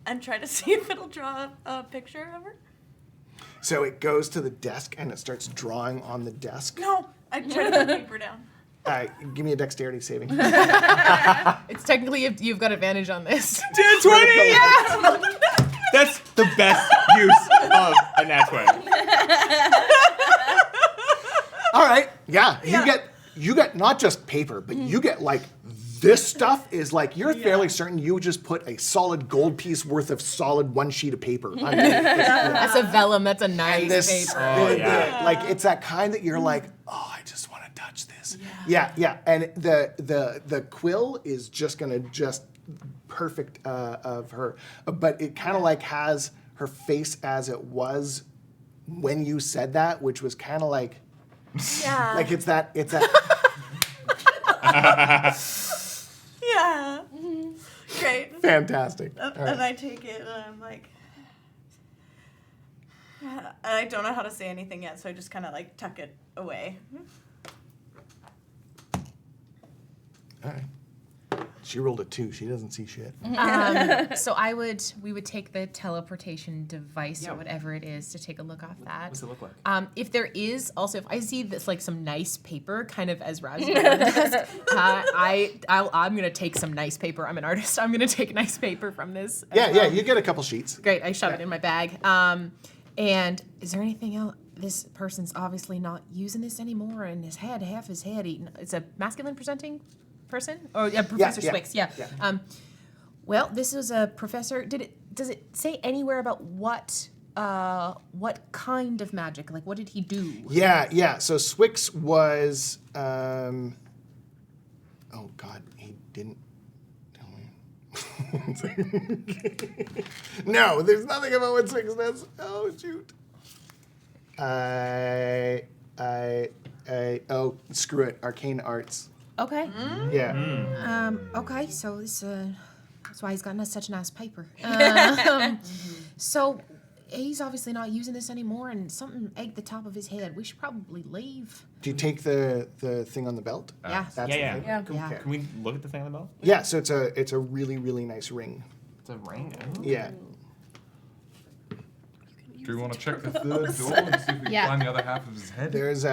And try to see if it'll draw a picture of her? So it goes to the desk and it starts drawing on the desk. No, I try to put paper down. Give me a dexterity saving. It's technically you've got advantage on this. 20! Yeah! That's the best use of a nat 20. All right. Yeah. You get not just paper, but you get like this stuff is like you're fairly certain you just put a solid gold piece worth of solid one sheet of paper underneath this. That's a vellum. That's a nice This, paper. like it's that kind that you're like, oh, I just want to touch this. Yeah. And the quill is just gonna perfect of her, but it kind of like has her face as it was when you said that, which was kind of like, like it's that. Yeah. Great. Fantastic. And I take it and I'm like, I don't know how to say anything yet, so I just kind of like tuck it away. All right. She rolled a 2. She doesn't see shit. So we would take the teleportation device or whatever it is to take a look off that. What's it look like? If there is also, if I see this like some nice paper, kind of as Raz does, I'm gonna take some nice paper. I'm an artist. I'm gonna take nice paper from this. Yeah, you get a couple sheets. Great. I shove it in my bag. And is there anything else? This person's obviously not using this anymore, and his head, half his head eaten. It's a masculine presenting person? Oh, yeah, Professor Swix, yeah. Well, this was a professor. Does it say anywhere about what kind of magic? Like, what did he do? Yeah. So Swix was, oh God, he didn't tell me. No, there's nothing about what Swix does. Oh, shoot. Oh, screw it. Arcane arts. Okay. Yeah. Okay, so this, that's why he's got such nice paper. So he's obviously not using this anymore, and something egged the top of his head. We should probably leave. Do you take the thing on the belt? Yeah. That's Yeah. the thing? Yeah. Can we look at the thing on the belt? Yeah, so it's a really, really nice ring. It's a ring. Yeah. Do we want to check the third door and see if we can find the other half of his head? There's do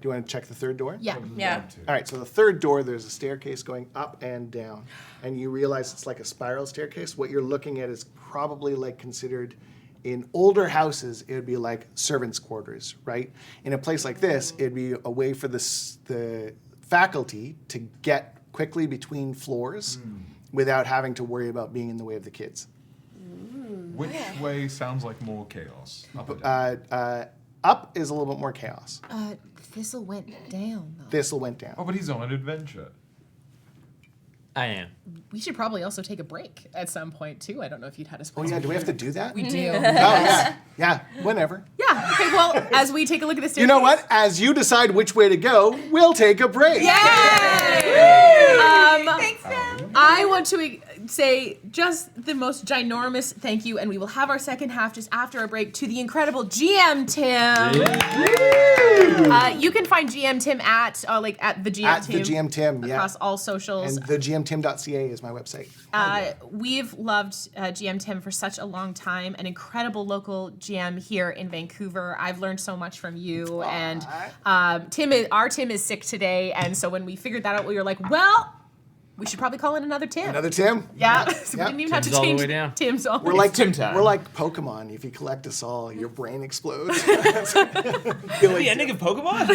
you want to check the third door? Yeah. Yeah. All right, so the third door, there's a staircase going up and down. And you realize it's like a spiral staircase. What you're looking at is probably like considered, in older houses, it would be like servants' quarters, right? In a place like this, it'd be a way for the faculty to get quickly between floors without having to worry about being in the way of the kids. Which way sounds like more chaos? Up or down? Up is a little bit more chaos. Thistle went down, though. Thistle went down. Oh, but he's on an adventure. I am. We should probably also take a break at some point, too. I don't know if you'd had a Oh yeah, do we have to do that? We do. Oh yeah, yeah. Whenever. Yeah. Okay, well, as we take a look at the staircase. You know what? As you decide which way to go, we'll take a break. Thanks, Sam. I want to say just the most ginormous thank you, and we will have our second half just after a break, to the incredible GM Tim. You can find GM Tim at the GM At Tim. the GM Tim, yeah. Across all socials. And thegmtim.ca is my website. We've loved GM Tim for such a long time, an incredible local GM here in Vancouver. I've learned so much from you, and our Tim is sick today, and so when we figured that out, we were like, well, we should probably call in another Tim. Another Tim? Yeah, so we didn't even have to Tim's all the change way down. Tim's all. We're like Tim time. We're like Pokemon. If you collect us all, your brain explodes. The ending of Pokemon?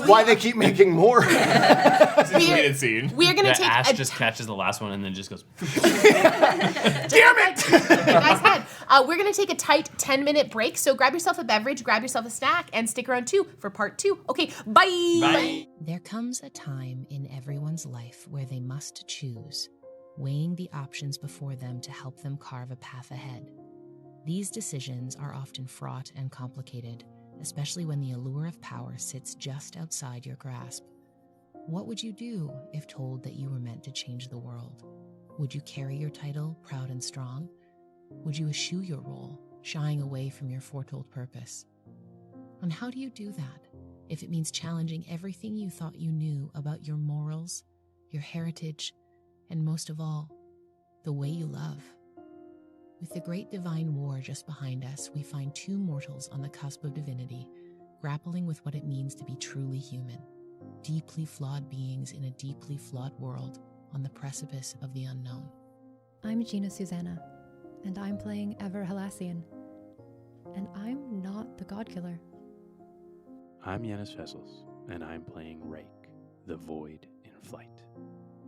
Why they keep making more. Deleted scene. We are going to The take Ash a just catches the last one and then just goes. Damn it! we're going to take a tight 10-minute break, so grab yourself a beverage, grab yourself a snack, and stick around too for part 2. Okay, bye! Bye. There comes a time in everyone's life where they must choose, weighing the options before them to help them carve a path ahead. These decisions are often fraught and complicated, especially when the allure of power sits just outside your grasp. What would you do if told that you were meant to change the world? Would you carry your title proud and strong? Would you eschew your role, shying away from your foretold purpose? And how do you do that if it means challenging everything you thought you knew about your morals, your heritage, and most of all, the way you love? With the great divine war just behind us, we find 2 mortals on the cusp of divinity, grappling with what it means to be truly human, deeply flawed beings in a deeply flawed world on the precipice of the unknown. I'm Gina Susanna, and I'm playing Ever Halassian. And I'm not the God Killer. I'm Yanis Vessels, and I'm playing Rake, the Void in Flight.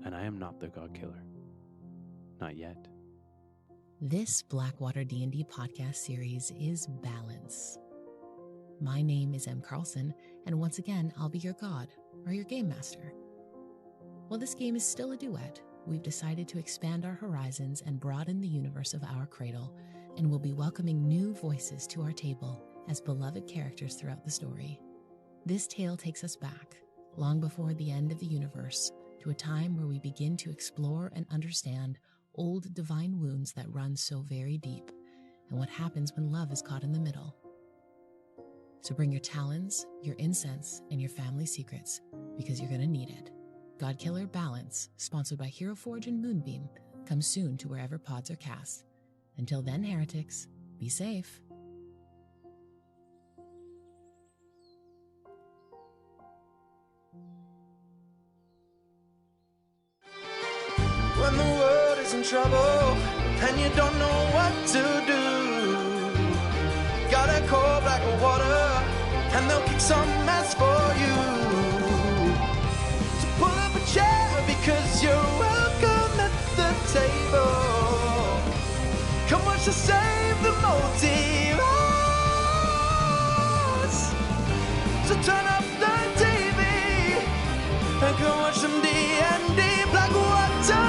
And I am not the God Killer. Not yet. This BlackwaterDnD podcast series is Balance. My name is M. Carlson, and once again, I'll be your god, or your game master. While this game is still a duet, we've decided to expand our horizons and broaden the universe of our cradle, and we'll be welcoming new voices to our table as beloved characters throughout the story. This tale takes us back, long before the end of the universe, to to a time where we begin to explore and understand old divine wounds that run so very deep, and what happens when love is caught in the middle. So bring your talons, your incense, and your family secrets, because you're going to need it. Godkiller Balance, sponsored by Hero Forge and Moonbeam, comes soon to wherever pods are cast. Until then, heretics, be safe. When the world is in trouble and you don't know what to do, gotta call Blackwater and they'll kick some ass for you. So pull up a chair because you're welcome at the table. Come watch us save the multiverse. So turn up the TV and come watch some D&D. Blackwater,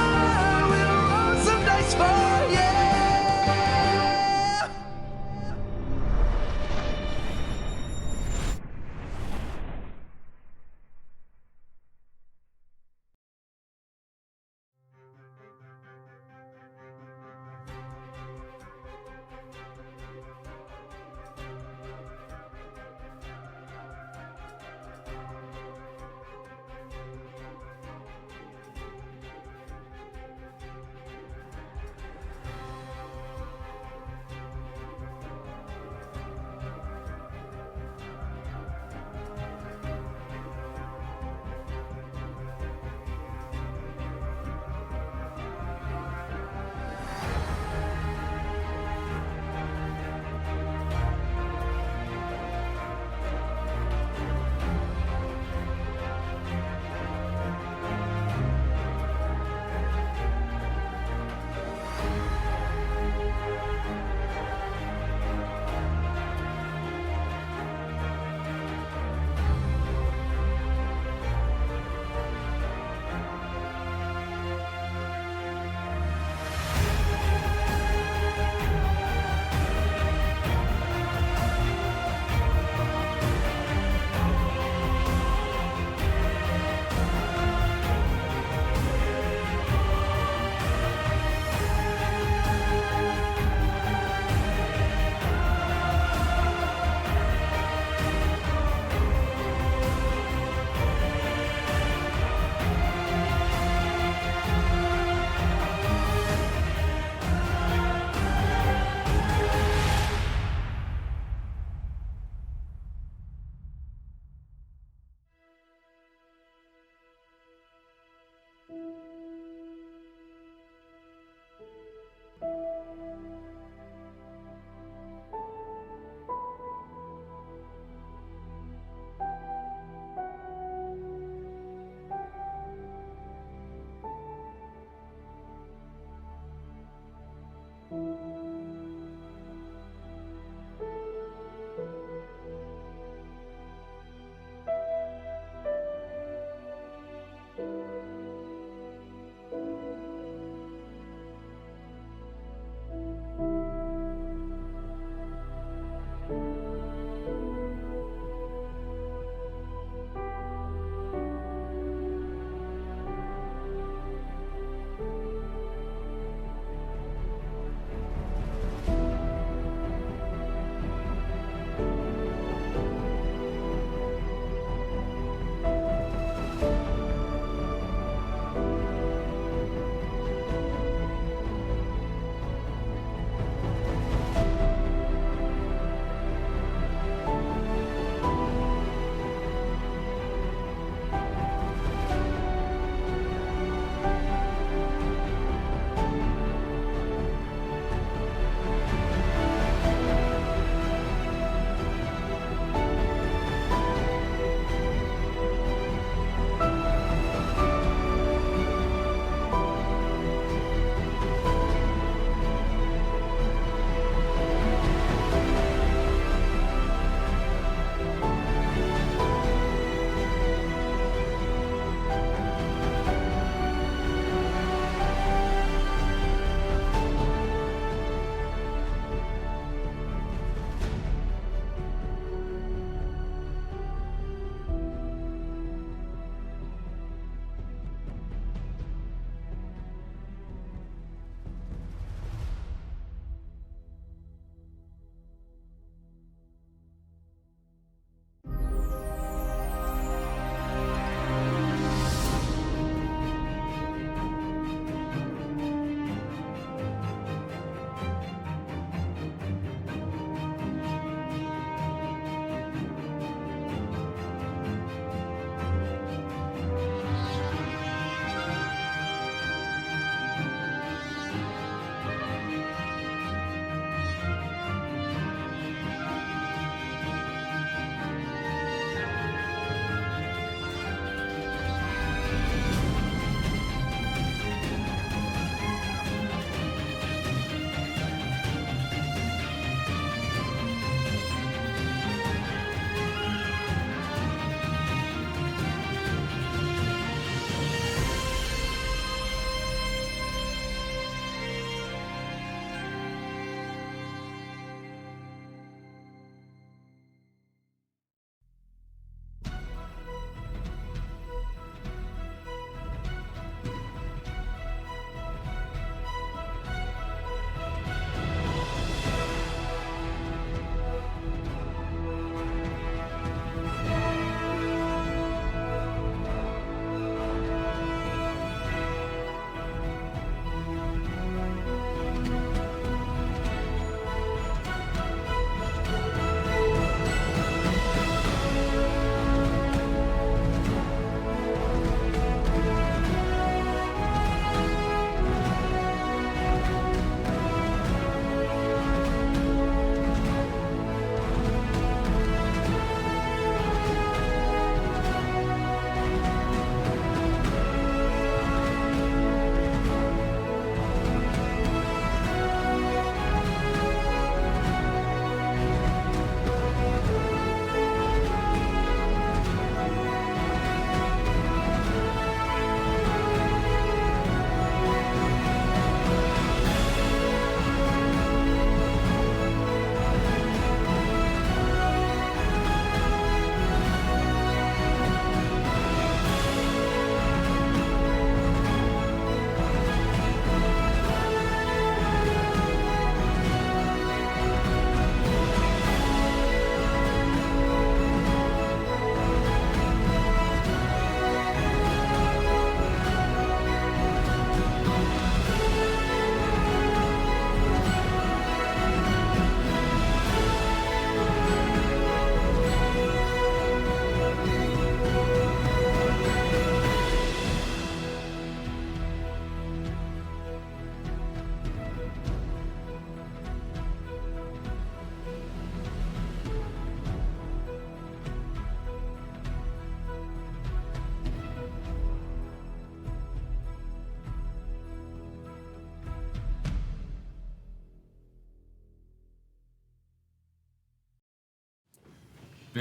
we'll roll some dice for you.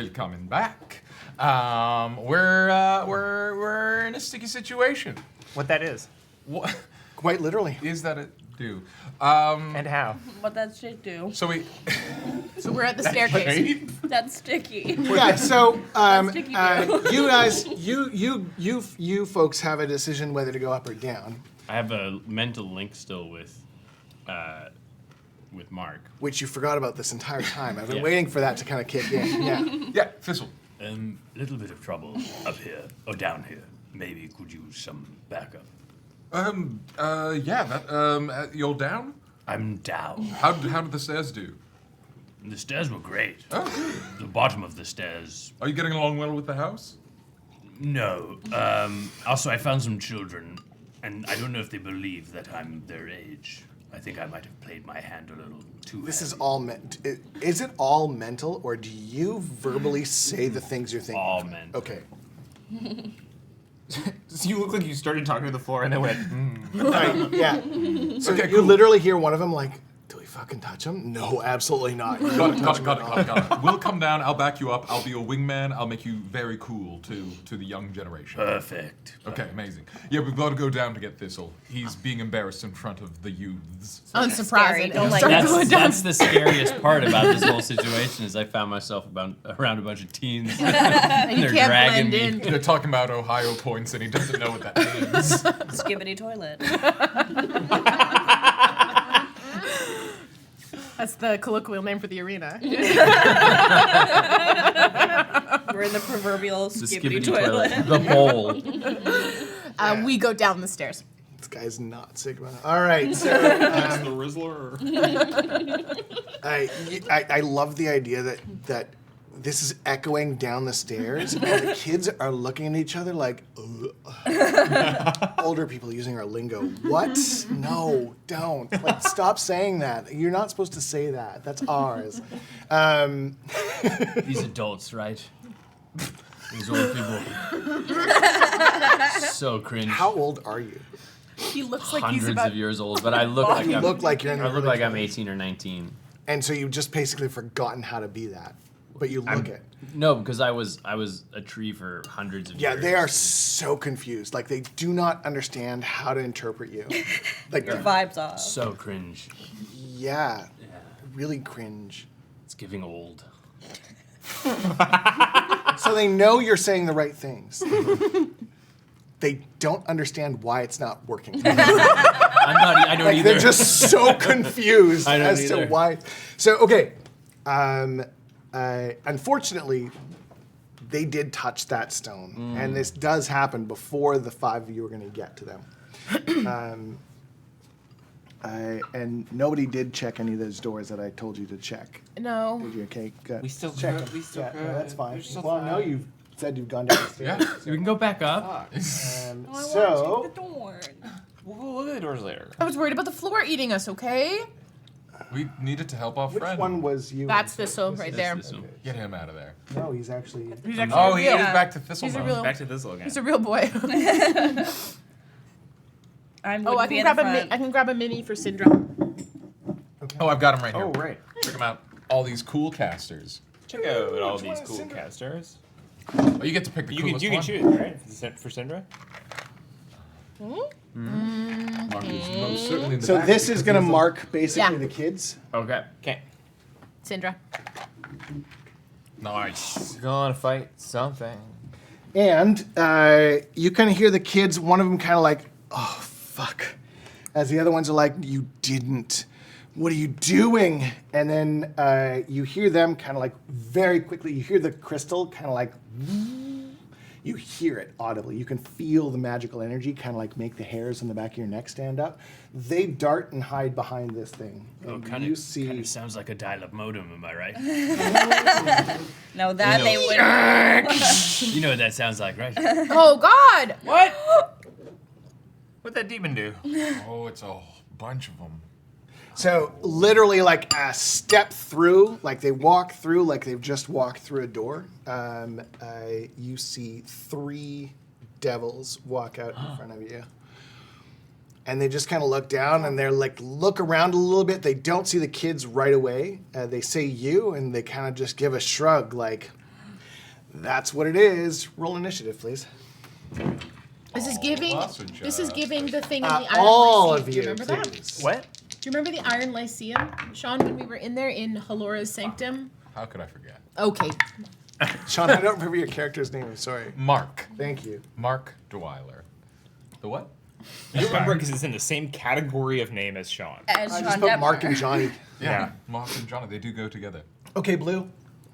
Willkommen back. We're in a sticky situation. What that is. What Quite literally. is that it do? And how. What that shit do? So we. So we're at the staircase. That's sticky. Yeah. So sticky you guys, you folks have a decision whether to go up or down, I have a mental link still with Mark. which you forgot about this entire time. I've been Yeah. waiting for that to kind of kick in. Yeah. Yeah, Thistle. Little bit of trouble up here, or down here. Maybe could use some backup. You're down? I'm down. How did the stairs do? The stairs were great. Oh. The bottom of the stairs, Are you getting along well with the house? no. Also, I found some children, and I don't know if they believe that I'm their age. I think I might have played my hand a little too This is heavy. all is it all mental, or do you verbally say the things you're thinking? All mental. Okay. So you look like you started talking to the floor and then went, Right, yeah. So Okay, you cool. literally hear one of them like, "Do we fucking touch him?" No, absolutely not. You Got don't touch him at all. it. We'll come down, I'll back you up, I'll be your wingman, I'll make you very cool to the young generation. Perfect. Okay, amazing. Yeah, we've got to go down to get Thistle. He's being embarrassed in front of the youths. Unsurprising. Don't like Start that. going down. That's the scariest part about this whole situation is I found myself around a bunch of teens. You They're can't dragging blend me. in. They're talking about Ohio points and he doesn't know what that means. Skibbity toilet. That's the colloquial name for the arena. We're in the proverbial The skibbity skibbity toilet. The bowl. We go down the stairs. This guy's not Sigma. All right, so the Rizzler. I love the idea that this is echoing down the stairs, and the kids are looking at each other like, ugh. Older people using our lingo. What? No, don't. Like, stop saying that. You're not supposed to say that. That's ours. These adults, right? These old people. So cringe. How old are you? He looks like Hundreds he's about. of years old, but I look like You I'm. look like you're in I your look early like I'm 20s. 18 or 19. And so you've just basically forgotten how to be that. But you look it. No, because I was a tree for hundreds of Yeah, years. they are so confused. Like, they do not understand how to interpret you. Like, Your vibes off. So cringe. yeah, really cringe. It's giving old. So they know you're saying the right things. They don't understand why it's not working. I don't Like, either. they're just so confused I don't as to either. why. So, okay. Unfortunately, they did touch that stone. And this does happen before the 5 of you are going to get to them. And nobody did check any of those doors that I told you to check. No. Did you? Okay, good. We still check could, them. we still Yeah, could. no, that's fine. We're still Well, no, fine. you've said you've gone down the stairs. Yeah. We can go back up. So, The door. We'll look at the doors later. I was worried about the floor eating us, okay? We needed to help our which friend. one was you? That's Thistle right there. Thistle. Get him out of there. No, he's actually. He's actually Oh, he real. is back to Thistle He's a mode. real. Back to Thistle again. He's a real boy. I'm Oh, I be can in the grab a front. I can grab a mini for Syndrome. Oh, I've got him right here. Oh, right. Check him out. All these cool casters. Check out all Which one these is cool Cinder? casters. Oh, you get to pick the You can coolest choose, one. right? For Syndra? Mark is most certainly in the So back this is because going to he's a- mark basically Yeah. the kids. Okay. Okay. Syndra. Nice. Gonna fight something. And you kind of hear the kids, one of them kind of like, oh, fuck. As the other ones are like, you didn't. What are you doing? And then you hear them kind of like very quickly, you hear the crystal kind of like, you hear it audibly. You can feel the magical energy kind of like make the hairs on the back of your neck stand up. They dart and hide behind this thing. Oh, And kind you of see. sounds like a dial-up modem, am I right? No, that You know- they wouldn't. You know what that sounds like, right? Oh God! What? What'd that demon do? Oh, it's a bunch of them. So literally like a step through, like they walk through, like they've just walked through a door. You see 3 devils walk out in front of you. And they just kind of look down and they're like, look around a little bit. They don't see the kids right away. They say you and they kind of just give a shrug like, That's what it is. Roll initiative, please. This is giving the thing in the Iron all Lyceum. of Do you, you remember that? please. What? Do you remember the Iron Lyceum, Sean, when we were in there in Halora's Sanctum? How could I forget? Okay. Sean, I don't remember your character's name. I'm sorry. Mark. Thank you. Mark Dwyler. The what? I remember because it's in the same category of name as Sean. As I Sean just put Detmer. Mark and Johnny. Yeah. Mark and Johnny, they do go together. Okay, Blue.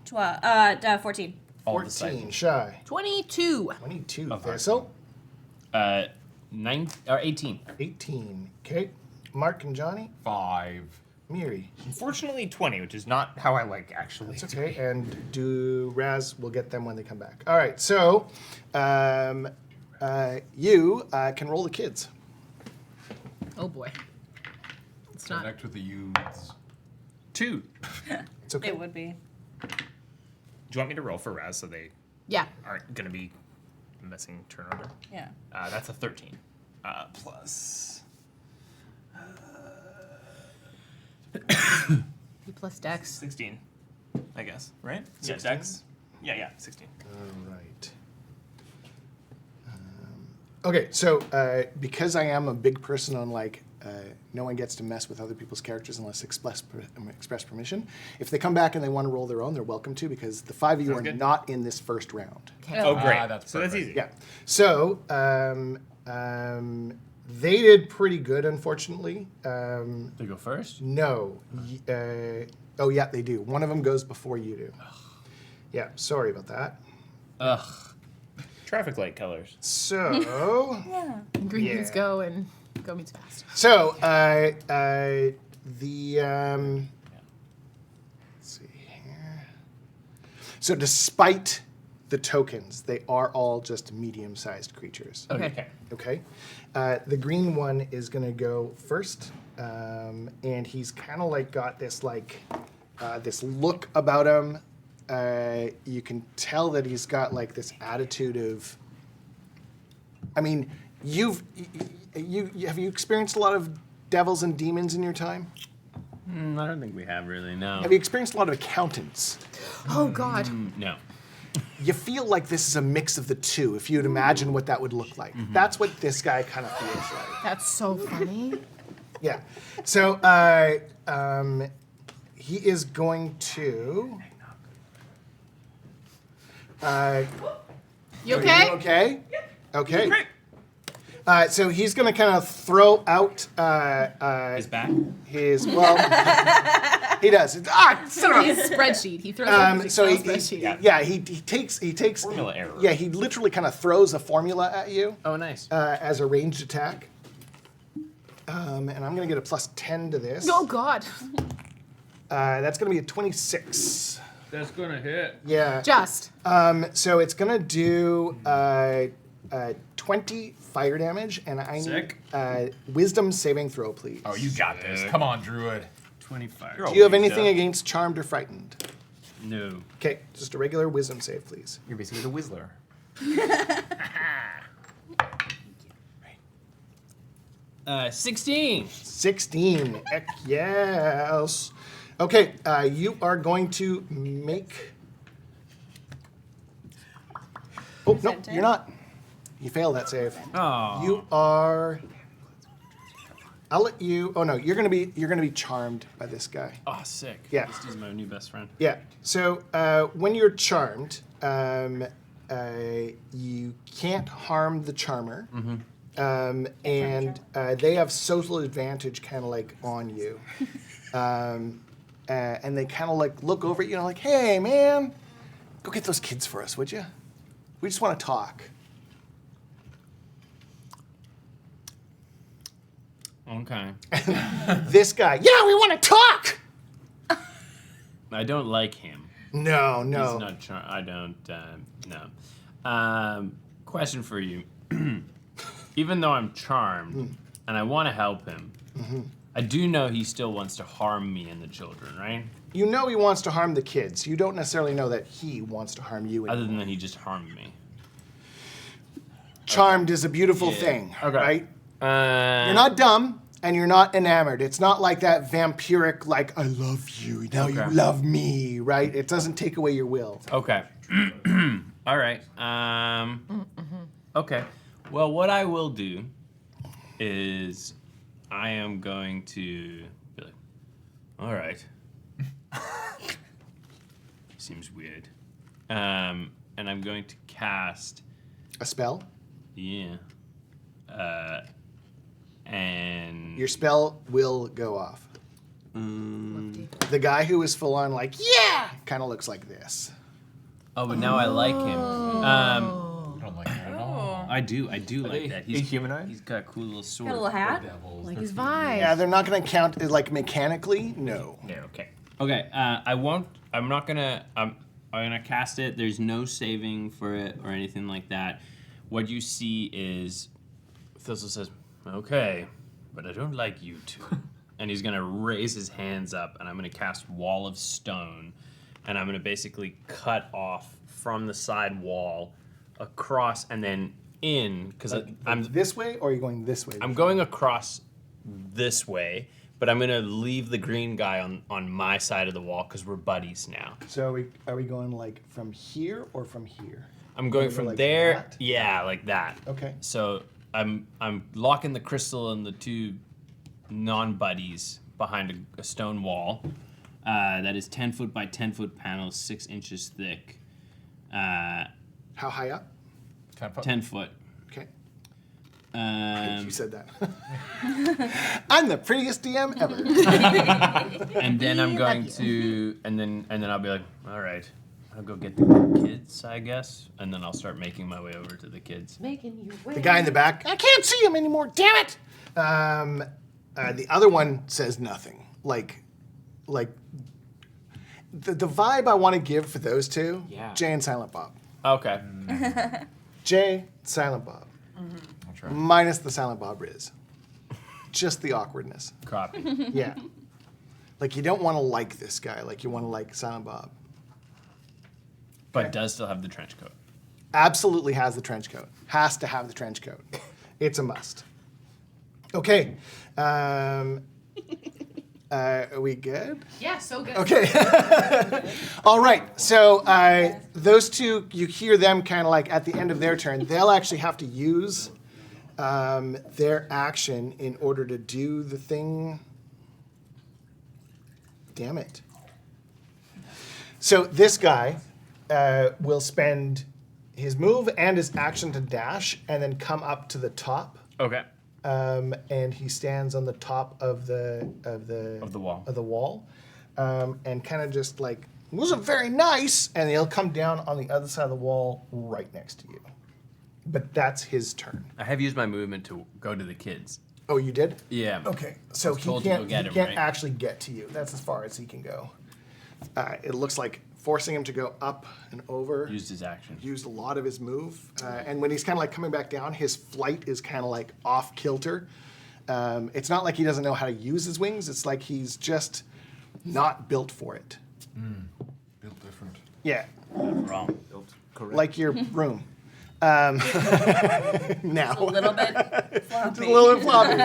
14. 14. Shy. 22. 22. Thistle. 18. 18. Okay. Mark and Johnny. 5. Miri. Unfortunately, 20, which is not how I like, actually. It's okay. And Raz will get them when they come back. All right. So, you can roll the kids. Oh boy. It's not. Connect with the youths. 2. It's okay. It would be. Do you want me to roll for Raas so they Yeah. aren't going to be messing turn order? Yeah. That's a 13. Plus... You plus Dex. 16, I guess, right? 16? Yeah, Dex. Yeah, 16. All right. Okay, so because I am a big person on no one gets to mess with other people's characters unless express permission. If they come back and they want to roll their own, they're welcome to because the 5 of you Sounds are good. not in this first round. Okay. Oh, great. That's so that's perfect. easy. Yeah. So they did pretty good, unfortunately. They go first? No. Oh, yeah, they do. One of them goes before you do. Yeah, sorry about that. Ugh. Traffic light colors. So, Yeah. Green Yeah. means go and go means fast. so let's see here. So despite the tokens, they are all just medium-sized creatures. Okay. Okay. The green one is going to go first, and he's kind of got this this look about him. You can tell that he's got this attitude of. I mean, have you experienced a lot of devils and demons in your time? I don't think we have really, no. Have you experienced a lot of accountants? Oh God. No. You feel like this is a mix of the two. If you'd imagine what that would look like, that's what this guy kind of feels like. That's so funny. Yeah. So he is going to. You okay? Okay. Okay. So he's going to kind of throw out His back? his he does. Son of a- His spreadsheet. He throws out his so Excel he spreadsheet. he takes Formula error. Yeah, he literally kind of throws a formula at you Oh, nice. as a ranged attack. And I'm going to get a plus 10 to this. Oh God. That's going to be a 26. That's gonna hit. Yeah. Just. So it's going to do 20 fire damage, and I Sick. need wisdom saving throw, please. Oh, you got this. Come on, Druid. 25. You're Do you have always anything done. against charmed or frightened? No. Okay, just a regular wisdom save, please. You're basically the Whistler. 16. 16. Heck yes. Okay, you are going to make. Oh no, you're not. You failed that save. Oh. You are. I'll let you. Oh no, you're gonna be charmed by this guy. Oh, sick. Yeah. This is my new best friend. Yeah. So when you're charmed, you can't harm the charmer, and they have social advantage, kind of on you, and they kind of look over at you, and "Hey, man, go get those kids for us, would you? We just want to talk." Okay. This guy, yeah, we want to talk. I don't like him. No. He's not I don't, no. Question for you. Even though I'm charmed and I want to help him, I do know he still wants to harm me and the children, right? You know he wants to harm the kids. You don't necessarily know that he wants to harm you. Other than that he just harmed me. Charmed is a beautiful thing, right? You're not dumb and you're not enamored. It's not like that vampiric, I love you, now you love me, right? It doesn't take away your will. Okay. All right. Okay. Well, what I will do is I am going to be like, all right. Seems weird. And I'm going to cast a spell. Yeah. And your spell will go off. The guy who is full on like, yeah, kind of looks like this. Oh, but now I like him. I don't like him at all. I do like that. He's humanoid. He's got a cool little sword. Got a little hat. Like his vibe. Yeah, they're not going to count it like mechanically. No. Yeah. Okay. Okay. I won't. I'm not gonna. I'm gonna cast it. There's no saving for it or anything like that. What you see is Thistle says, "Okay, but I don't like you two." And he's gonna raise his hands up, and I'm gonna cast Wall of Stone, and I'm gonna basically cut off from the side wall across and then in, because I'm this way, or are you going this way? I'm going across this way, but I'm gonna leave the green guy on my side of the wall because we're buddies now. So are we going like from here or from here? I'm going from like there, that? yeah, like that. Okay. So I'm locking the crystal and the two non-buddies behind a stone wall. That is 10 foot by 10 foot panels, 6 inches thick. How high up? 10 foot. 10 foot. Okay. Um, You said that. I'm the prettiest DM ever. And then I'm going to, and then I'll be like, all right, I'll go get the kids, I guess, and then I'll start making my way over to the kids. Making your way. The guy in the back, I can't see him anymore. Damn it! The other one says nothing. Like the vibe I want to give for those two. Yeah. Jay and Silent Bob. Okay. Jay, Silent Bob. I'll try. Minus the Silent Bob Riz. Just the awkwardness. Copy. Yeah. Like you don't want to like this guy. Like you want to like Silent Bob. But does still have the trench coat. Absolutely has the trench coat. Has to have the trench coat. It's a must. Okay. Are we good? Yeah, so good. Okay. All right. So those two, you hear them kind of like at the end of their turn. They'll actually have to use their action in order to do the thing. Damn it. So this guy will spend his move and his action to dash and then come up to the top. Okay. And he stands on the top of the wall, and kind of just like wasn't very nice, and he'll come down on the other side of the wall right next to you. But that's his turn. I have used my movement to go to the kids. Oh, you did? Yeah. Okay, so I was he told to can't, go get he him, can't right? actually get to you. That's as far as he can go. It looks like forcing him to go up and over. Used his action. Used a lot of his move. And when he's kind of like coming back down, his flight is kind of like off kilter. It's not like he doesn't know how to use his wings. It's like he's just not built for it. Built different. Yeah. Wrong. Built correct. Like your room. Now. A little bit floppy. Just a little bit floppy.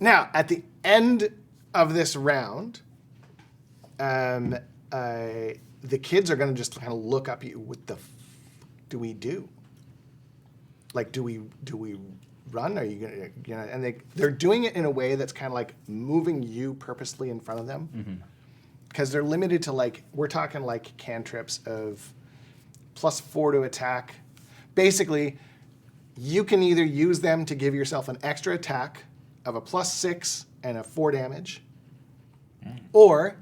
Now, at the end of this round, the kids are going to just kind of look up at you. What the do we do? Like, do we run? Are you gonna? And they're doing it in a way that's kind of like moving you purposely in front of them, because they're limited to like we're talking like cantrips of +4 to attack. Basically, you can either use them to give yourself an extra attack of a +6 and a 4 damage, or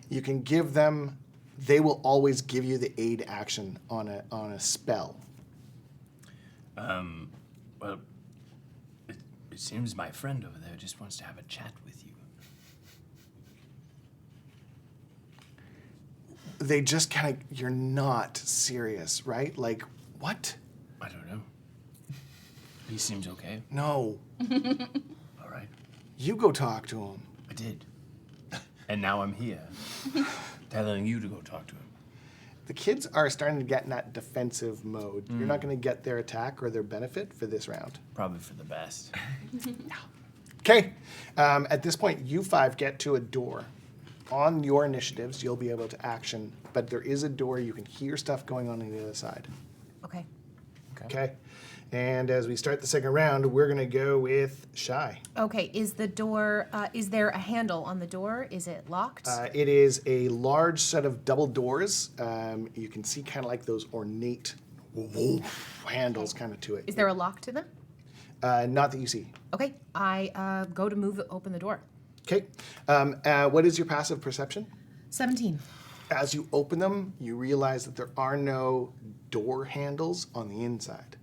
you can give them. They will always give you the aid action on a spell. Well, it seems my friend over there just wants to have a chat with you. They just kind of, you're not serious, right? Like, what? I don't know. He seems okay. No. All right. You go talk to him. I did. And now I'm here, telling you to go talk to him. The kids are starting to get in that defensive mode. You're not going to get their attack or their benefit for this round. Probably for the best. Okay. At this point, you 5 get to a door. on your initiatives, you'll be able to action, but there is a door. You can hear stuff going on the other side. Okay. Okay. And as we start the second round, we're going to go with Shy. Okay, is the door, is there a handle on the door? Is it locked? It is a large set of double doors. You can see kind of like those ornate handles kind of to it. Is there a lock to them? Not that you see. Okay, I go to open the door. Okay. What is your passive perception? 17. As you open them, you realize that there are no door handles on the inside.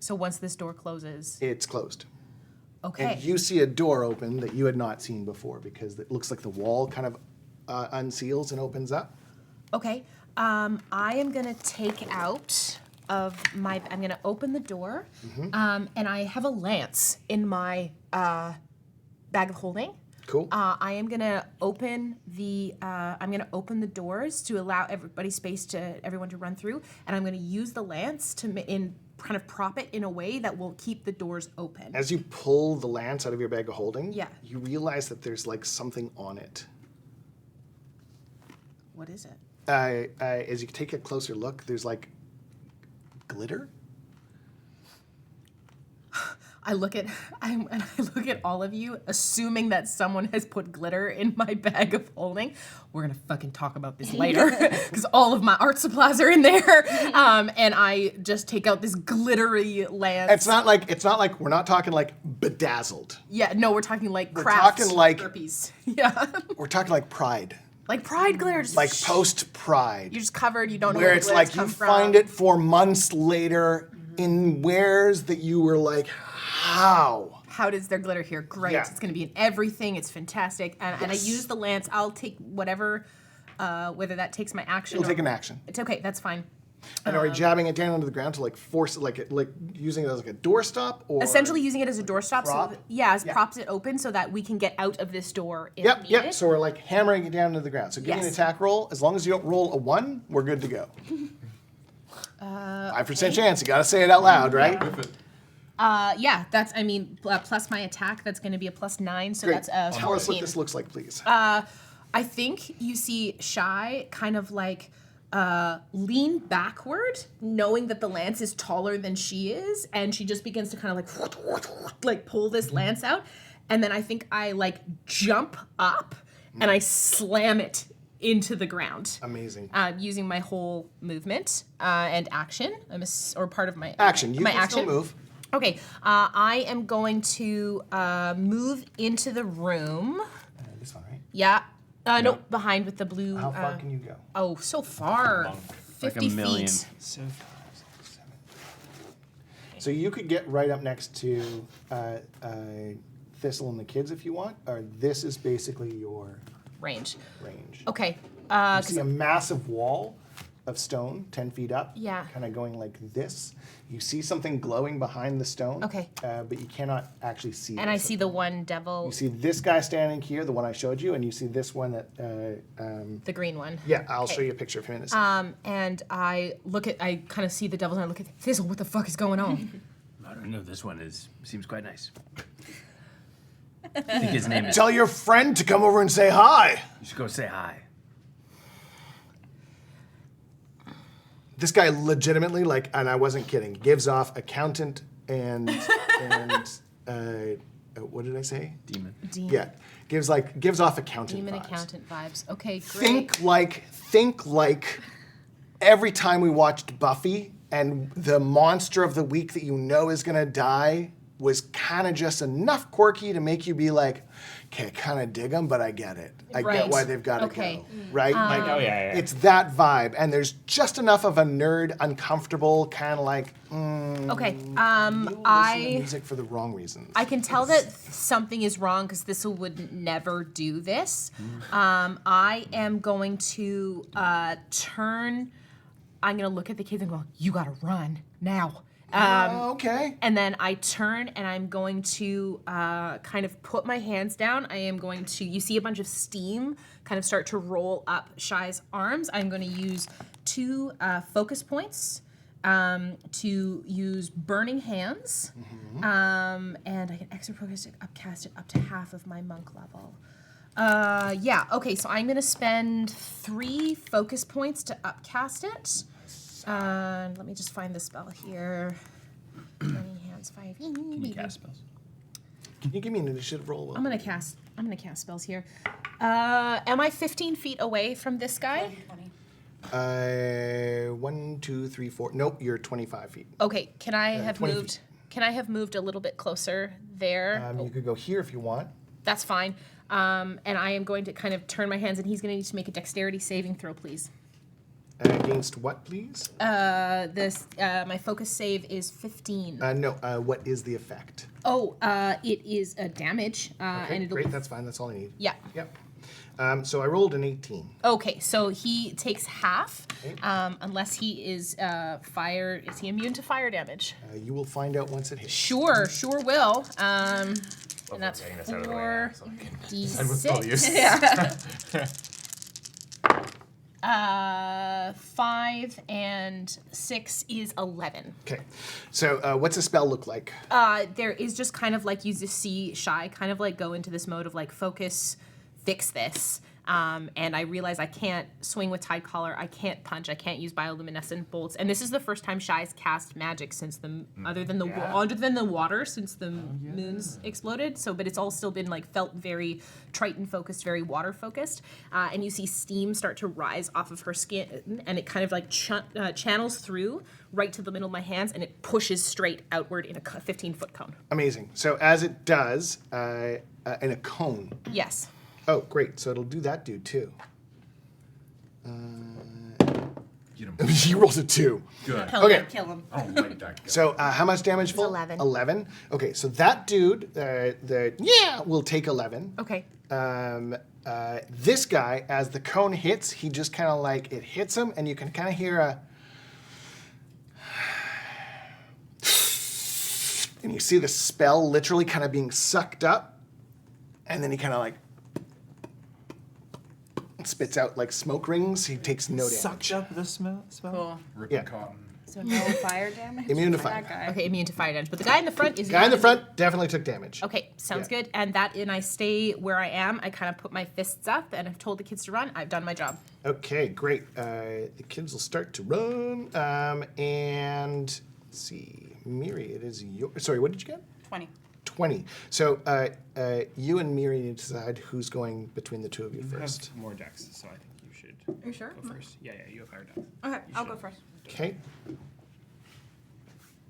So once this door closes... It's closed. Okay. And you see a door open that you had not seen before because it looks like the wall kind of unseals and opens up. Okay. I am going to take out of my... I'm going to open the door, and I have a lance in my bag of holding. Cool. I am going to open the... I'm going to open the doors to allow everyone to run through, and I'm going to use the lance to kind of prop it in a way that will keep the doors open. As you pull the lance out of your bag of holding, Yeah. you realize that there's like something on it. What is it? As you take a closer look, there's like glitter. I look at all of you, assuming that someone has put glitter in my bag of holding. We're gonna fucking talk about this later, because all of my art supplies are in there. And I just take out this glittery lance. It's not like we're not talking like bedazzled. Yeah, no, we're talking like We're craft talking like burpees. Yeah, we're talking like Pride. like Pride glitter. Just Like post Pride. you're just covered. You don't know Where where it's the like glitter's you come from. find it 4 months later in wares that you were like, how? How does there glitter here? Great. Yeah. It's going to be in everything. It's fantastic. And I use the lance. I'll take whatever, whether that takes my action. It'll take an action. It's okay. That's fine. And are you jabbing it down onto the ground to like force it, like using it as like a doorstop, or Essentially using it as a doorstop. Prop? So props it open so that we can get out of this door if Yep. needed. So we're like hammering it down into the ground. So give me an Yes. attack roll. As long as you don't roll a 1, we're good to go. 5% chance. You got to say it out loud, right? Yeah, that's, plus my attack, that's going to be a +9, so Great. that's Tell us what 14. this looks like, please. I think you see Shy kind of like lean backward, knowing that the lance is taller than she is, and she just begins to kind of like pull this lance out, and then I think I like jump up and I slam it into the ground. Amazing. Using my whole movement and action, or part of my Action. You my can action. still move. Okay, I am going to move into the room. This one, right? Yeah. No, behind with the blue. How far can you go? Oh, so far. 50 Like a million. feet. So far. So you could get right up next to Thistle and the kids if you want, or this is basically your Range. range. Okay. You see a massive wall of stone, 10 feet up. Yeah. Kind of going like this. You see something glowing behind the stone. Okay. But you cannot actually see. And I see the one devil. You see this guy standing here, the one I showed you, and you see this one that. The green one. Yeah, I'll Okay. show you a picture of him in a second. And I kind of see the devil and I look at Thistle. What the fuck is going on? I don't know. This one seems quite nice. I think his name is. Tell your friend to come over and say hi. You should go say hi. This guy legitimately, like, and I wasn't kidding, gives off accountant and what did I say? Demon. Yeah, gives off accountant Demon vibes. accountant vibes. Okay, great. Think like every time we watched Buffy and the monster of the week that you know is gonna die was kind of just enough quirky to make you be like, okay, I kind of dig them, but I get it. I Right. get why they've got to Okay. go. Right? Like, Oh, yeah. it's that vibe, and there's just enough of a nerd, uncomfortable, kind of like, Okay. you listen to music for the wrong reasons. I can tell that something is wrong because Thistle would never do this. I am going to turn. I'm going to look at the kids and go, "You got to run now." Okay. And then I turn and I'm going to kind of put my hands down. I am going to, you see a bunch of steam kind of start to roll up Shy's arms. I'm going to use 2 focus points to use Burning Hands. And I can extra focus it, upcast it up to half of my monk level. Yeah, okay, so I'm gonna spend 3 focus points to upcast it. Let me just find the spell here. 20 hands, 5. Can you cast spells? Can you give me an initiative roll? I'm gonna cast spells here. Am I 15 feet away from this guy? 1, 2, 3, 4. Nope, you're 25 feet. Okay, can I have 20 moved? feet. Can I have moved a little bit closer there? You could go here if you want. That's fine. And I am going to kind of turn my hands, and he's going to need to make a dexterity saving throw, please. Against what, please? My focus save is 15. No, what is the effect? Oh, it is a damage. Okay, and it'll great, that's fine, that's all I need. Yeah. Yep. So I rolled an 18. Okay, so he takes half, unless he is fire. Is he immune to fire damage? You will find out once it hits. Sure will. And that's 4d6. Yeah. 5 and 6 is 11. Okay, so what's the spell look like? There is just kind of like you just see Shy kind of like go into this mode of like focus, fix this. And I realize I can't swing with Tide Collar, I can't punch, I can't use bioluminescent bolts. And this is the first time Shy's cast magic since other than the water since the moons exploded. So, but it's all still been like felt very Triton focused, very water focused. And you see steam start to rise off of her skin, and it kind of like channels through right to the middle of my hands, and it pushes straight outward in a 15-foot cone. Amazing. So as it does, in a cone. Yes. Oh, great. So it'll do that dude too. He rolls a 2. Good. Okay. Kill him. I don't like that guy. So how much damage full? 11. 11. Okay, so that dude, will take 11. Okay. This guy, as the cone hits, he just kind of like, it hits him, and you can kind of hear a... And you see the spell literally kind of being sucked up, and then he kind of like spits out like smoke rings. He takes no damage. Sucked up the spell? Cool. Ripping cotton. So no fire damage? Immune to for fire. that guy. Okay, immune to fire damage. But the guy in the front is... Guy in the front definitely took damage. Okay, sounds Yeah. good. And I stay where I am. I kind of put my fists up, and I've told the kids to run. I've done my job. Okay, great. The kids will start to run. And let's see, Miri, it is your... Sorry, what did you get? 20. 20. So you and Miri need to decide who's going between the two of you first. More decks, so I think you should Are you sure? go first. Yeah, you have higher deck. Okay, I'll go first. Okay.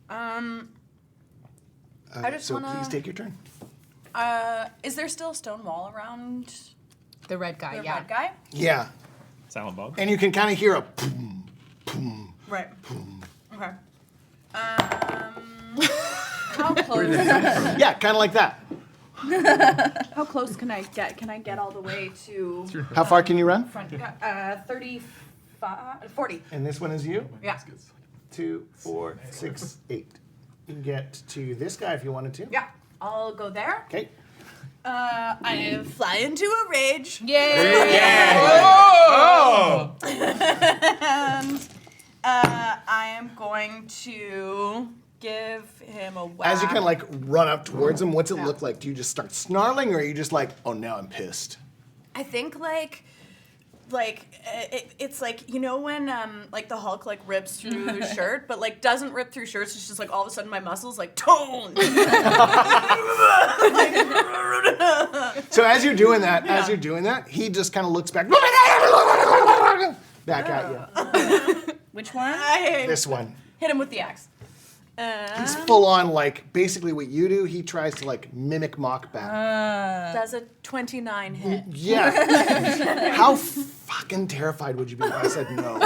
I just so wanna... please take your turn. Is there still a stone wall around The red guy, the yeah. red guy? Yeah. Silent Bob. And you can kind of hear a boom, boom, Right. boom. Okay. How close? Yeah, kind of like that. How close can I get? Can I get all the way to How far can you run? front? 35, 40. And this one is you? Yeah. 2, 4, 6, 8. You can get to this guy if you wanted to. Yeah. I'll go there. Okay. I fly into a rage. Yay! Oh! And I am going to give him a whack. As you kind of like run up towards him, what's it look like? Do you just start snarling, or are you just like, oh, now I'm pissed? I think it's like, you know when like the Hulk like rips through his shirt, but like doesn't rip through shirts. It's just like all of a sudden my muscles like tone. So as you're doing that, he just kind of looks back at you. Which one? This one. Hit him with the axe. He's full on like basically what you do. He tries to like mimic mock back. Does a 29 hit? Yeah. How fucking terrified would you be if I said no?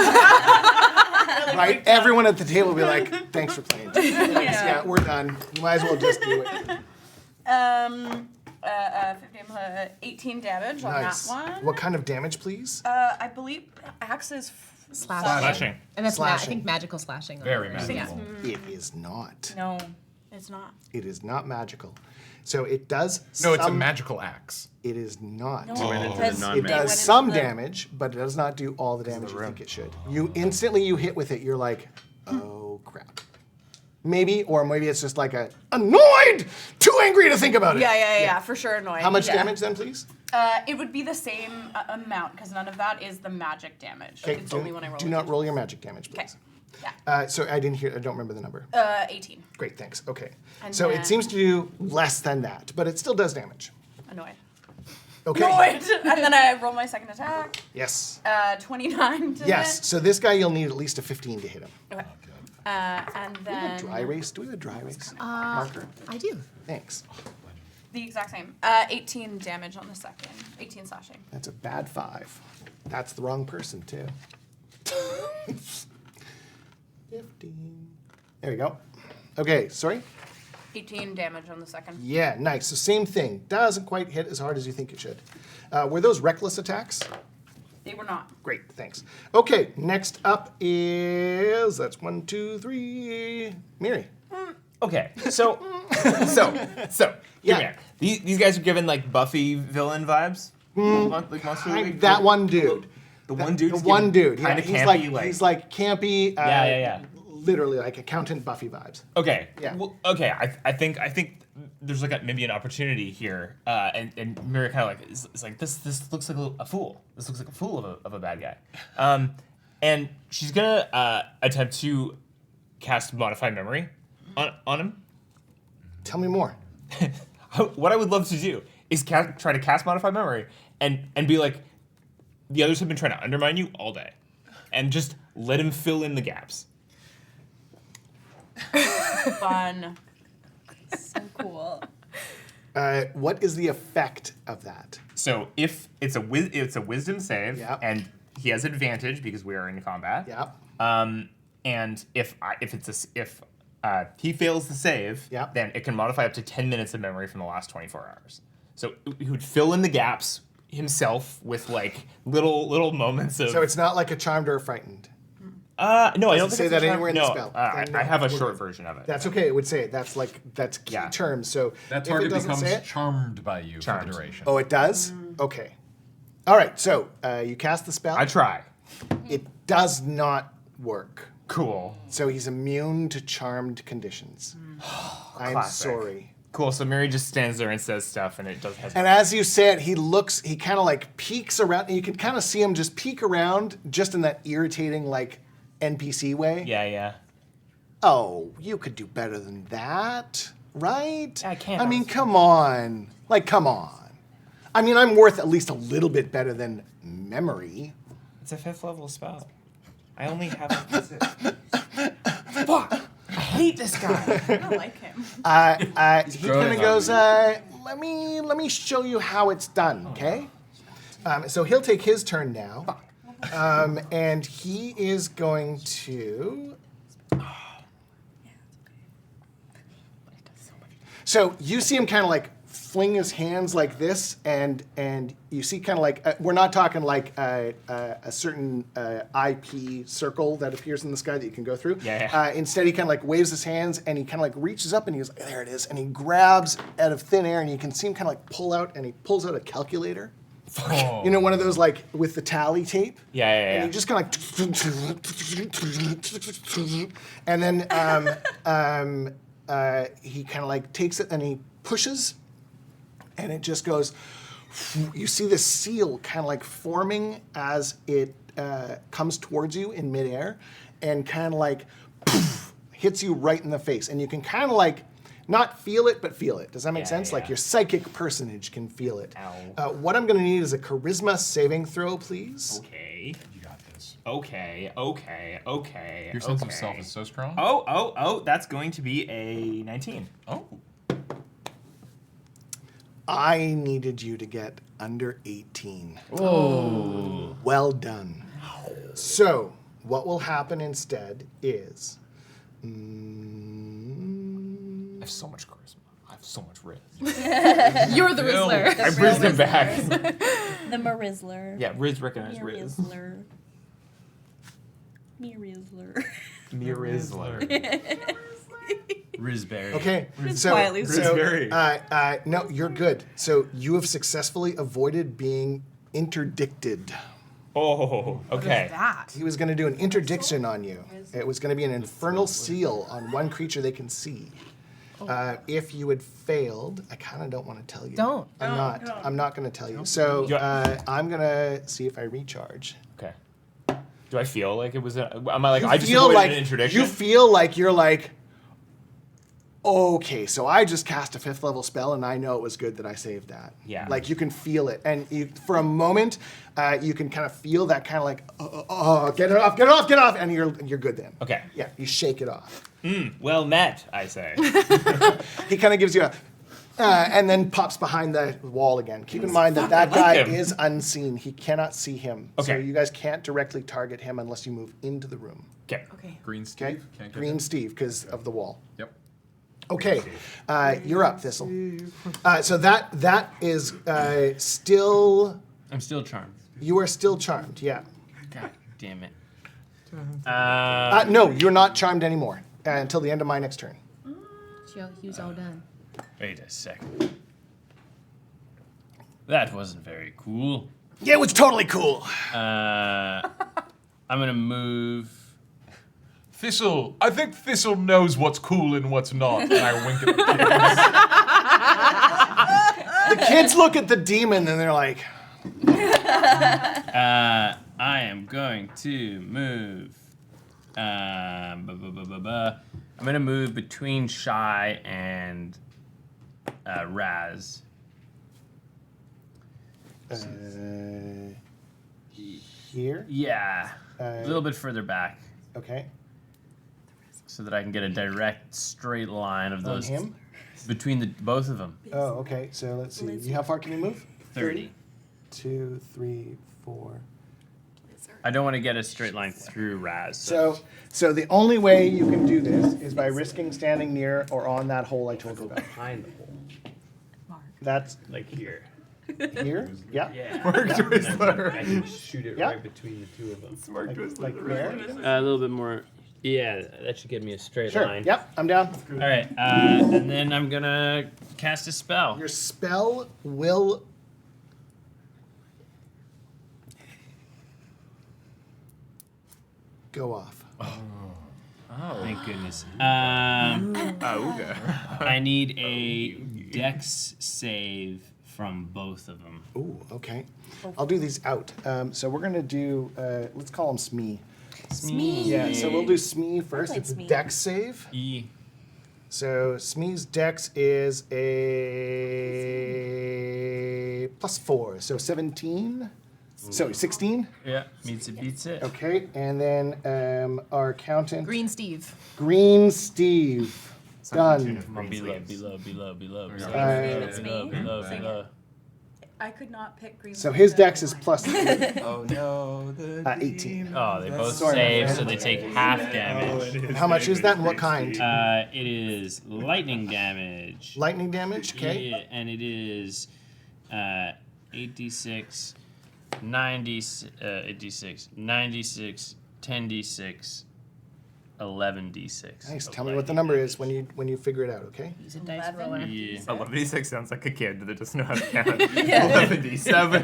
Right? Everyone at the table would be like, thanks for playing. Yeah, we're done. You might as well just do it. 18 damage Nice. on that one. What kind of damage, please? I believe axe is Slashing. And that's I Slashing. think magical slashing. Very Yeah. magical. It is not. No, it's not. It is not magical. So it does No, it's a some- magical axe. It is not. No, went into the because non-magic. It they does went some into the- damage, but it does not do all the damage you think it should. You instantly hit with it, you're like, oh crap. maybe, or maybe it's just like a annoyed, too angry to think about it. Yeah, for sure annoying. How much Yeah. damage then, please? It would be the same amount, because none of that is the magic damage. Okay, It's only when I roll. do not roll your magic damage, please. So I didn't hear. I don't remember the number. 18. Great, thanks. Okay. And So then- it seems to do less than that, but it still does damage. Annoyed. Okay. Annoyed! And then I roll my second attack. Yes. 29 to Yes. hit. So this guy, you'll need at least a 15 to hit him. Okay. And Do we have then a dry erase? Do we have a dry erase marker? I do. Thanks. the exact same. 18 damage on the second. 18 slashing. That's a bad 5. That's the wrong person, too. 15. There you go. Okay, sorry? 18 damage on the second. Yeah, nice. So same thing. Doesn't quite hit as hard as you think it should. Were those reckless attacks? They were not. Great, thanks. Okay, next up is, that's 1, 2, 3, Miri. Okay, so, Yeah. These guys are given like Buffy villain vibes. Like Monster League. That one dude. The one dude. The one dude. Yeah, Kind of he's campy. like, he's like campy. Yeah. Literally like accountant Buffy vibes. Okay. Yeah. Well, okay. I think there's like maybe an opportunity here, and Miri kind of like is like this looks like a fool. This looks like a fool of a bad guy. And she's gonna attempt to cast Modify Memory on him. Tell me more. What I would love to do is try to cast Modify Memory and be like, the others have been trying to undermine you all day, and just let him fill in the gaps. Fun. So cool. What is the effect of that? So if it's a wisdom save, Yep. and he has advantage because we are in combat. Yeah. And if he fails the save, Yep. then it can modify up to 10 minutes of memory from the last 24 hours. So he would fill in the gaps himself with like little moments of. So it's not like a charmed or frightened. No, I Does don't it think say it's that a anywhere in the no, spell? Then I have a we're short good. version of it. That's okay. It would say it. That's key terms. So That if it target doesn't becomes say it, charmed by you for Charmed. the duration. oh, it does. Okay. All right. So you cast the spell. I try. It does not work. Cool. So he's immune to charmed conditions. I'm Classic. sorry. Cool. So Mary just stands there and says stuff, and it does. And as you say it, he kind of like peeks around, and you can kind of see him just peek around, just in that irritating like NPC way. Yeah. Oh, you could do better than that, right? I can't. I mean, come on. Like, come on. I mean, I'm worth at least a little bit better than memory. It's a 5th level spell. I only have Fuck! I hate this guy. I don't like him. He kind of goes, let me show you how it's done, okay? So he'll take his turn now. And he is going to... So you see him kind of like fling his hands like this, and you see kind of like, we're not talking like a certain IP circle that appears in the sky that you can go through. Yeah. Instead, he kind of like waves his hands, and he kind of like reaches up, and he goes, there it is, and he grabs out of thin air, and you can see him kind of like pull out, and he pulls out a calculator. Oh. You know, one of those like with the tally tape. Yeah. And he just kind of like, and then he kind of like takes it and he pushes, and it just goes. You see the seal kind of like forming as it comes towards you in midair, and kind of like hits you right in the face, and you can kind of like. Not feel it, but feel it. Does that make sense? Like your psychic personage can feel it. What I'm going to need is a charisma saving throw, please. Okay. You got this. Okay. Your sense of self is so strong. Oh, that's going to be a 19. Oh. I needed you to get under 18. Oh. Well done. So, what will happen instead is... I have so much charisma. I have so much Riz. You're the Rizzler. I rizzed him back. The Mirizzler. Yeah, Riz recognized Riz. Mirizzler. Mirizzler. Mirizzler. Rizberry. Okay, Just so, quietly no, you're good. So you have successfully avoided being interdicted. Oh, okay. That. He was going to do an interdiction on you. It was going to be an infernal seal on one creature they can see. If you had failed, I kind of don't want to tell you. Don't. I'm not going to tell you. So I'm going to see if I recharge. Okay. Do I feel like it was am I like, You I just feel avoided like an interdiction? you feel like you're like, okay, so I just cast a 5th level spell and I know it was good that I saved that. Yeah. Like you can feel it, and for a moment, you can kind of feel that kind of like, get it off, and you're good then. Okay. Yeah, you shake it off. Well met, I say. He kind of gives you a, and then pops behind the wall again. Keep in mind that guy is unseen. He cannot see him. So Okay. you guys can't directly target him unless you move into the room. Okay. Green Steve. Okay? Can't get Green him. Steve, because of the wall. Yep. Okay, you're up, Thistle. So that is still. I'm still charmed. You are still charmed, yeah. God damn it. No, you're not charmed anymore until the end of my next turn. He was all done. Wait a second. That wasn't very cool. Yeah, it was totally cool. I'm gonna move. Thistle. I think Thistle knows what's cool and what's not. And I wink at the kids. The kids look at the demon and they're like, I am going to move. I'm gonna move between Shy and Raas. here? Yeah, a little bit further back. Okay. So that I can get a direct straight line of On those him? between both of them. Oh, okay. So let's see. How far can you move? 30. 2, 3, 4. I don't want to get a straight line through Raas. So the only way you can do this is by risking standing near or on that hole I told you about. Behind the hole. That's Like here. here? Yeah. Mark Twizzler. I can shoot it Yeah. right between the two of them. Mark Twizzler. Like there? A little bit more. Yeah, that should give me a straight Sure. line. Yep, I'm down. All right, and then I'm gonna cast a spell. Your spell will go off. Thank goodness. I need a Dex save from both of them. Ooh, okay. I'll do these out. So we're gonna do. Let's call them Smee. Smee. Yeah. So we'll do Smee first. It's a Smee. Dex save. E. So Smee's Dex is a +4, so 17. So 16. Yeah, meets it, beats it. Okay, and then our accountant, Green Steve. Green Steve. Done. Come on, be low, be low, be low, be low, be low, It's be low, me? be low, be low. I could not pick green. So his Dex is +3, Oh no, the 18. Oh, they both Sorry, save, my so they take half damage. And how much is that and what kind? It is lightning damage. Lightning damage, okay. Yeah, and it is 8d6, 8d6, 96, 10d6, 11d6. Nice. Tell me what the number is when you figure it out, okay? He's a dice roller. Yeah. 11d6 sounds like a kid that doesn't know how to count. 11d7.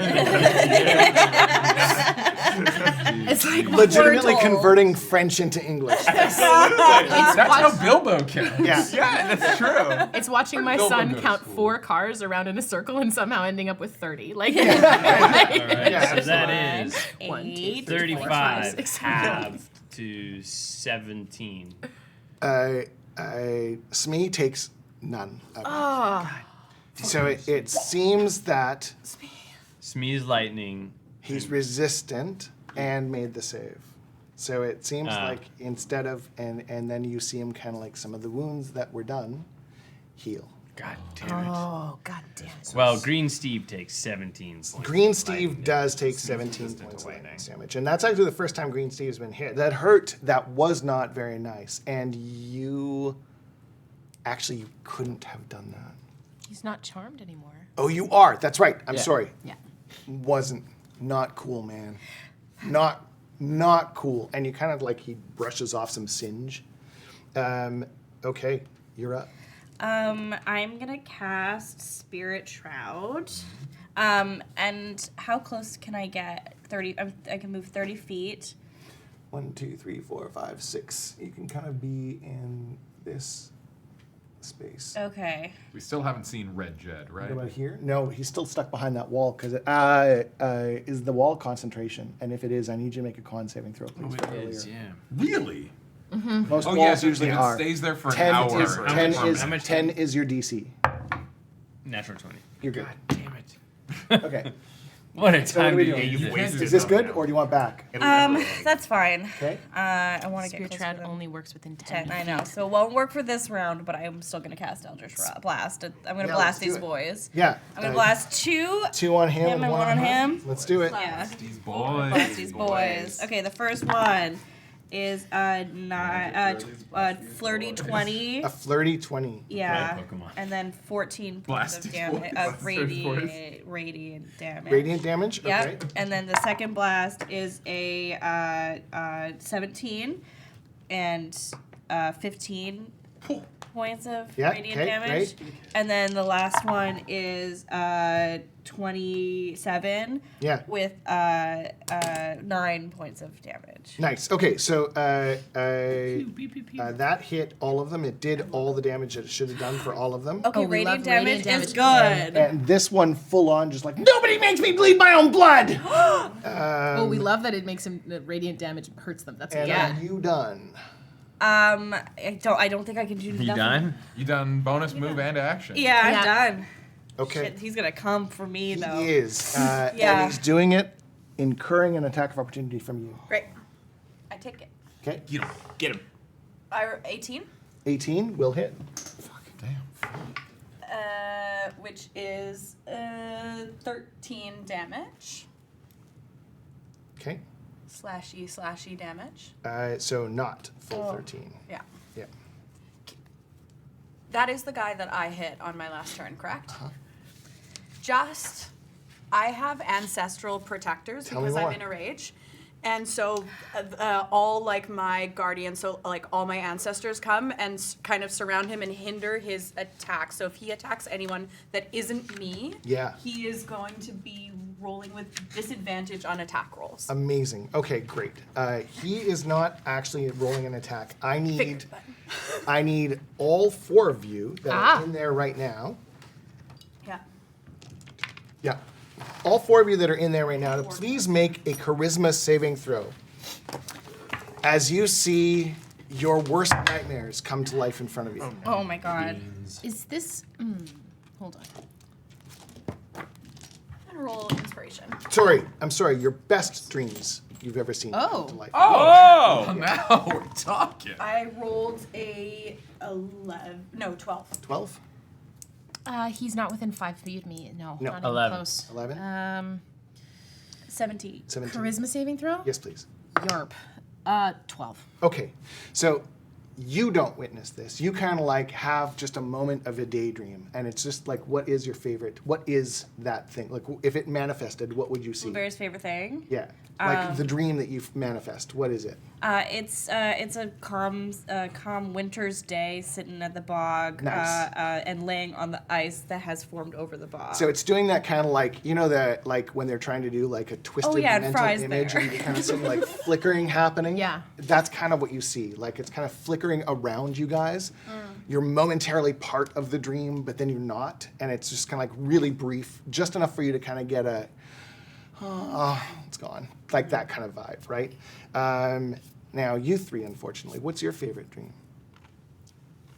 It's like Legitimately Wordle. converting French into English. That's how Bilbo counts. Yeah. Yeah, that's true. It's watching my Bilbo son goes count cool. 4 cars around in a circle and somehow ending up with 30. Like, All right, so that is 1, 2, 3, 35 6, halved to 17. Smee takes none of it. Oh, So it seems that Smee's lightning. he's resistant and made the save. So it seems like instead of, and then you see him kind of like some of the wounds that were done, heal. God damn it. oh, god damn it. Well, Green Steve takes 17 points. Green Steve does take 17 points of lightning damage. And that's actually the first time Green Steve's been hit. That hurt. That was not very nice. And you actually couldn't have done that. He's not charmed anymore. Oh, you are. That's right. I'm sorry. Yeah. Not cool, man. Not cool. And you kind of like, he brushes off some singe. Okay, you're up. I'm gonna cast Spirit Shroud. And how close can I get? 30. I can move 30 feet. 1, 2, 3, 4, 5, 6. You can kind of be in this space. Okay. We still haven't seen Red Jed, right? What about here? No, he's still stuck behind that wall because is the wall concentration? And if it is, I need you to make a con saving throw, please. Oh, it is, yeah. Really? Most Oh, walls yes, usually it are. stays there for an 10 hour. Is, How 10 much- is how much- 10 is your DC. Natural 20. You're good. Damn it. Okay. What a So what time are we to doing? you've wasted Is this it good, now. or do you want back? That's fine. Okay. I want to get Spirit close Shroud to them. only works within 10. 10. I know. So it won't work for this round, but I'm still going to cast Eldritch Blast. I'm going to Yeah, blast let's do these it. boys. Yeah. I'm going to blast 2. 2 on him and one on him. Let's do it. Yeah. These boys. Blast these boys. Okay, the first one is flirty 20. A flirty 20. Yeah. Right, Pokemon. And then 14 points Blast of these damage. boys. Radiant damage. Radiant damage? Yep. Okay. And then the second blast is a 17 and 15 points of Yeah, radiant okay, damage. great. And then the last one is 27 Yeah. with 9 points of damage. Nice. Okay, so that hit all of them. It did all the damage that it should have done for all of them. Okay, Oh, we radiant love damage radiant is damage. good. And this one full on just like, nobody makes me bleed my own blood! Oh, we love that it makes him the radiant damage hurts them. That's And yeah. are you done? I don't think I can do You nothing. done? You done bonus move and action. Yeah, I'm Yeah. done. Okay. Shit, he's gonna come for me He though. is. Yeah. And he's doing it, incurring an attack of opportunity from you. Great. I take it. Okay. Get him. 18. 18 will hit. Which is 13 damage. Okay. Slashy damage. So not full 13. Yeah. Yeah. That is the guy that I hit on my last turn, correct? I have ancestral protectors Tell me because I'm more. in a rage. And so all like my guardians, so like all my ancestors come and kind of surround him and hinder his attack. So if he attacks anyone that isn't me, Yeah. he is going to be rolling with disadvantage on attack rolls. Amazing. Okay, great. He is not actually rolling an attack. I need all 4 of you that are in there right now. Yeah. Yeah. All 4 of you that are in there right now to please make a charisma saving throw. As you see your worst nightmares come to life in front of you. Oh my god. Is this? Hold on. And roll inspiration. I'm sorry, your best dreams you've ever seen come to life. Oh, now we're talking. I rolled a 12. 12? He's not within 5 feet of me. No, No. not even 11. close. 11? 17. 17. Charisma saving throw. Yes, please. Yarp. 12. Okay, so you don't witness this. You kind of like have just a moment of a daydream, and it's just like, what is your favorite? What is that thing? Like, if it manifested, what would you see? Blueberry's favorite thing. Yeah, like the dream that you manifest. What is it? It's a calm winter's day, sitting at the bog, Nice. and laying on the ice that has formed over the bog. So it's doing that kind of like, you know, that like when they're trying to do like a twisted it mental fries image, there. and you kind of see like flickering happening. Yeah. That's kind of what you see. Like it's kind of flickering around you guys. You're momentarily part of the dream, but then you're not, and it's just kind of like really brief, just enough for you to kind of get a, it's gone, like that kind of vibe, right? Now you 3, unfortunately, what's your favorite dream?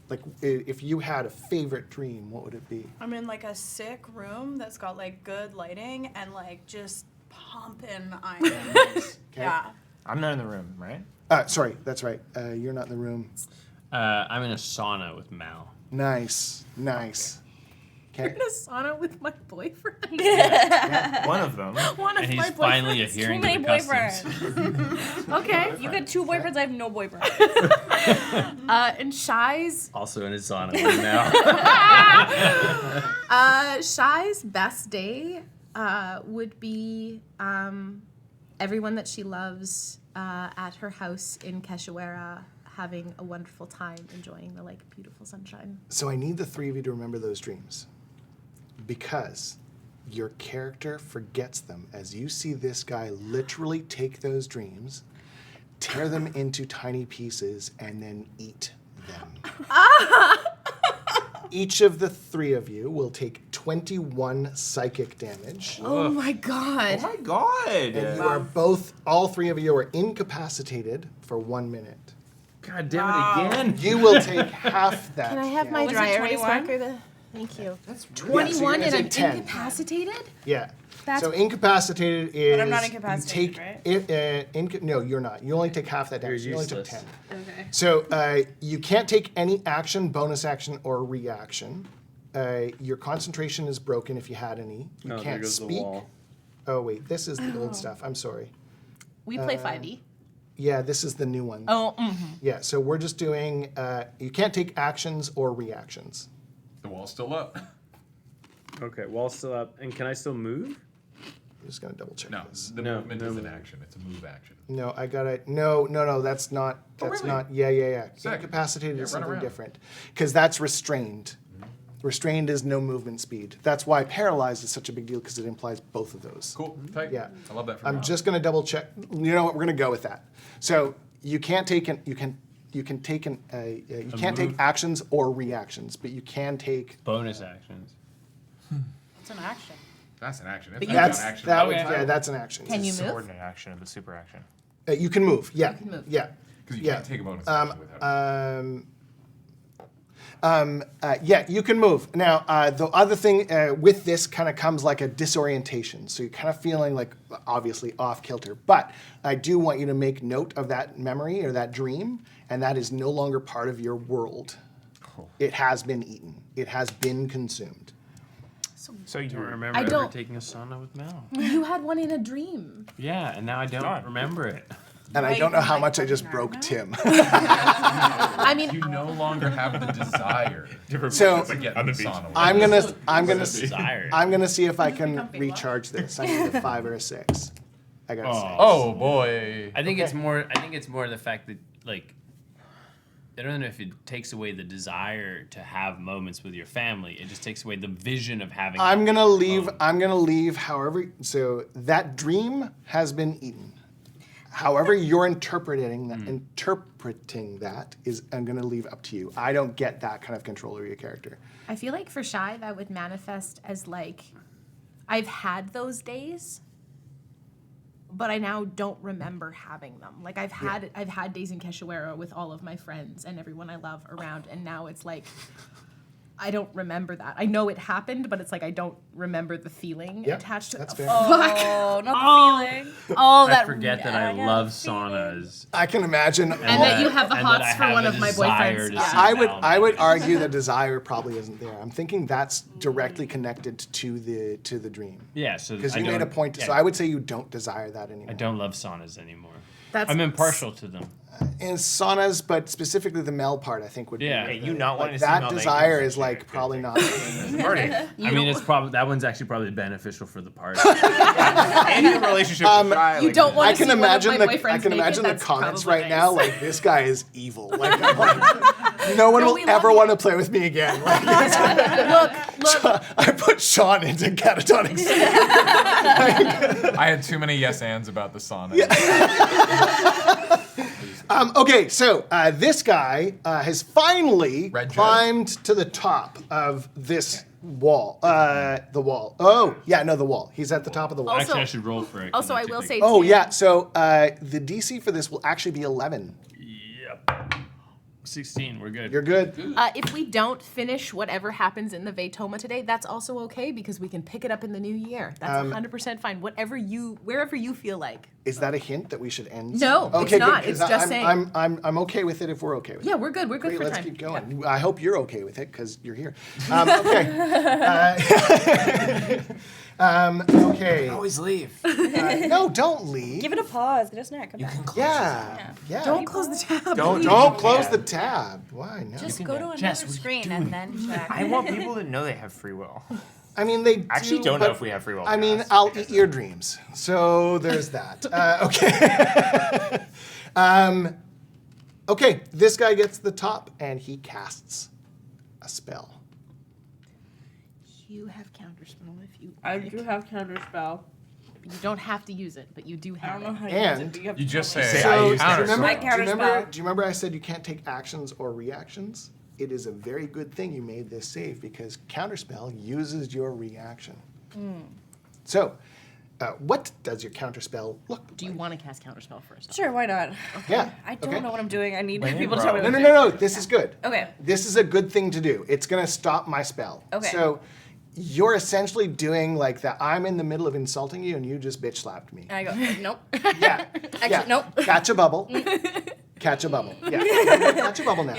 Like, if you had a favorite dream, what would it be? I'm in like a sick room that's got like good lighting and like just pumping iron. Yeah. I'm not in the room, right? Sorry, that's right. You're not in the room. I'm in a sauna with Mal. Nice. You're in a sauna with my boyfriend. One of them. One of And my he's finally boyfriends. adhering Too to many the customs. boyfriends. Okay. You got 2 boyfriends. I have no boyfriend. And Shy's Also in his sauna with Mal. Shy's best day would be everyone that she loves at her house in Keshawara having a wonderful time enjoying the beautiful sunshine. So I need the 3 of you to remember those dreams, because your character forgets them as you see this guy literally take those dreams, tear them into tiny pieces, and then eat them. Each of the 3 of you will take 21 psychic damage. Oh my god. Oh my god. And you are both, all 3 of you are incapacitated for 1 minute. God damn it again. You will take half that. Can I have my Was it dry erase 21? marker? Thank you. That's 21 Yeah, so and you're I'm gonna take 10. incapacitated? Yeah. That's- So incapacitated is. I'm not you incapacitated, take, no, you're not. You only take half that damage. You're You only took useless. 10. Okay. So you can't take any action, bonus action, or reaction. Your concentration is broken if you had any. You Oh, there can't goes the speak. wall. Oh wait, this is the old stuff. I'm sorry. We play 5e. Yeah, this is the new one. Oh, Yeah, so we're just doing. You can't take actions or reactions. The wall's still up. Okay, wall's still up. And can I still move? I'm just gonna double check No, this. the No, movement no is an move. action. It's a move action. No, I got it. No, that's not. Oh, That's really? not. Yeah. Sick. Incapacitated Yeah, is run something around. different because that's restrained. Restrained is no movement speed. That's why paralyzed is such a big deal because it implies both of those. Cool. Tight. Yeah. I love that. For I'm now. just gonna double check. You know what? We're gonna go with that. So you can't take an. You can take an. You can't take actions or reactions, but you can take. Bonus actions. It's an action. That's an action. But If you that's can- an action. That would, Okay. yeah, that's an action. can you move? Subordinate action of the super action. You can move. Yeah. can move. Yeah. Because you Yeah. can't take a bonus action without. Yeah, you can move. Now, the other thing with this kind of comes like a disorientation. So you're kind of feeling like, obviously, off kilter. But I do want you to make note of that memory or that dream, and that is no longer part of your world. It has been eaten. It has been consumed. So I don't you remember I ever don't- taking a sauna with Mel. You had one in a dream. Yeah, and now I don't Gone. remember it. And I Wait, don't know how like much I just fucking broke Arno? Tim. I mean, You no longer have the desire So to get On the the beach. sauna. I'm gonna Desire. I'm gonna see if I can comfy, recharge this. I need a 5 or a 6. I got a 6. Oh boy. I think it's more. I think it's more the fact that like, I don't know if it takes away the desire to have moments with your family. It just takes away the vision of having. I'm that gonna leave. alone. I'm gonna leave. However, so that dream has been eaten. However, you're interpreting that is. I'm gonna leave up to you. I don't get that kind of control over your character. I feel like for Shy, that would manifest as like, I've had those days, but I now don't remember having them. Like I've had days in Keshawara with all of my friends and everyone I love around, and now it's like, I don't remember that. I know it happened, but it's like I don't remember the feeling Yep, attached to that's it. fair. Oh, not the feeling. Oh, I that forget that I love saunas. I can imagine. And that you have the and that I hots for have one a of my desire boyfriends. to Yeah. see I would Mel. argue the desire probably isn't there. I'm thinking that's directly connected to the dream. Yeah, so Because I you made a don't- point. yeah, So I would say you don't desire that anymore. I don't love saunas anymore. That's I'm impartial to them. And saunas, but specifically the Mel part, I think would Yeah. be. Hey, you not wanting to see that Mel naked desire is is like probably not. Party. I mean, it's probably that one's actually probably beneficial for the party. And your relationship with Shy, You like, don't want I to can see imagine one of my the boyfriends I can imagine naked. the That's comments probably right now. nice. Like this guy is evil. Like, I'm like no one No, will we love ever you. want to play with me again. Like, Look, I put Sean into catatonic state. I had too many yes ands about the sauna. Okay, so this guy has finally Red Jet. climbed to the top of this wall. The wall. Oh, yeah, no, the wall. He's at the top of the wall. Also- Actually, I should roll for it. 'cause also, I took will the- say, Oh, too, yeah, so the DC for this will actually be 11. Yep. 16. We're good. You're good. if we don't finish whatever happens in the Veytoma today, that's also okay because we can pick it up in the new year. That's 100% fine. Wherever you feel like. Is that a hint that we should end? No, it's okay, not. Good, It's 'cause just I'm, saying. I'm okay with it if we're okay with Yeah, it. we're good. We're good Great, for let's time. keep going. I hope you're okay with it because you're here. Okay. Okay. always leave. No, don't leave. Give it a pause. Get a snack. Come back. Yeah. Don't close the tab. Don't close the tab. Why? No. Just go to another Jess, what are you screen and then check. I want people to know they have free will. I mean, they Actually do, don't know but- if we have free will. I mean, Raas, I'll because eat your dreams. So there's that. Okay. Okay, this guy gets the top and he casts a spell. you have counterspell if you? I do have counterspell. You don't have to use it, but you do I have don't know it. how to use it. And But you have You to just tell me. say, So, I do use you remember, I do you remember? counterspell. Do you remember I said you can't take actions or reactions? It is a very good thing you made this save because counterspell uses your reaction. So, what does your counterspell look Do you like? want to cast counterspell first? Sure, why not? Yeah. I don't okay. know what I'm doing. I need When people to you're tell me No, what no, I'm no, doing. no. This is good. Okay. This is a good thing to do. It's going to stop my spell. Okay. So, you're essentially doing like that. I'm in the middle of insulting you, and you just bitch slapped me. And I go, nope. Yeah. Actually, yeah. nope. Catch a bubble. Catch a bubble. Yeah. Catch a bubble now.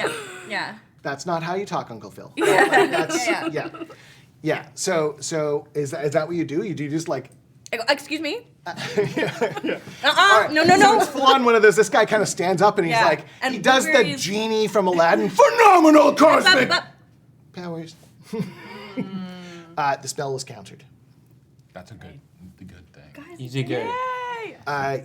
Yeah. That's not how you talk, Uncle Phil. Yeah. That's, Yeah. yeah. So is that what you do? You do just like. I go, excuse me? All Uh-uh. right, No. So it's full on one of those. This guy kind of stands up and he's Yeah. like, And he does where the he's- genie from Aladdin. Phenomenal cosmic powers. The spell was countered. That's a good thing. You did good.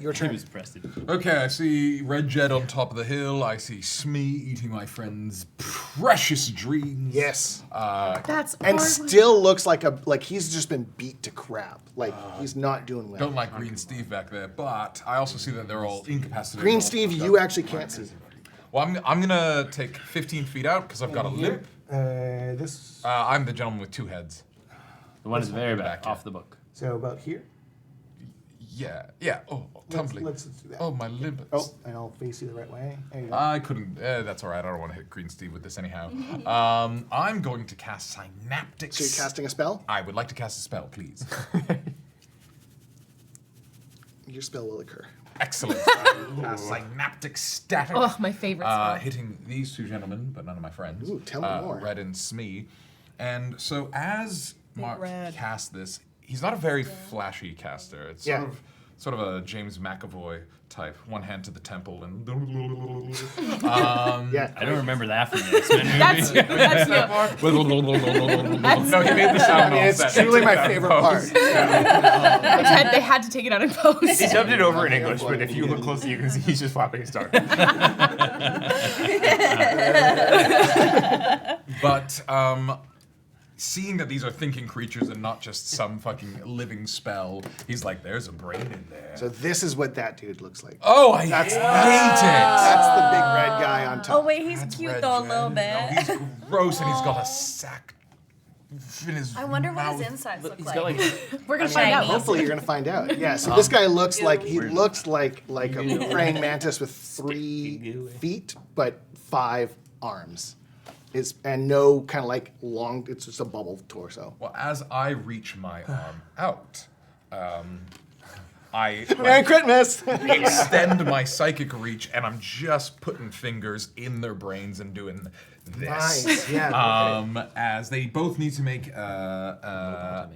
Your He turn. was pressed. Okay, I see Red Jet on top of the hill. I see Smee eating my friend's precious dreams. Yes. That's And hard. still looks like he's just been beat to crap. Like he's not doing well. Don't like Green Steve back there, but I also see that they're all incapacitated. Green all Steve, fucked you up. actually can't see. Well, I'm gonna take 15 feet out because I've got a limp. This. I'm the gentleman with 2 heads. The one is very back back, off the book. So about here. Yeah. Oh, tumbling. Let's do that. Oh, my limp. Oh, and I'll face you the right way. There you go. I couldn't. That's all right. I don't want to hit Green Steve with this anyhow. I'm going to cast Synaptics. So you're casting a spell? I would like to cast a spell, please. Your spell will occur. Excellent. Synaptic Static. Oh, my favorite spell. Hitting these 2 gentlemen, but none of my friends. Ooh, tell me more. Red and Smee. And so as Mark Red. casts this, he's not a very flashy caster. It's sort of a James McAvoy type. One hand to the temple and. Yeah. I don't remember that from the X-Men movie. That's you. No, he made the sound. I mean, it's truly my favorite part. They had to take it out in post. He dubbed it over in English, but if you look closely, you can see he's just flapping his tongue. But seeing that these are thinking creatures and not just some fucking living spell, he's like, there's a brain in there. So this is what that dude looks like. Oh, I hate That's it. the big red guy on top. Oh, wait, he's cute Red though a Jet. little No, bit. he's gross and he's got a sack in his I wonder what mouth. his insides look He's like. got like We're gonna find out. Hopefully you're gonna find out. Yeah. So this guy looks like a praying mantis with 3 feet but 5 arms. And no kind of like long. It's just a bubble torso. Well, as I reach my arm out, I Merry Christmas. extend my psychic reach, and I'm just putting fingers in their brains and doing this. Nice. Yeah. As they both need to make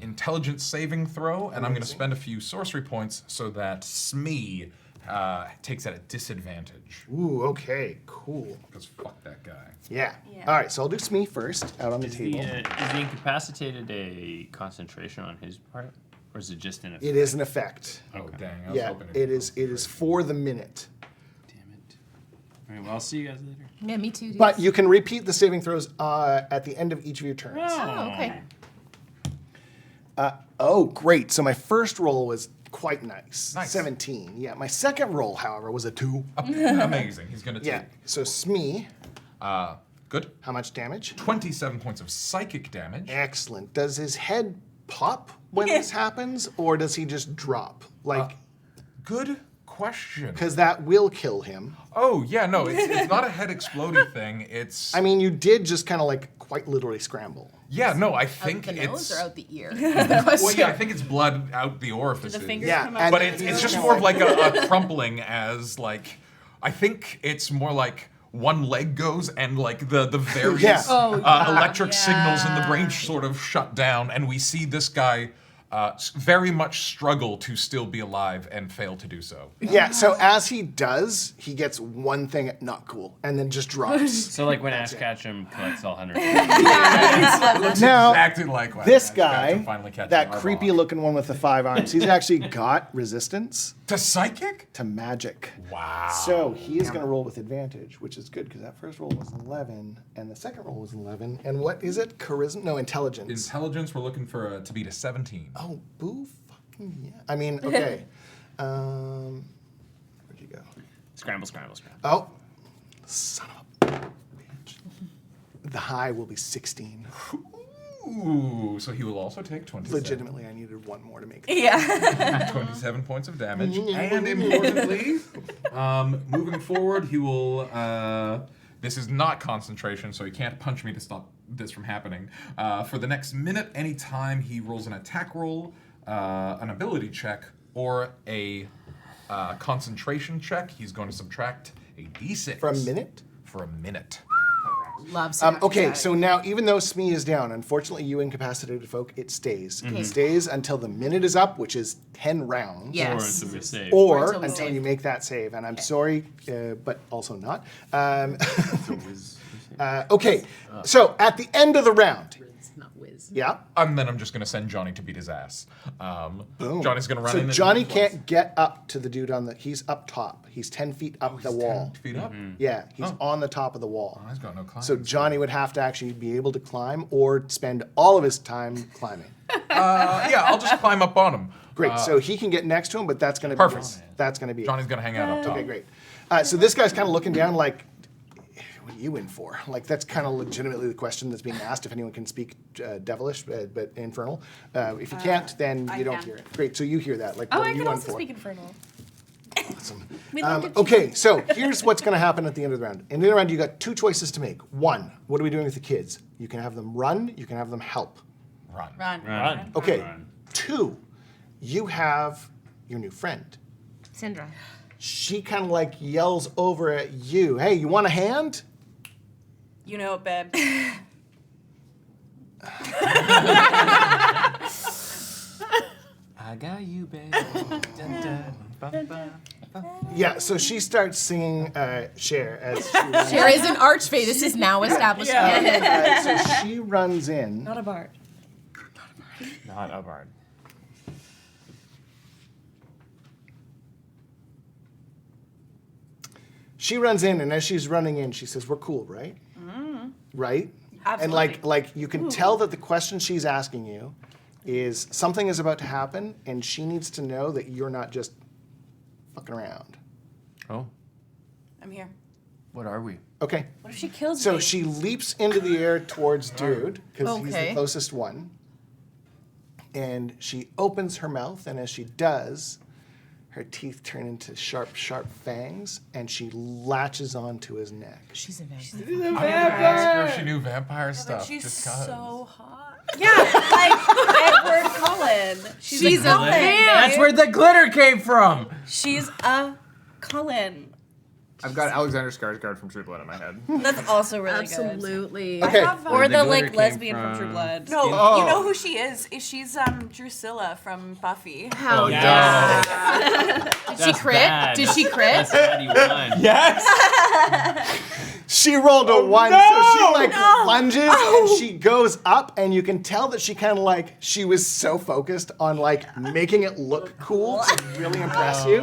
intelligence saving throw, and I'm going to spend a few sorcery points so that Smee takes at a disadvantage. Ooh. Okay. Cool. Because fuck that guy. Yeah. All right. So I'll do Smee first out on the Is table. the incapacitated a concentration on his part? Or is it just an effect? It is an effect. Oh dang! I was Yeah. hoping It is for the minute. Damn it. All right, well, I'll see you guys later. Yeah, me too. Dude. But you can repeat the saving throws at the end of each of your turns. Oh, okay. Oh, great. So my first roll was quite nice. Nice. 17. Yeah. My second roll, however, was a 2. amazing. He's going to take. Yeah. So Smee, Good. how much damage? 27 points of psychic damage. Excellent. Does his head pop when this happens, or does he just drop? Like, Good question. because that will kill him. Oh yeah, no, it's not a head exploding thing. It's I mean, you did just kind of like quite literally scramble. yeah, no, I Out think the it's nose or out the ear? well, yeah, I think it's blood out the orifices. The fingers Yeah, come and- out. But it's just more of like a crumpling as like I think it's more like one leg goes and like the various Yeah. Oh, yeah. electric signals in the brain sort of shut down, and we see this guy very much struggle to still be alive and fail to do so. Yeah, so as he does, he gets one thing not cool and then just drops. So like when Ash Ketchum collects all 100. Now, Exactly like when this Ash guy, Ketchum finally catches that our creepy ball. looking one with the 5 arms, he's actually got resistance To psychic? to magic. Wow. So he is going to roll with advantage, which is good because that first roll was 11 and the second roll was 11. And what is it? Charisma? No, intelligence. Intelligence, we're looking for to beat a 17. Oh, boo fucking yeah. I mean, okay. Where'd you go? Scramble. Oh, son of a bitch. The high will be 16. Ooh, so he will also take 27. Legitimately, I needed one more to make it. Yeah. 27 points of damage. And importantly, moving forward, he will... this is not concentration, so he can't punch me to stop this from happening. For the next minute, anytime he rolls an attack roll, an ability check, or a concentration check, he's going to subtract a d6. For a minute? For a minute. Loves Okay, so now even though Smee is down, unfortunately you incapacitated folk, it stays. It stays until the minute is up, which is 10 rounds. Yes. Or until we save. Or until we until save. you make that save. And I'm sorry, but also not. Okay, so at the end of the round, Not whiz. yeah, And then I'm just going to send Johnny to beat his ass. boom. Johnny's going to run So in. and- Johnny can't get up to the dude on the, he's up top. He's 10 feet up the He's wall. 10 feet up? Yeah, he's on the top of the wall. Oh, he's got no climb. So Johnny would have to actually be able to climb or spend all of his time climbing. Yeah, I'll just climb up on him. Great. So he can get next to him, but that's going to be Perfect. That's going to be it. Johnny's going to hang out up top. Okay, great. So this guy's kind of looking down like, what are you in for? Like, that's kind of legitimately the question that's being asked if anyone can speak devilish, but infernal. If you can't, then I you don't can. hear it. Great, so you hear that. Like, Oh, what I are you can on also for? speak Infernal. Awesome. We learned it Okay, so here's what's going to happen at the end of the round. In the end of the round, you got 2 choices to make. 1, what are we doing with the kids? You can have them run, you can have them help. Run. Run. Okay. Run. 2, you have your new friend. Syndra. She kind of like yells over at you, hey, you want a hand? You know it, babe. I got you, babe. Yeah, so she starts singing Cher as she runs. There is an archfey. This is now established. So she runs in. Not a bard. Not a bard. She runs in, and as she's running in, she says, "We're cool, right? Right?" And Absolutely. like you can tell that the question she's asking you is something is about to happen, and she needs to know that you're not just fucking around. Oh, I'm here. what are we? Okay. What if she kills So me? she leaps into the air towards Dude because he's the Okay. closest one, and she opens her mouth, and as she does, her teeth turn into sharp, sharp fangs, and she latches onto his neck. She's a vampire. I'm gonna ask her if she knew vampire stuff. She's just 'cause. so hot. Yeah, like Edward Cullen. She's a Cullen. That's where the glitter came from. She's a Cullen. I've got Alexander Skarsgård from True Blood in my head. That's also really good. Absolutely. Okay. Or the the glitter like came lesbian from from- True Blood. No, Oh. you know who she is? She's Drusilla from Buffy. How yeah. Did she crit? Did she crit? That's bad, you won. Yes. She rolled a 1, so she like lunges and she goes up, and you can tell that she kind of like she was so focused on like making it look cool to really impress you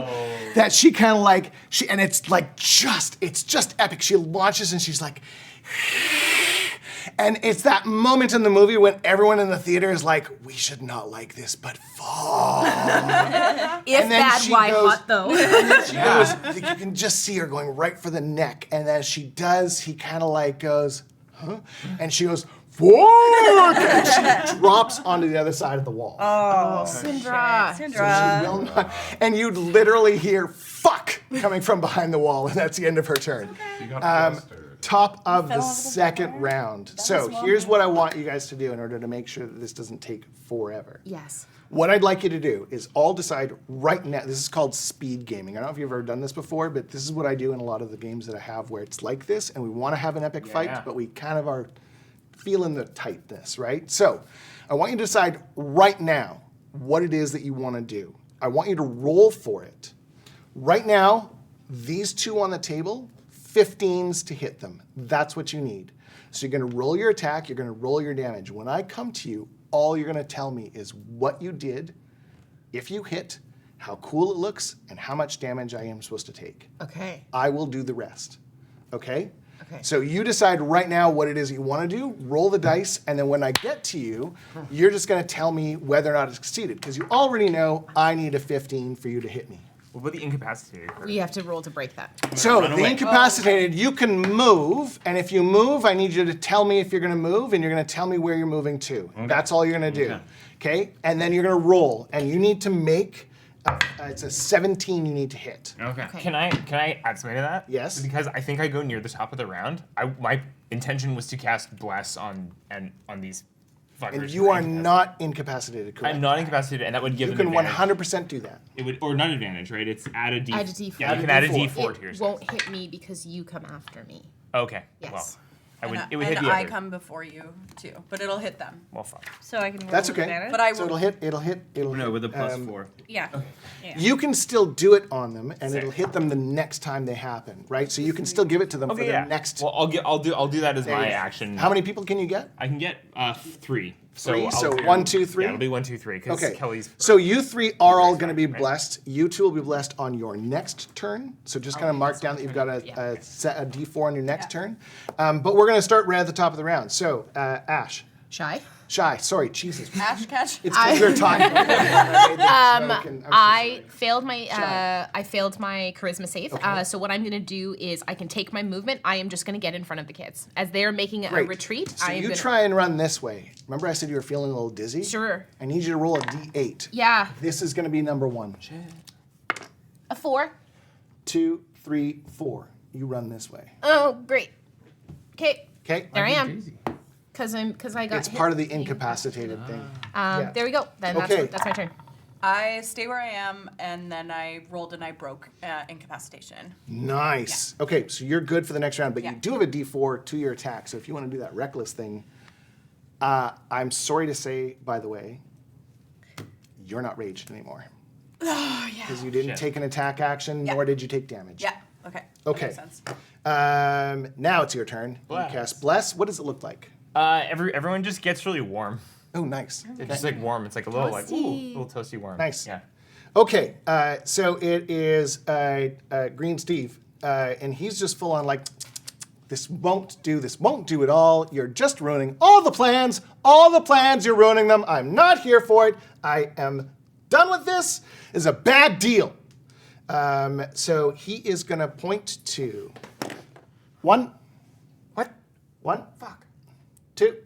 that she kind of like and it's like it's just epic. She launches and she's like. And it's that moment in the movie when everyone in the theater is like, we should not like this, but fall. If And then bad, she why goes- hot though? And then she goes, you can just see her going right for the neck. And as she does, he kind of like goes, huh? And she goes, forward! And she drops onto the other side of the wall. Syndra. So she will not. And you'd literally hear, fuck, coming from behind the wall. And that's the end of her turn. You got flustered. Top of the over the second floor. round. That So was here's lovely. what I want you guys to do in order to make sure that this doesn't take forever. Yes. What I'd like you to do is all decide right now. This is called speed gaming. I don't know if you've ever done this before, but this is what I do in a lot of the games that I have where it's like this, and we want to have an epic fight, but we kind of are feeling the tightness, right? So I want you to decide right now what it is that you want to do. I want you to roll for it. Right now, these two on the table, 15s to hit them. That's what you need. So you're going to roll your attack, you're going to roll your damage. When I come to you, all you're going to tell me is what you did, if you hit, how cool it looks, and how much damage I am supposed to take. Okay. I will do the rest. Okay? Okay. So you decide right now what it is you want to do, roll the dice, and then when I get to you, you're just going to tell me whether or not it's succeeded, because you already know I need a 15 for you to hit me. What about the incapacitated? We have to roll to break that. So the incapacitated, you can move, and if you move, I need you to tell me if you're going to move, and you're going to tell me where you're moving to. Okay. That's all you're going to do. Okay? And then you're going to roll, and you need to make. It's a 17 you need to hit. Okay. Can I add something to that? Yes. Because I think I go near the top of the round. My intention was to cast Bless on these fuckers. And you are not incapacitated, correct? I'm not incapacitated, and that would give you them can advantage. 100% do that. It would, or not advantage, right? It's add a D. Add a D4. Yeah, you can add a D4 to your It stats. won't hit me because you come after me. Okay. Yes. Well, it would and hit the I other. come before you too, but it'll hit them. Well, fuck. So I can roll That's with okay. advantage? But I So will. it'll hit. No, with a +4. Yeah. Yeah. You can still do it on them, and it'll hit them the next time they happen, right? So you can still give it to them for Okay, the yeah. next. Well, I'll do that as There my you go. action. How many people can you get? I can get 3. Three? So I'll- 1, 2, 3? Yeah, it'll be 1, 2, 3. Because Okay. Kelly's. So you three are all going to be blessed. You two will be blessed on your next turn. So just kind of mark down that you've got a D4 on your next turn. But we're going to start right at the top of the round. So Ash. Shy. Sorry, Jesus. Ash catch. It's because we're talking. I failed my charisma save. So what I'm gonna do is I can take my movement. I am just gonna get in front of the kids as they're making a Great. retreat. So I am you gonna, try and run this way. Remember I said you were feeling a little dizzy? Sure. I need you to roll a D8. Yeah. This is going to be number 1. A 4. 2, 3, 4. You run this way. Oh, great. Okay. Okay. There I am. Because I got. It's part of the incapacitated thing. Yeah. There we go. Then Okay. that's my turn. I stay where I am, and then I rolled and I broke incapacitation. Nice. Okay, so you're good for the next round, but Yeah. you do have a D4 to your attack. So if you want to do that reckless thing, I'm sorry to say, by the way, you're not raged anymore. Oh, yeah. Because you didn't take an attack action, nor did you take damage. Yeah. Okay. Okay. That makes sense. Now it's your turn. Bless. You cast Bless. What does it look like? Everyone just gets really warm. Oh, nice. It's just like warm. It's like a little like little toasty warm. Nice. Yeah. Okay, so it is Green Steve, and he's just full on like, this won't do it all. You're just ruining all the plans. All the plans, you're ruining them. I'm not here for it. I am done with this. It's a bad deal. So he is going to point to 1. What? 1. Fuck. 2.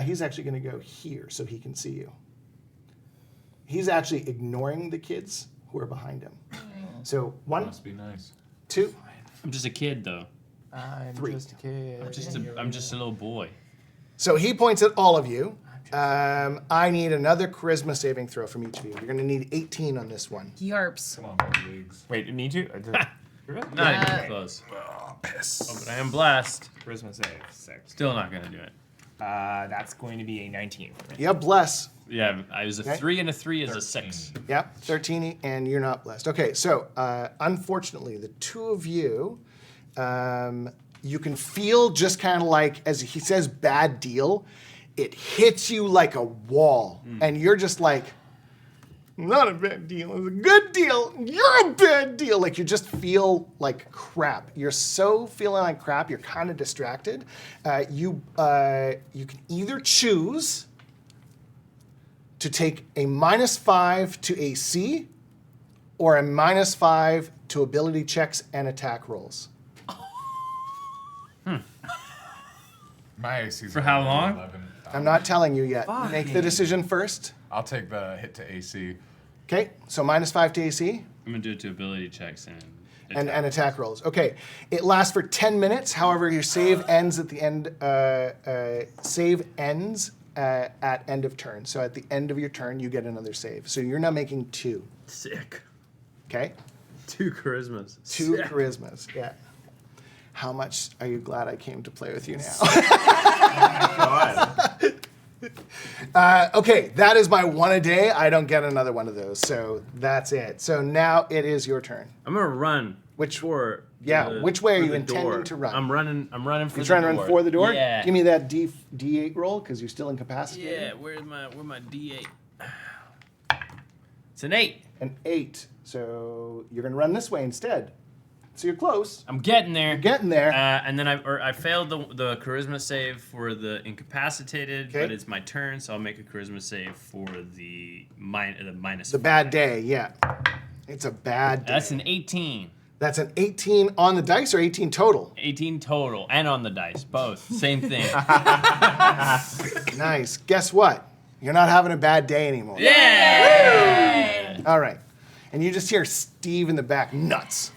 He's actually going to go here so he can see you. He's actually ignoring the kids who are behind him. So 1. Must be nice. 2. I'm just a kid, though. I'm 3. just a kid. I'm just a little boy. So he points at all of you. I need another charisma saving throw from each of you. You're going to need 18 on this one. Yarps. Come on, leagues. Wait, me too? Not even close. Piss. Oh, but I am blessed. Charisma save. 6. Still not gonna do it. That's going to be a 19 for me. Yeah, bless. Yeah, I was a Okay. 3 and a 3 is a 6. Yep, 13, and you're not blessed. Okay, so unfortunately, the two of you, you can feel just kind of like, as he says, bad deal, it hits you like a wall, and you're just like, not a bad deal, it's a good deal, you're a bad deal. Like you just feel like crap. You're so feeling like crap, you're kind of distracted. You can either choose to take a -5 to AC or a -5 to ability checks and attack rolls. My AC's For how long? 11. I'm not telling you yet. Make the decision first. I'll take the hit to AC. Okay, so -5 to AC I'm gonna do it to ability checks and and attack rolls. Okay, it lasts for 10 minutes. However, your save ends at the end. Save ends at end of turn. So at the end of your turn, you get another save. So you're now making 2. Sick. Okay, 2 charismas. 2 Sick. charismas. Yeah. How much are you glad I came to play with you now? Okay, that is my one a day. I don't get another one of those, so that's it. So now it is your turn. I'm gonna run. Which for? Which way are you the intending door. to run? I'm running for You're the door. trying to run for the door? Yeah. Give me that D8 roll, because you're still incapacitated. Yeah. Where my D8? It's an 8. An 8. So you're going to run this way instead. So you're close. I'm getting there. You're getting there. And then I failed the charisma save for the incapacitated, Okay. but it's my turn, so I'll make a charisma save for the minus. The bad day, yeah. It's a bad day. That's an 18. That's an 18 on the dice or 18 total? 18 total, and on the dice, both. Same thing. Nice. Guess what? You're not having a bad day anymore. Yeah! All right. And you just hear Steve in the back, nuts.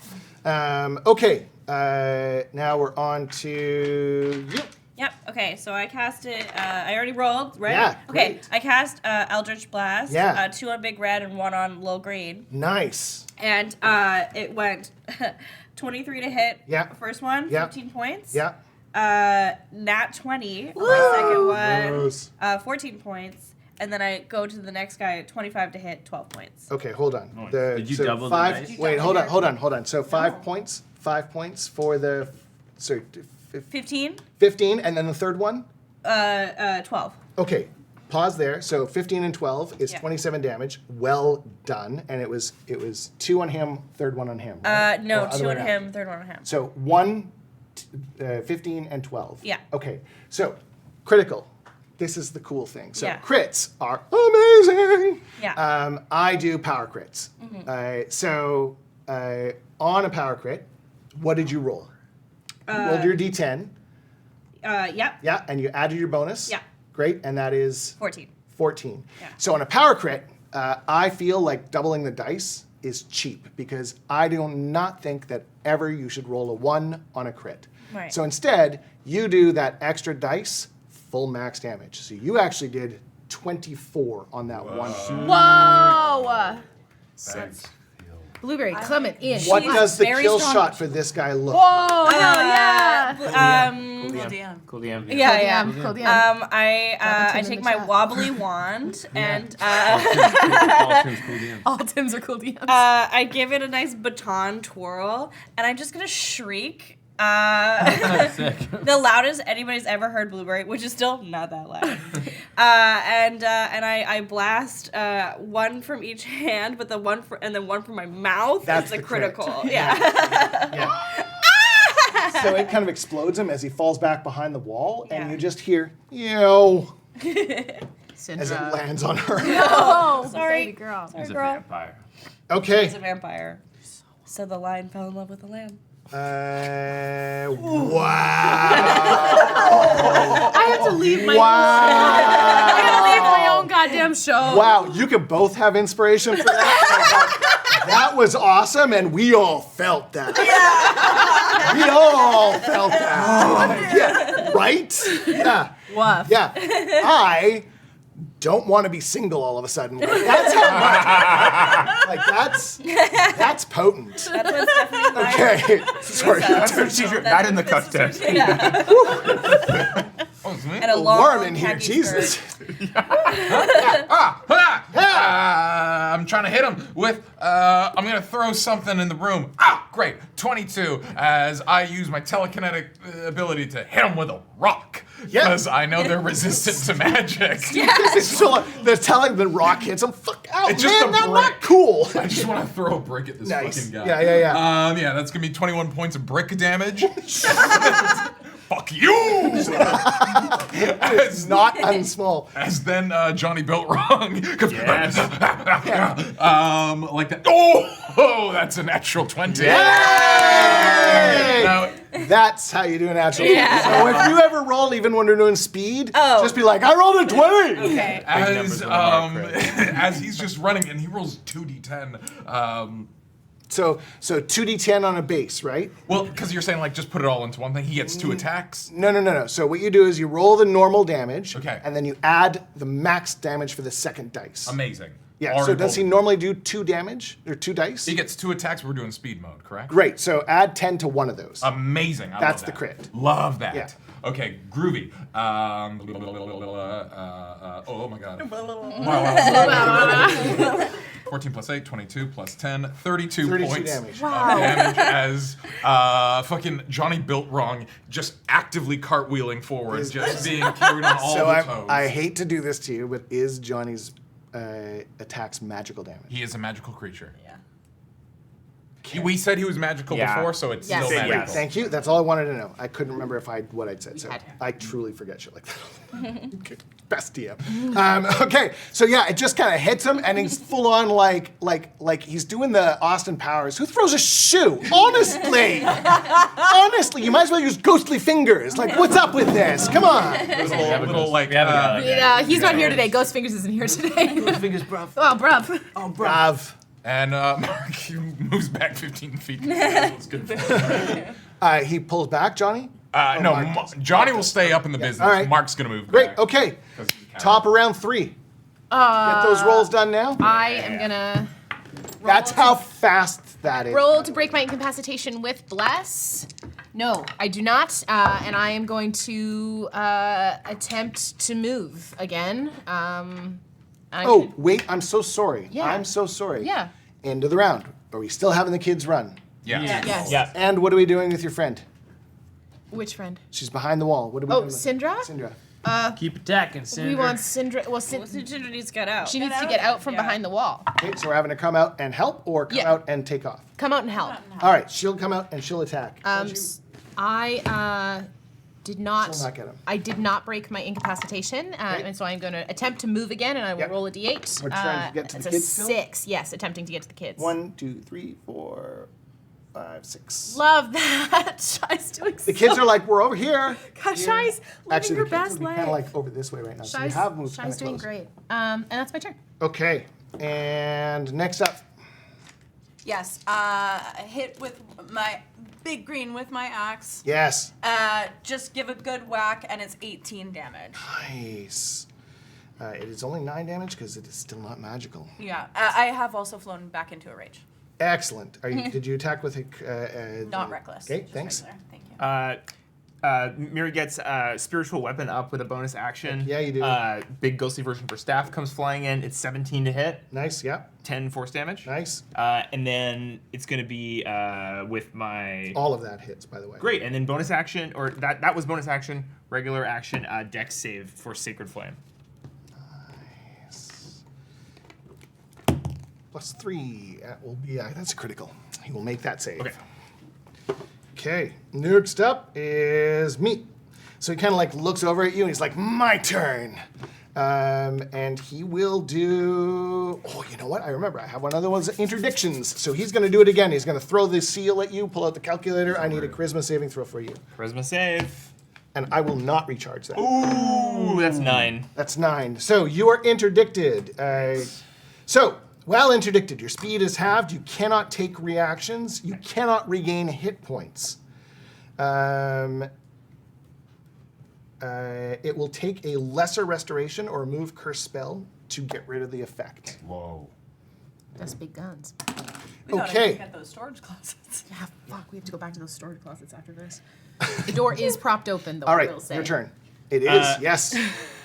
Okay. Now we're on to you. Yep. Okay. So I cast it. I already rolled, right? Yeah, Okay. great. I cast Eldritch Blast. Yeah. 2 on big red and 1 on low green. Nice. And it went 23 to hit. Yeah. First one. Yeah. 15 points. Yeah. Nat 20. My second one. Gross. 14 points. And then I go to the next guy, 25 to hit, 12 points. Okay, hold on. Nice. Did you double the 5, dice? Did you Wait, double hold your- on. So 5 points. 5 points for the. Sorry, 15. 15, and then the third one. 12. Okay, pause there. So 15 and 12 is Yeah. 27 damage. Well done. And it was 2 on him, third one on him. Right? No, Or other 2 way on around. him, third one on him. So 1, 15, and 12. Yeah. Okay, so critical. This is the cool thing. So Yeah. crits are amazing. Yeah. I do power crits. So on a power crit, what did you roll? You rolled your D10. Yep. Yeah, and you added your bonus. Yeah. Great, and that is 14. 14. Yeah. So on a power crit, I feel like doubling the dice is cheap because I do not think that ever you should roll a 1 on a crit. Right. So instead, you do that extra dice, full max damage. So you actually did 24 on that one. Whoa! Thanks. Blueberry coming in. What She's does the very kill strong. shot for this guy look? Whoa! Hell yeah! Cool DM. Cool DM. Yeah. Cool DM. I Tim in take the my chat. wobbly wand and All Tim's cool DMs. All Tims are cool DMs. I give it a nice baton twirl, and I'm just gonna shriek. The loudest anybody's ever heard Blueberry, which is still not that loud. And I blast 1 from each hand, but and then 1 from my mouth. That's is the a crit. critical. Yeah. So it kind of explodes him as he falls back behind the wall, and Yeah. you just hear, yo, as Syndra. it lands on her. Oh, Sorry. baby girl. Sorry, He's a girl. vampire. Okay. He's a vampire. So the lion fell in love with the lamb. Wow. I have to leave my. Wow. I gotta leave my own goddamn show. Wow, you could both have inspiration for that. That was awesome, and we all felt that. We all felt that. Yeah, right? Yeah. Woof. Yeah. I don't want to be single all of a sudden. That's how much. Like that's potent. That's what's definitely my Okay. Sorry. That's what she's not in the cuff test. Yeah. And a long Warm in here, khaki Jesus. skirt. I'm trying to hit him with, I'm going to throw something in the room. Ah, great. 22 as I use my telekinetic ability to hit him with a rock. Yeah. Because I know they're resistant to magic. So they're telling the rock hits him. Fuck out, It's just man. a That's brick. not cool. I just want to throw a brick at this Nice. fucking guy. Yeah. Yeah, that's going to be 21 points of brick damage. Fuck you! It's not unsmall. As then Johnny built wrong. Yes. Like that. Oh, that's a natural 20. Yay! Now, That's how you do an natural. Yeah. So if you ever roll, even when you're doing speed, Oh. just be like, I rolled a 20. Okay. as numbers on the mark, as he's just running and he rolls 2d10. So 2d10 on a base, right? Well, because you're saying like just put it all into one thing. He gets 2 attacks. No. So what you do is you roll the normal damage, Okay. and then you add the max damage for the second dice. Amazing. Yeah. Already So does he rolled. normally do 2 damage or 2 dice? He gets 2 attacks. We're doing speed mode, correct? Great. So add 10 to one of those. Amazing. I That's love the that. crit. Love that. Yeah. Okay, groovy. Oh my god. 14 plus 8, 22 plus 10, 32 points damage. Wow. damage as fucking Johnny Built Wrong just actively cartwheeling forward, just being carried on all the toes. I hate to do this to you, but is Johnny's attacks magical damage? He is a magical creature. Yeah. We said he was magical before, so it's Yes. still Yes. magical. Thank you. That's all I wanted to know. I couldn't remember what I'd said. So had. I truly forget shit like that. Okay. Best DM. Okay, so yeah, it just kind of hits him, and he's full on like he's doing the Austin Powers. Who throws a shoe? Honestly, honestly, you might as well use ghostly fingers. Like, what's up with this? Come on. Little like. He's not here today. Ghost Fingers isn't here today. Ghost fingers, bruv. Oh, bruv. Oh, bruv. And Mark moves back 15 feet. That's good. He pulls back, Johnny. No, Johnny will stay up in the business. All right. Mark's gonna move Great. back. Okay. Top of round 3. Get those rolls done now. I am gonna That's how fast that is. roll to break my incapacitation with Bless. No, I do not, and I am going to attempt to move again. Oh, wait, I'm so sorry. Yeah. I'm so sorry. Yeah. End of the round. Are we still having the kids run? Yeah. Yes. Yeah. And what are we doing with your friend? Which friend? She's behind the wall. What are we Oh, doing? with- Syndra? Syndra. Keep attacking, Cinder. We want Syndra. Well, Syndra needs to get out. she needs to get out from behind the wall. Okay, so we're having to come out and help or come out and take off? Come out and help. All right, she'll come out and she'll attack. I did not. She'll not get him. I did not break my incapacitation, and so I'm going to attempt to move again, and I will Yep. roll a d8. We're trying to get to it's the a kids still? 6. Yes, attempting to get to the kids. 1, 2, 3, 4, 5, 6. Love that. Shy's doing The kids are like, we're over here. God, Shy's living Actually, her the kids best would be life. kind of like over this way right now. So you Shy's, have moved kind Shy's of doing close. great. And that's my turn. Okay, and next up. Yes. Hit with my big green with my axe. Yes. Just give a good whack, and it's 18 damage. Nice. It is only 9 damage because it is still not magical. Yeah. I have also flown back into a rage. Excellent. Did you attack with Not reckless. Okay, just thanks. regular. Thank you. Miri gets spiritual weapon up with a bonus action. Yeah, you do. Big ghostly version for staff comes flying in. It's 17 to hit. Nice, yeah. 10 force damage. Nice. And then it's going to be with my... All of that hits, by the way. Great. And then bonus action, or that was bonus action, regular action, dex save for Sacred Flame. Nice. +3. That will be, that's a critical. He will make that save. Okay. Okay, next up is me. So he kind of like looks over at you and he's like, my turn. And he will do, oh, you know what? I remember, I have one of those interdictions. So he's going to do it again. He's going to throw the seal at you, pull out the calculator. I need a charisma saving throw for you. Charisma save. And I will not recharge that. Ooh, that's 9. That's 9. So you are interdicted. While interdicted, your speed is halved. You cannot take reactions. You cannot regain hit points. It will take a lesser restoration or remove curse spell to get rid of the effect. Whoa. That's big guns. We gotta Okay. get those storage closets. Yeah, fuck. We have to go back to those storage closets after this. The door is propped open, though. All I right, will say. your turn. It is, yes.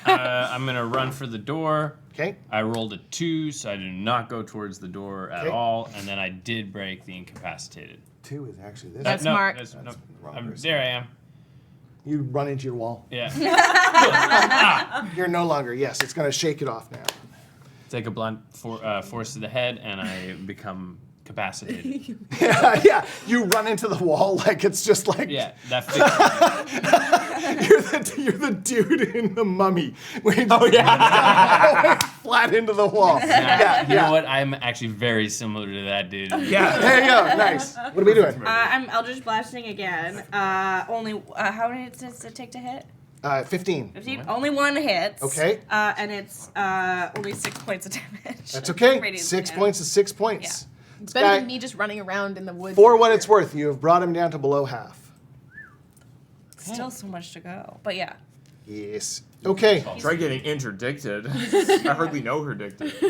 I'm going to run for the door. Okay. I rolled a 2, so I did not go towards the door at Okay. all, and then I did break the incapacitated. 2 is actually this. That's Mark. No, the wrong person. there I am. You run into your wall. Yeah. You're no longer, yes, it's going to shake it off now. Take a blunt force to the head, and I become capacitated. Yeah, you run into the wall like it's just like... Yeah, that fixed You're the dude in the Mummy. Yeah. Flat into the wall. You know what? I'm actually very similar to that dude. Yeah. There you go. Nice. What are we doing? I'm Eldritch Blasting again. Only, how many does it take to hit? 15. 15? Only 1 hits. Okay. And it's only 6 points of damage. That's okay. Radiant 6 damage. points is 6 points. It's better than me just running around in the woods. For what it's worth, you have brought him down to below half. Still so much to go. But yeah. Yes. Okay. Try getting interdicted. I hardly know her dicted. Try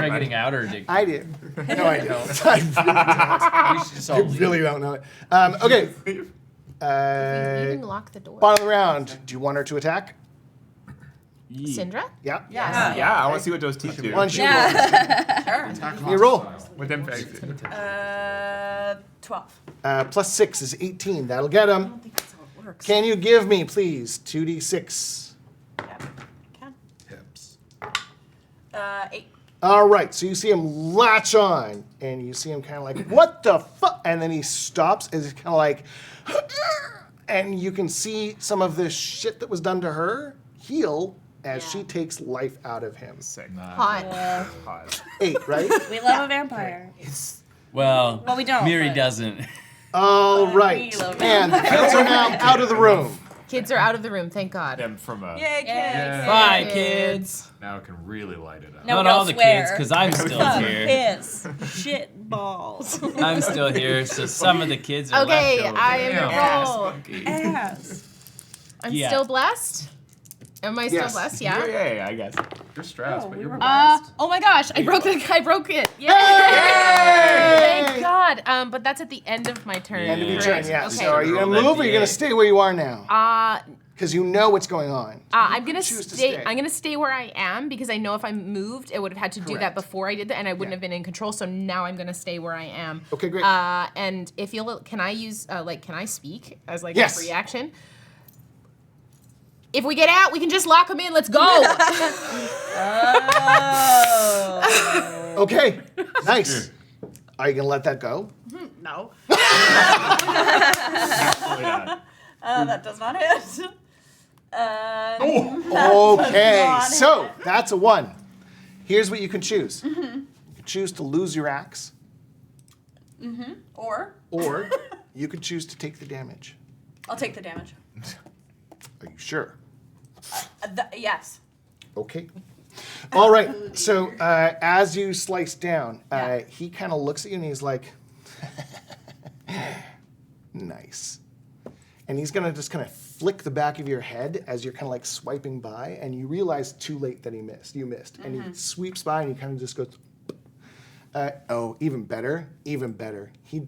getting out or addicted. I did. No, I don't. I really don't. I really don't know it. Okay. we even lock the door. Bottom of the round. Do you want her to attack? Syndra? Yeah. Yeah, I want to see what those teeth do. Why don't you Sure. You roll. With them 12. Plus 6 is 18. That'll get him. I don't think that's how it works. Can you give me, please, 2d6? Yeah, can. Hips. 8. All right, so you see him latch on, and you see him kind of like, what the fuck? And then he stops, and he's kind of like, and you can see some of the shit that was done to her heal as she takes life out of him. Sick. Hot. Hot. 8, right? We love a vampire. Well, Well, we don't, Miri but- doesn't. All right, We love and the kids are now out of the room. Kids are out of the room, thank God. Them from a. Yay, kids. Bye, kids. Now it can really light it up. No, Not don't all the swear. kids, because I'm still here. Piss. Shit balls. I'm still here, so some of the kids are Okay, left over. I am gonna roll. Ass. I'm Yeah. still blessed? Am I still Yes. blessed? Yeah. Yeah, I guess. You're stressed, but you're Oh my gosh, I broke it. Yay! Thank God. But that's at the end of my turn. End of your correct? turn, yeah. Okay. So are you going to move or are you going to stay where you are now? Because you know what's going on. I'm gonna Choose to stay. stay. I'm gonna stay where I am because I know if I moved, it would have had to do that Correct. before I did that, and I wouldn't Yeah. have been in control. So now I'm gonna stay where I am. Okay, great. And if you'll, can I use can I speak as like Yes. a free action? If we get out, we can just lock them in. Let's go. Okay, nice. Are you going to let that go? No. Absolutely not. That does not hit. Okay, so that's a 1. Here's what you can choose. You can choose to lose your axe, Or or you can choose to take the damage. I'll take the damage. Are you sure? Yes. Okay. All right. So as you slice down, he kind of looks at you and he's like, nice. And he's going to just kind of flick the back of your head as you're kind of like swiping by, and you realize too late that you missed. And he sweeps by and he kind of just goes, even better. He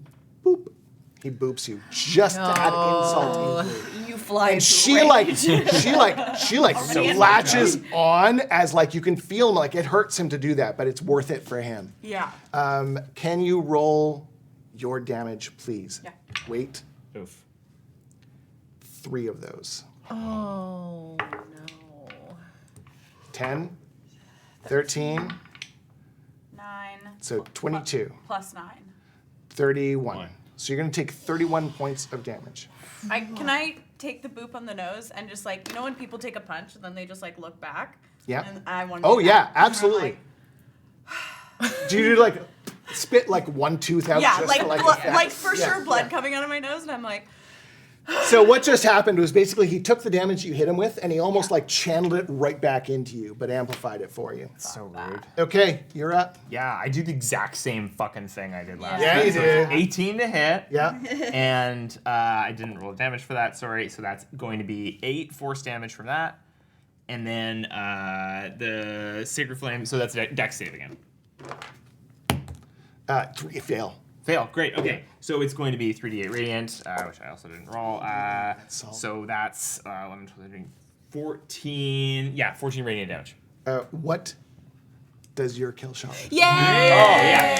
boops you just to add insult into it. You fly. And she latches on as like you can feel him, like it hurts him to do that, but it's worth it for him. Yeah. Can you roll your damage, please? Yeah. Wait. Oof. 3 of those. Oh no. 10, 13, 9. so 22, Plus 9. 31. So you're going to take 31 points of damage. Can I take the boop on the nose and just like, you know when people take a punch and then they just like look back? Yeah. And I want to Oh, yeah, absolutely. Do you do like spit like one tooth out? Yeah, just like, for, like, blood, effect? like for Yeah, sure blood yeah. coming out of my nose, and I'm like, So what just happened was basically he took the damage you hit him with and he almost like channeled it right back into you, but amplified it for you. So rude. Okay, you're up. Yeah, I do the exact same fucking thing I did last Yeah, time. you So did. 18 to hit. Yeah. And I didn't roll damage for that, sorry. So that's going to be 8 force damage from that. And then the Sacred Flame, so that's a dex save again. 3 fail. Fail, great, okay. So it's going to be 3d8 radiant, which I also didn't roll. So that's 11, 12, 13, 14, yeah, 14 radiant damage. What does your kill shot? Yay! Oh, yeah.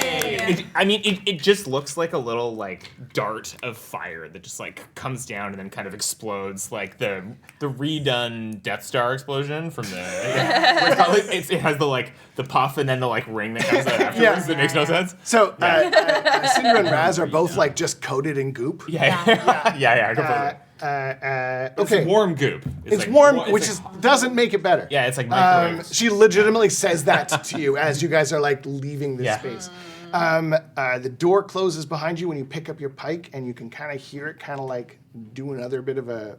It just looks like a little, like, dart of fire that just, like, comes down and then kind of explodes, like the redone Death Star explosion from the... it has the, like, the puff and then the, like, ring that comes out afterwards that makes no sense. So, Cinder and Raas are both, like, just coated in goop. Yeah, completely. Okay. It's warm goop. It's like, warm, it's which like- doesn't make it better. Yeah, it's like microwaves. She legitimately says that to you as you guys are like leaving this space. The door closes behind you when you pick up your pike, and you can kind of hear it kind of like do another bit of a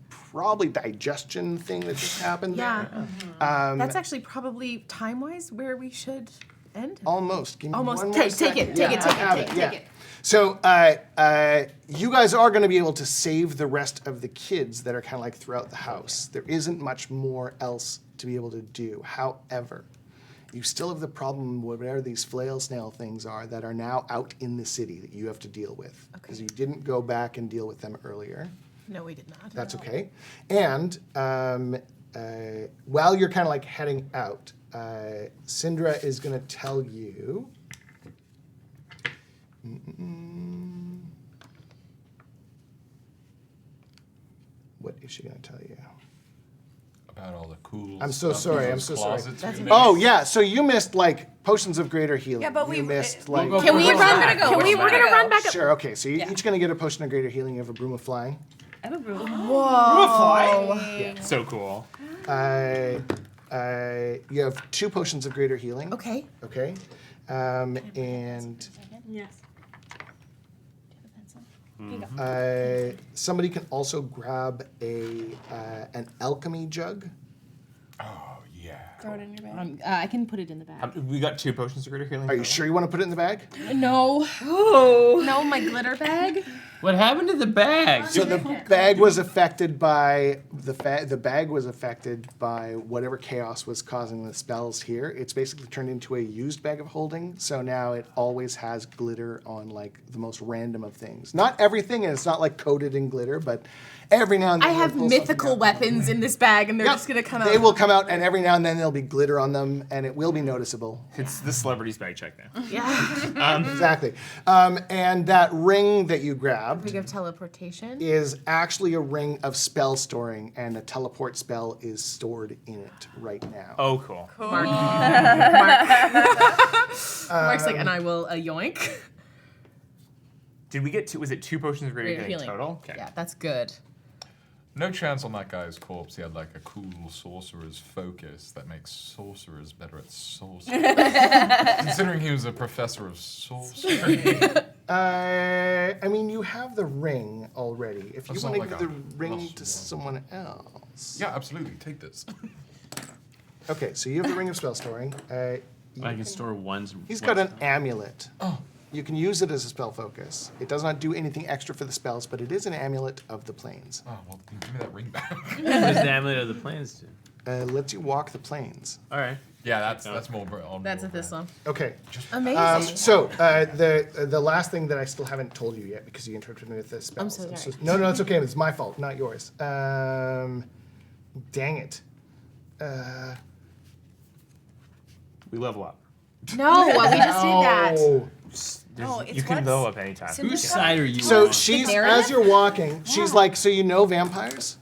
probably digestion thing that just happened Yeah. there. That's actually probably time-wise where we should end. Almost. Give me Almost. one more Take second. it. Take Yeah, it. I Take have it. Take yeah. it. So you guys are going to be able to save the rest of the kids that are kind of like throughout the house. There isn't much more else to be able to do. However, You still have the problem, whatever these flail snail things are, that are now out in the city that you have to deal with. Because you didn't go back and deal with them earlier. No, we did not. That's okay. And while you're kind of like heading out, Syndra is going to tell you. What is she going to tell you? About all the cool. I'm so stuff sorry. in I'm those so sorry. closets we missed. Oh yeah. So you missed like potions of greater healing. Yeah, but you missed like. Can we run? We're gonna run back up. Sure. Okay. So you're each going to get a potion of greater healing. You have a broom of flying. I have a broom. Yeah, so cool. You have 2 potions of greater healing. Okay. Okay. And Yes. somebody can also grab an alchemy jug. Oh yeah. Throw it in your bag. I can put it in the bag. We got 2 potions of greater healing. Are you sure you want to put it in the bag? No. No, my glitter bag. What happened to the bag? So the bag was affected by the bag was affected by whatever chaos was causing the spells here. It's basically turned into a used bag of holding. So now it always has glitter on like the most random of things. Not everything, and it's not like coated in glitter, but every now and then I have you'll pull mythical something out. weapons in this bag, and they're Yep. just gonna come out. They will come out, and every now and then there'll be glitter on them, and it will be noticeable. It's the celebrities bag check now. Yeah. Exactly. And that ring that you grabbed We have teleportation. is actually a ring of spell storing, and a teleport spell is stored in it right now. Oh, cool. Mark. Mark's like, and I will yoink. Did we get 2? Was it 2 potions of greater Greater healing healing. total? Okay. Yeah, that's good. No chance on that guy's corpse. He had like a cool sorcerer's focus that makes sorcerers better at sorcery. Considering he was a professor of sorcery. I mean, you have the ring already. If you That's want to not like give a the ring plus to one. someone else. Yeah, absolutely. Take this. Okay, so you have the ring of spell storing. I can store one. He's got an amulet. Oh. You can use it as a spell focus. It does not do anything extra for the spells, but it is an amulet of the planes. Oh, well, then give me that ring back. What does the amulet of the plains do? Lets you walk the plains. All right. Yeah, that's more on That's a your Thistle. Okay. Amazing. So the last thing that I still haven't told you yet because you interrupted me with the spells. I'm so sorry. No, it's okay. It's my fault, not yours. Dang it. We level up. No, we just did that. Oh. No, it's You can what's- blow up anytime. Whose side are you So on? she's, narrative? as you're walking, she's like, so you know vampires?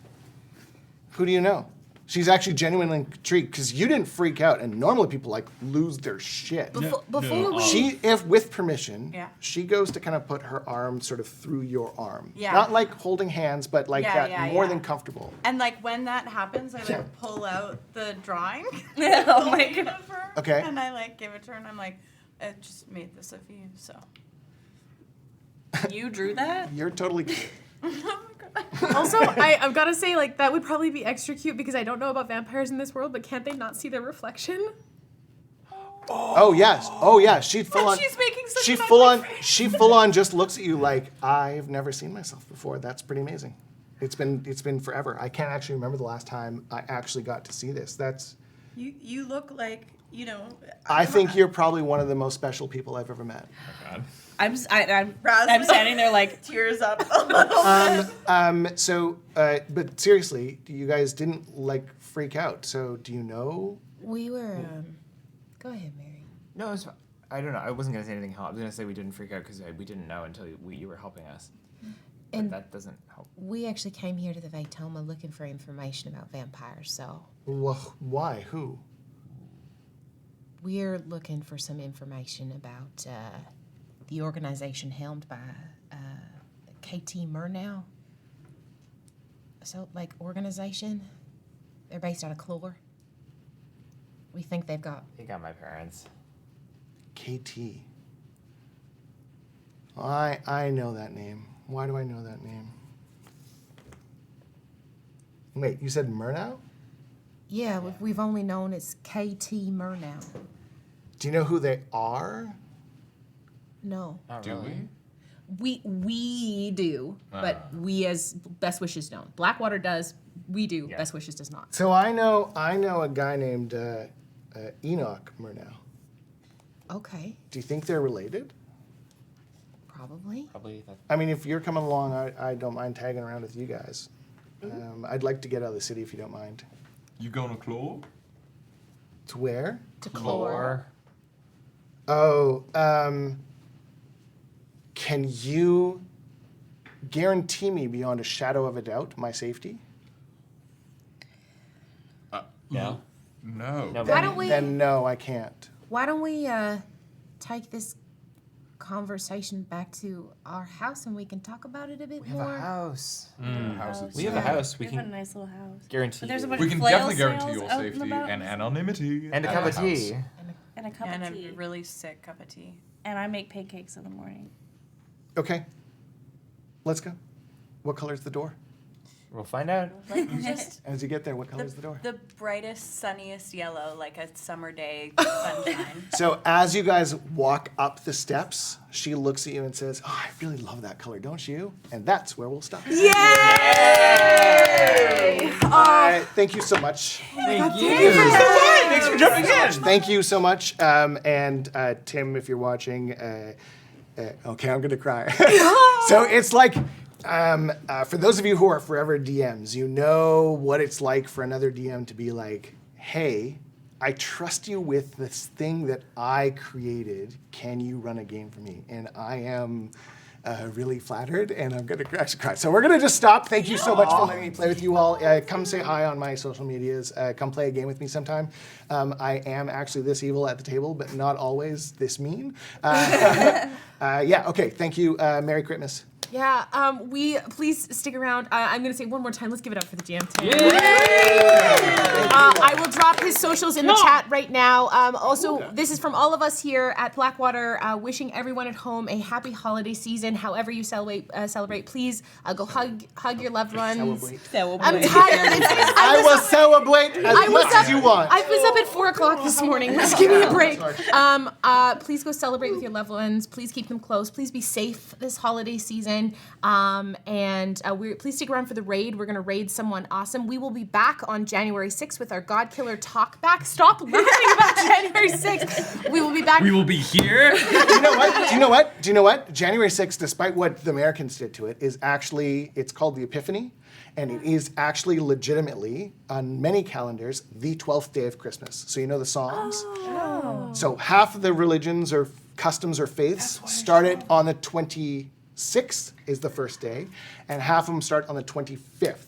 Who do you know? She's actually genuinely intrigued because you didn't freak out, and normally people like lose their shit. Before we She, if with permission, Yeah. she goes to kind of put her arm sort of through your arm. Yeah. Not like holding hands, but like Yeah, that, yeah, more yeah. than comfortable. And like when that happens, I like Yeah. pull out the drawing. Oh my god. of her, Okay. And I like give it to her, and I'm like, I just made this of you, so. You drew that? You're totally. Also, I've got to say, like, that would probably be extra cute because I don't know about vampires in this world, but can't they not see their reflection? Oh yes. Oh yeah. She full on. she's making such She an full ugly on. face. She full on just looks at you like I've never seen myself before. That's pretty amazing. It's been forever. I can't actually remember the last time I actually got to see this. That's. You look like, you know. I think you're probably one of the most special people I've ever met. I'm Raspberry. standing there like Tears up a little bit. So, but seriously, you guys didn't like freak out. So, do you know? We were, go ahead, Mary. No, it's fine. I don't know. I wasn't gonna say anything help. I was gonna say we didn't freak out because we didn't know until you were helping us. And But that doesn't help. we actually came here to the Veytoma looking for information about vampires, so Well, why? Who? we're looking for some information about the organization helmed by KT Murnau. So, like, organization, they're based out of Clore. We think they've got... He got my parents. KT. I know that name. Why do I know that name? Wait, you said Murnau? Yeah, we've only known as KT Murnau. Do you know who they are? No. Not Do really. We do, but we as Best Wishes don't. Blackwater does, we do, Yeah. Best Wishes does not. So I know a guy named Enoch Murnau. Okay, Do you think they're related? probably. Probably that. I mean, if you're coming along, I don't mind tagging around with you guys. I'd like to get out of the city if you don't mind. You going to Claw? To where? To Clore. Oh, can you guarantee me beyond a shadow of a doubt my safety? No. No. No. Why don't we? Then no, I can't. Why don't we take this conversation back to our house and we can talk about it a bit We have more? a house. Houses. We have a house. We We have a can nice little house. guarantee. But there's a you. bunch We of can flail definitely guarantee sails your out and safety about. and anonymity. And a at cup the of house. tea. And a cup And of a tea. really sick cup of tea. And I make pancakes in the morning. Okay. Let's go. What color's the door? We'll find out. Like just As you get there, what color's the door? the brightest, sunniest yellow, like a summer day sunshine. So as you guys walk up the steps, she looks at you and says, "Oh, I really love that color, don't you?" And that's where we'll stop. Yay! Thank you so much. Thank you. Thanks for jumping in. Thank you so much. And Tim, if you're watching, okay, I'm gonna cry. So it's like, for those of you who are forever DMs, you know what it's like for another DM to be like, "Hey, I trust you with this thing that I created. Can you run a game for me?" And I am really flattered, and I'm gonna actually cry. So we're gonna just stop. Thank you so much for letting me play with you all. Come say hi on my social medias. Come play a game with me sometime. I am actually this evil at the table, but not always this mean. Yeah. Okay. Thank you. Merry Christmas. Yeah, please stick around. I'm gonna say one more time, let's give it up for the GM too. I will drop his socials in the chat right now. Also, this is from all of us here at Blackwater, wishing everyone at home a happy holiday season. However you celebrate, please go hug your loved ones. I'm tired. I will celebrate as much as you want. I was up at 4 o'clock this morning. Let's give me a break. Please go celebrate with your loved ones. Please keep them close. Please be safe this holiday season. Please stick around for the raid. We're gonna raid someone awesome. We will be back on January 6th with our God Killer talk back. Stop laughing about January 6th. We will be back. We will be here. Do you know what? January 6th, despite what the Americans did to it, is actually, it's called the Epiphany, and it is actually legitimately, on many calendars, the 12th day of Christmas. So you know the songs? Oh. So half of the religions or customs or faiths started on the 26th is the first day, and half of them start on the 25th.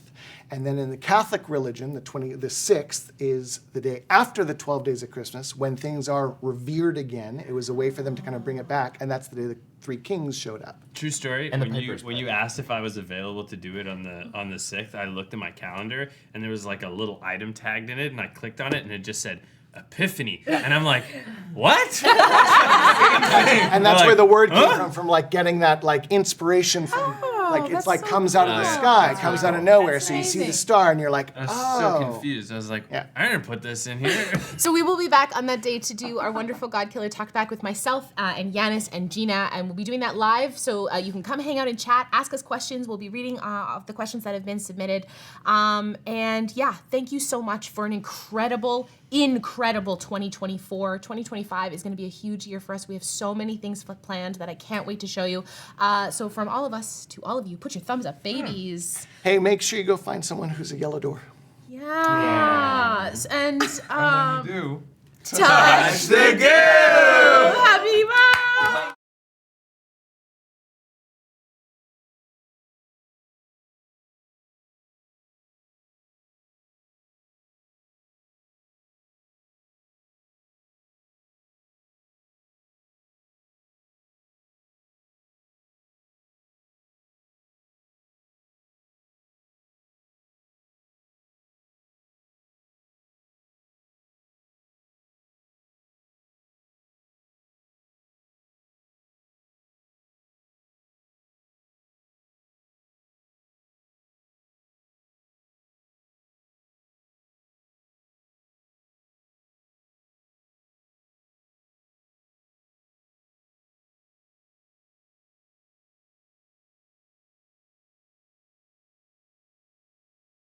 And then in the Catholic religion, the 6th is the day after the 12 days of Christmas, when things are revered again. It was a way for them to kind of bring it back, and that's the day the three kings showed up. True story. And the when Piper's you asked if I was available to do it on the 6th, I looked at my calendar and there was like a little item tagged in it, and I clicked on it and it just said Epiphany, and I'm like, what? And that's where the word came from like getting that like inspiration from, like it's like comes out of the sky, comes out of nowhere. So you see the star and you're like, I was oh. so confused. I was like, I didn't put this in here. So we will be back on that day to do our wonderful God Killer talk back with myself and Yanis and Gina, and we'll be doing that live. So you can come hang out and chat, ask us questions. We'll be reading off the questions that have been submitted. And yeah, thank you so much for an incredible 2024. 2025 is going to be a huge year for us. We have so many things planned that I can't wait to show you. So from all of us to all of you, put your thumbs up, babies. Hey, make sure you go find someone who's a yellow door. Yes. And And when you do, touch the goo! Happy